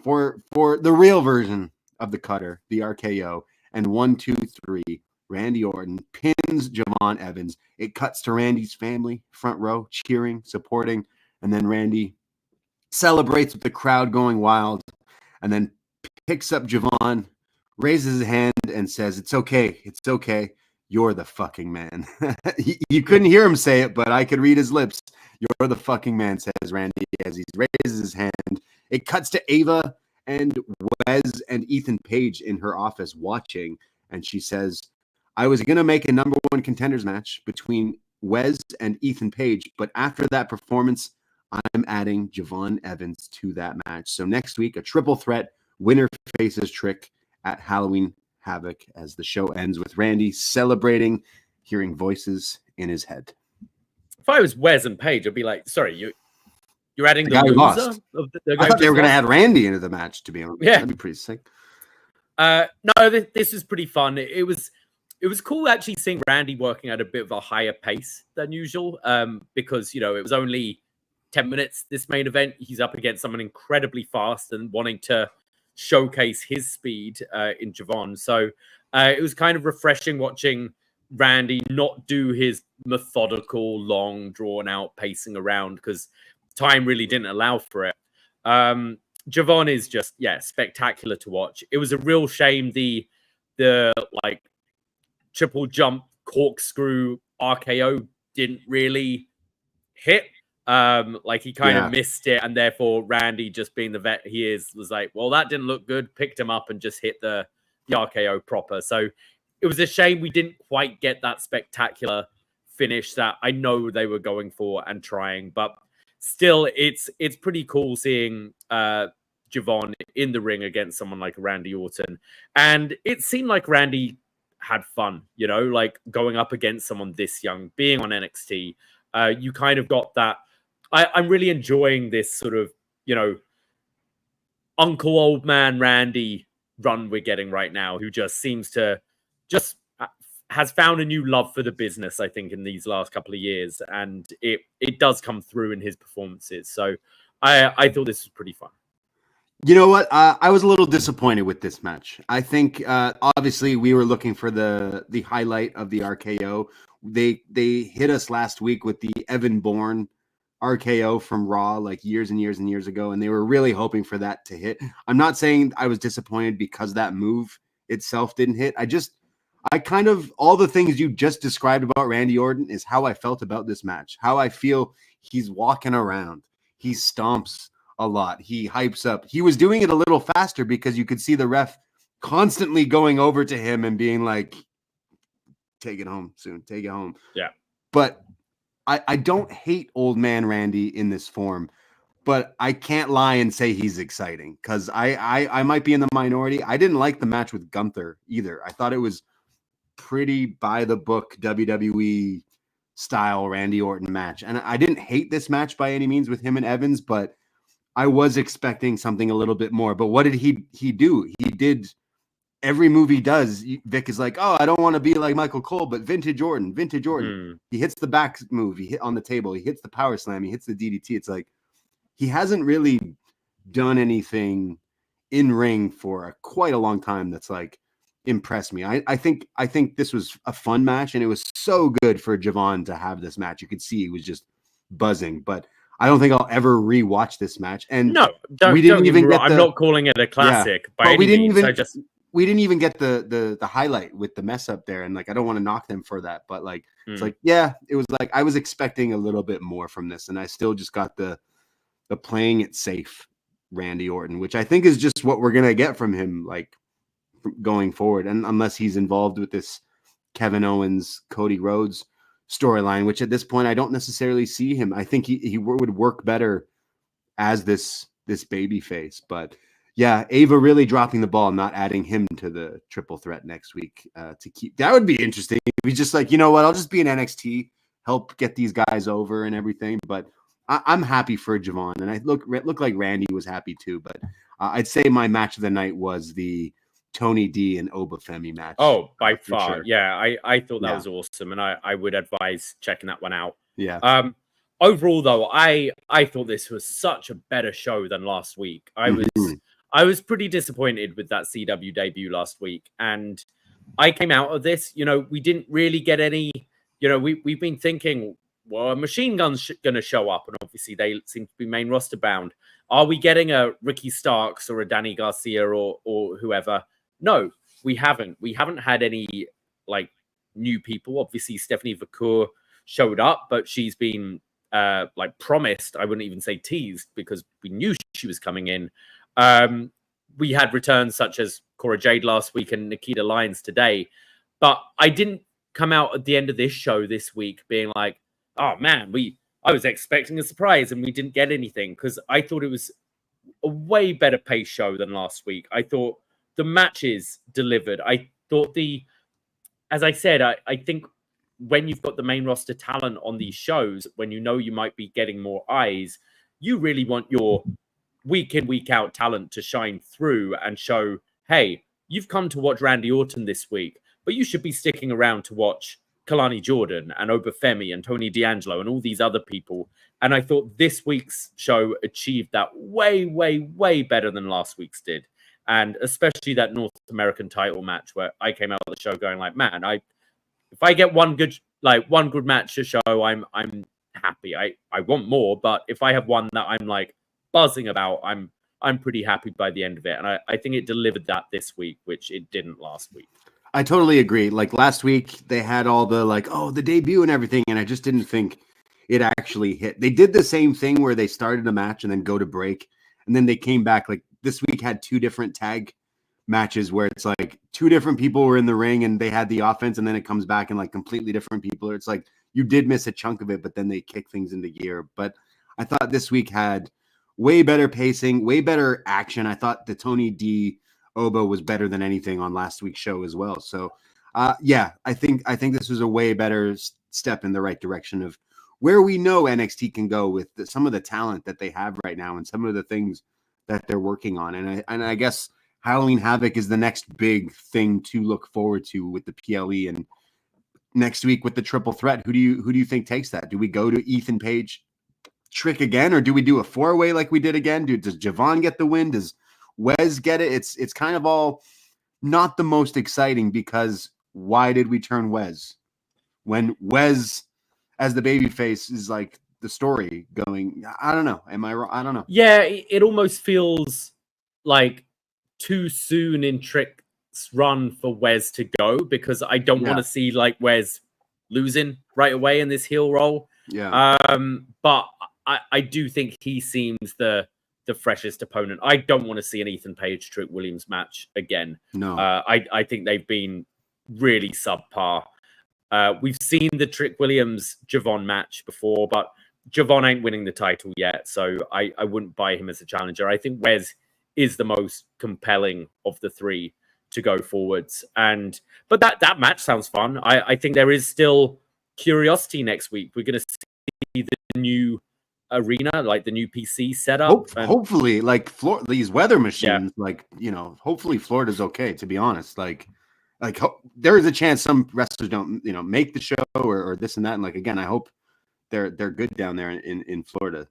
D: for the real version of the cutter, the RKO. And 1, 2, 3, Randy Orton pins Javon Evans. It cuts to Randy's family, front row, cheering, supporting, and then Randy celebrates with the crowd going wild, and then picks up Javon, raises his hand, and says, "It's okay. It's okay. You're the fucking man." You couldn't hear him say it, but I could read his lips. "You're the fucking man," says Randy as he raises his hand. It cuts to Ava and Wes and Ethan Page in her office watching, and she says, "I was going to make a number 1 contenders match between Wes and Ethan Page, but after that performance, I'm adding Javon Evans to that match." So next week, a triple threat winner faces Trick at Halloween Havoc as the show ends with Randy celebrating, hearing voices in his head.
C: If I was Wes and Page, I'd be like, sorry, you're adding the
D: guy who
C: loser?
D: lost. I thought they were going to add Randy into the match, to be honest.
C: Yeah.
D: That'd be pretty sick.
C: No, this is pretty fun. It was cool actually seeing Randy working at a bit of a higher pace than usual because, it was only 10 minutes, this main event. He's up against someone incredibly fast and wanting to showcase his speed in Javon. So it was kind of refreshing watching Randy not do his methodical, long, drawn-out pacing around because time really didn't allow for it. Javon is just, spectacular to watch. It was a real shame the like triple jump corkscrew RKO didn't really hit. Like he kind of missed it, and therefore Randy, just being the vet he is, was like, well, that didn't look good, picked him up and just hit the RKO proper. So it was a shame we didn't quite get that spectacular finish that I know they were going for and trying, but still it's pretty cool seeing Javon in the ring against someone like Randy Orton. And it seemed like Randy had fun, like going up against someone this young, being on NXT. You kind of got that. I'm really enjoying this sort of, Uncle Old Man Randy run we're getting right now, who just seems to has found a new love for the business, I think, in these last couple of years. And it does come through in his performances. So I thought this was pretty fun.
D: You know what? I was a little disappointed with this match. I think obviously we were looking for the highlight of the RKO. They hit us last week with the Evan Bourne RKO from Raw like years and years and years ago, and they were really hoping for that to hit. I'm not saying I was disappointed because that move itself didn't hit. I kind of, all the things you just described about Randy Orton is how I felt about this match. How I feel he's walking around. He stomps a lot. He hypes up. He was doing it a little faster because you could see the ref constantly going over to him and being like, take it home soon. Take it home.
C: Yeah.
D: But I don't hate old man Randy in this form, but I can't lie and say he's exciting because I might be in the minority. I didn't like the match with Gunther either. I thought it was pretty by the book WWE style Randy Orton match. And I didn't hate this match by any means with him and Evans, but I was expecting something a little bit more. But what did he do? He did every move he does. Vic is like, oh, I don't want to be like Michael Cole, but vintage Orton. He hits the back move. He hit on the table. He hits the power slam. He hits the DDT. It's like he hasn't really done anything in ring for quite a long time that's like impressed me. I think this was a fun match, and it was so good for Javon to have this match. You could see he was just buzzing, but I don't think I'll ever rewatch this match. And
C: no,
D: we didn't even get
C: I'm not calling it a classic by any means.
D: We didn't even get the highlight with the mess up there, and like I don't want to knock them for that, but like it's like it was like I was expecting a little bit more from this, and I still just got the playing it safe Randy Orton, which I think is just what we're gonna get from him like going forward, and unless he's involved with this Kevin Owens Cody Rhodes storyline, which at this point I don't necessarily see him. I think he would work better as this baby face, but. Yeah, Ava really dropping the ball, not adding him to the triple threat next week to keep. That would be interesting. He's just like, you know what? I'll just be in NXT, help get these guys over and everything. But I'm happy for Javon, and I look like Randy was happy too. But I'd say my match of the night was the Tony D and Oba Femi match.
C: Oh, by far, sure. Yeah. I thought that was awesome, and I would advise checking that one out.
D: Yeah.
C: Overall, though, I thought this was such a better show than last week. I was pretty disappointed with that CW debut last week. And I came out of this, we didn't really get any, we've been thinking, well, a Machine Gun's going to show up. And obviously they seem to be main roster bound. Are we getting a Ricky Starks or a Danny Garcia or whoever? No, we haven't. We haven't had any like new people. Obviously, Stephanie Vacour showed up, but she's been like promised. I wouldn't even say teased because we knew she was coming in. We had returns such as Cora Jade last week and Nikita Lyons today, but I didn't come out at the end of this show this week being like, oh man, I was expecting a surprise and we didn't get anything, because I thought it was a way better paced show than last week. I thought the matches delivered. I thought as I said, I think when you've got the main roster talent on these shows, when you know you might be getting more eyes, you really want your week in, week out talent to shine through and show, hey, you've come to watch Randy Orton this week, but you should be sticking around to watch Kelani Jordan and Oba Femi and Tony D'Angelo and all these other people. And I thought this week's show achieved that way, way, way better than last week's did. And especially that North American title match where I came out of the show going like, man, if I get one good match to show, I'm happy. I want more, but if I have one that I'm like buzzing about, I'm pretty happy by the end of it. And I think it delivered that this week, which it didn't last week.
D: I totally agree. Like last week, they had all the the debut and everything, and I just didn't think it actually hit. They did the same thing where they started a match and then go to break, and then they came back. Like this week had two different tag matches where it's like two different people were in the ring and they had the offense, and then it comes back and like completely different people. It's like you did miss a chunk of it, but then they kick things into gear. But I thought this week had way better pacing, way better action. I thought the Tony D Oba was better than anything on last week's show as well. So, I think this was a way better step in the right direction of where we know NXT can go with some of the talent that they have right now and some of the things that they're working on. And I guess Halloween Havoc is the next big thing to look forward to with the PLE, and next week with the triple threat. Who do you think takes that? Do we go to Ethan Page trick again, or do we do a four-way like we did again? Does Javon get the win? Does Wes get it? It's kind of all not the most exciting, because why did we turn Wes when Wes as the babyface is like the story going? I don't know. Am I wrong? I don't know.
C: Yeah, it almost feels like too soon in Trick's run for Wes to go, because I don't want to see like Wes losing right away in this heel role.
D: Yeah.
C: But I do think he seems the freshest opponent. I don't want to see an Ethan Page Trick Williams match again.
D: No.
C: I think they've been really subpar. We've seen the Trick Williams Javon match before, but Javon ain't winning the title yet, so I wouldn't buy him as a challenger. I think Wes is the most compelling of the three to go forwards. But that match sounds fun. I think there is still curiosity next week. We're going to see the new arena, like the new PC setup.
D: Hopefully, like these weather machines, hopefully Florida's okay, to be honest. Like there is a chance some wrestlers don't, make the show or this and that. And again, I hope they're good down there in Florida.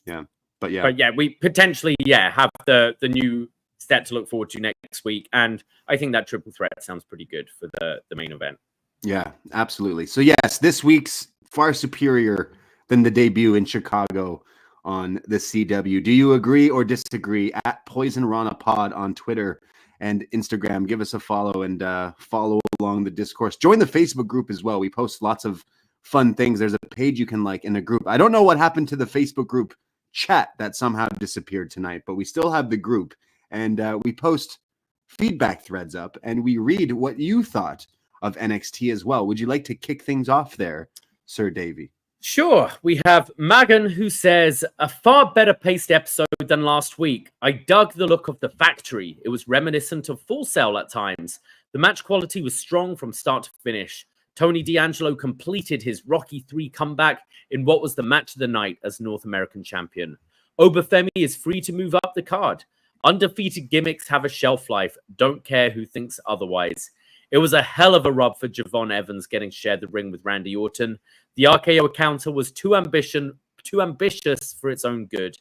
D: Yeah. But yeah,
C: we potentially have the new set to look forward to next week. And I think that triple threat sounds pretty good for the main event.
D: Yeah, absolutely. So yes, this week's far superior than the debut in Chicago on the CW. Do you agree or disagree? At Poisonrana Pod on Twitter and Instagram. Give us a follow and follow along the discourse. Join the Facebook group as well. We post lots of fun things. There's a page you can like in the group. I don't know what happened to the Facebook group chat that somehow disappeared tonight, but we still have the group, and we post feedback threads up, and we read what you thought of NXT as well. Would you like to kick things off there, Sir Davie?
C: Sure. We have Megan, who says, a far better paced episode than last week. I dug the look of the factory. It was reminiscent of Full Sail at times. The match quality was strong from start to finish. Tony D'Angelo completed his Rocky III comeback in what was the match of the night as North American champion. Femi is free to move up the card. Undefeated gimmicks have a shelf life. Don't care who thinks otherwise. It was a hell of a rub for Javon Evans getting shared the ring with Randy Orton. The RKO counter was too ambitious for its own good.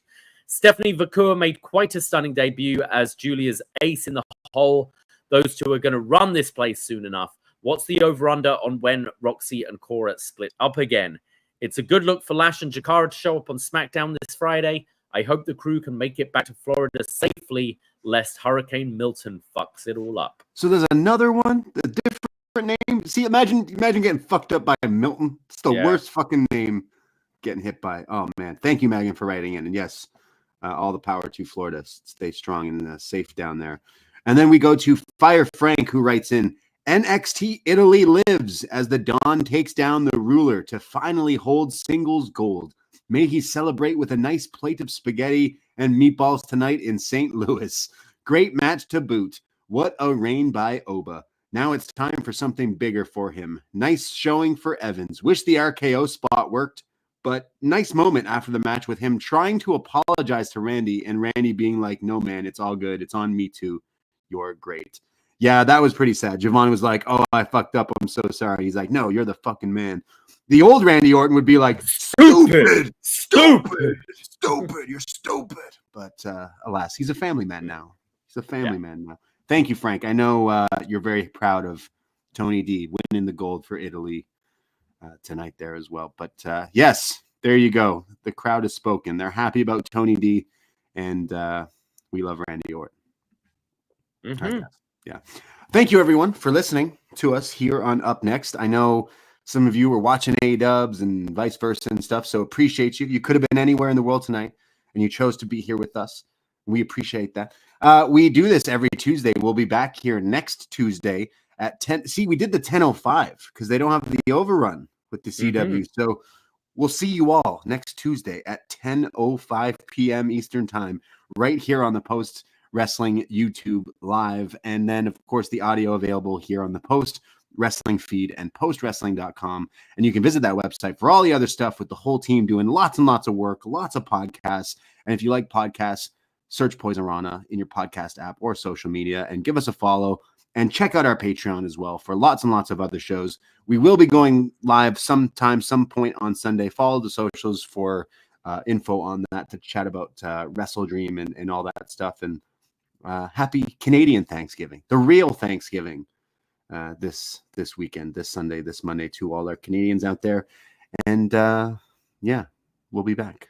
C: Stephanie Vacour made quite a stunning debut as Julia's ace in the hole. Those two are going to run this place soon enough. What's the over-under on when Roxy and Cora split up again? It's a good look for Lash and Jakara to show up on SmackDown this Friday. I hope the crew can make it back to Florida safely, lest Hurricane Milton fucks it all up.
D: So there's another one, a different name. See, imagine getting fucked up by Milton. It's the worst fucking name getting hit by. Oh, man. Thank you, Megan, for writing in. And yes, all the power to Florida. Stay strong and safe down there. And then we go to Fire Frank, who writes in, NXT Italy lives as the Don takes down the ruler to finally hold singles gold. May he celebrate with a nice plate of spaghetti and meatballs tonight in St. Louis. Great match to boot. What a reign by Oba. Now it's time for something bigger for him. Nice showing for Evans. Wish the RKO spot worked, but nice moment after the match with him trying to apologize to Randy and Randy being like, no, man, it's all good. It's on me too. You're great. Yeah, that was pretty sad. Javon was like, oh, I fucked up. I'm so sorry. He's like, no, you're the fucking man. The old Randy Orton would be like, stupid. You're stupid. But alas, he's a family man now. Man now. Thank you, Frank. I know you're very proud of Tony D winning the gold for Italy tonight there as well. But yes, there you go. The crowd has spoken. They're happy about Tony D, and we love Randy Orton.
C: Mm-hmm.
D: Yeah. Thank you, everyone, for listening to us here on Up Next. I know some of you were watching A-dubs and vice versa and stuff, so appreciate you. You could have been anywhere in the world tonight, and you chose to be here with us. We appreciate that. We do this every Tuesday. We'll be back here next Tuesday at 10. See, we did the 10:05 because they don't have the overrun with the CW. Mm-hmm. So we'll see you all next Tuesday at 10:05 p.m. Eastern Time right here on the Post Wrestling YouTube live, and then of course the audio available here on the Post Wrestling feed and postwrestling.com, and you can visit that website for all the other stuff with the whole team doing lots and lots of work, lots of podcasts. And if you like podcasts, search Poisonrana in your podcast app or social media and give us a follow, and check out our Patreon as well for lots and lots of other shows. We will be going live some point on Sunday. Follow the socials for info on that, to chat about Wrestle Dream and all that stuff. And happy Canadian Thanksgiving, the real Thanksgiving, this weekend, this Sunday, this Monday, to all our Canadians out there. And yeah, we'll be back,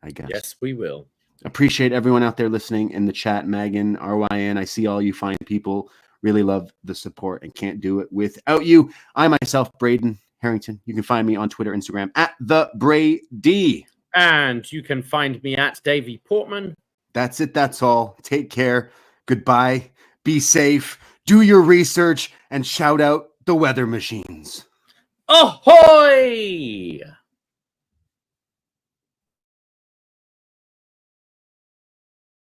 D: I guess.
C: Yes, we will.
D: Appreciate everyone out there listening in the chat. Megan, RYN, I see all you fine people. Really love the support and can't do it without you. I myself, Braden Herrington. You can find me on Twitter, Instagram at @TheBrady.
C: And you can find me at Davie Portman.
D: That's it. That's all. Take care. Goodbye. Be safe. Do your research and shout out the weather machines.
C: Ahoy!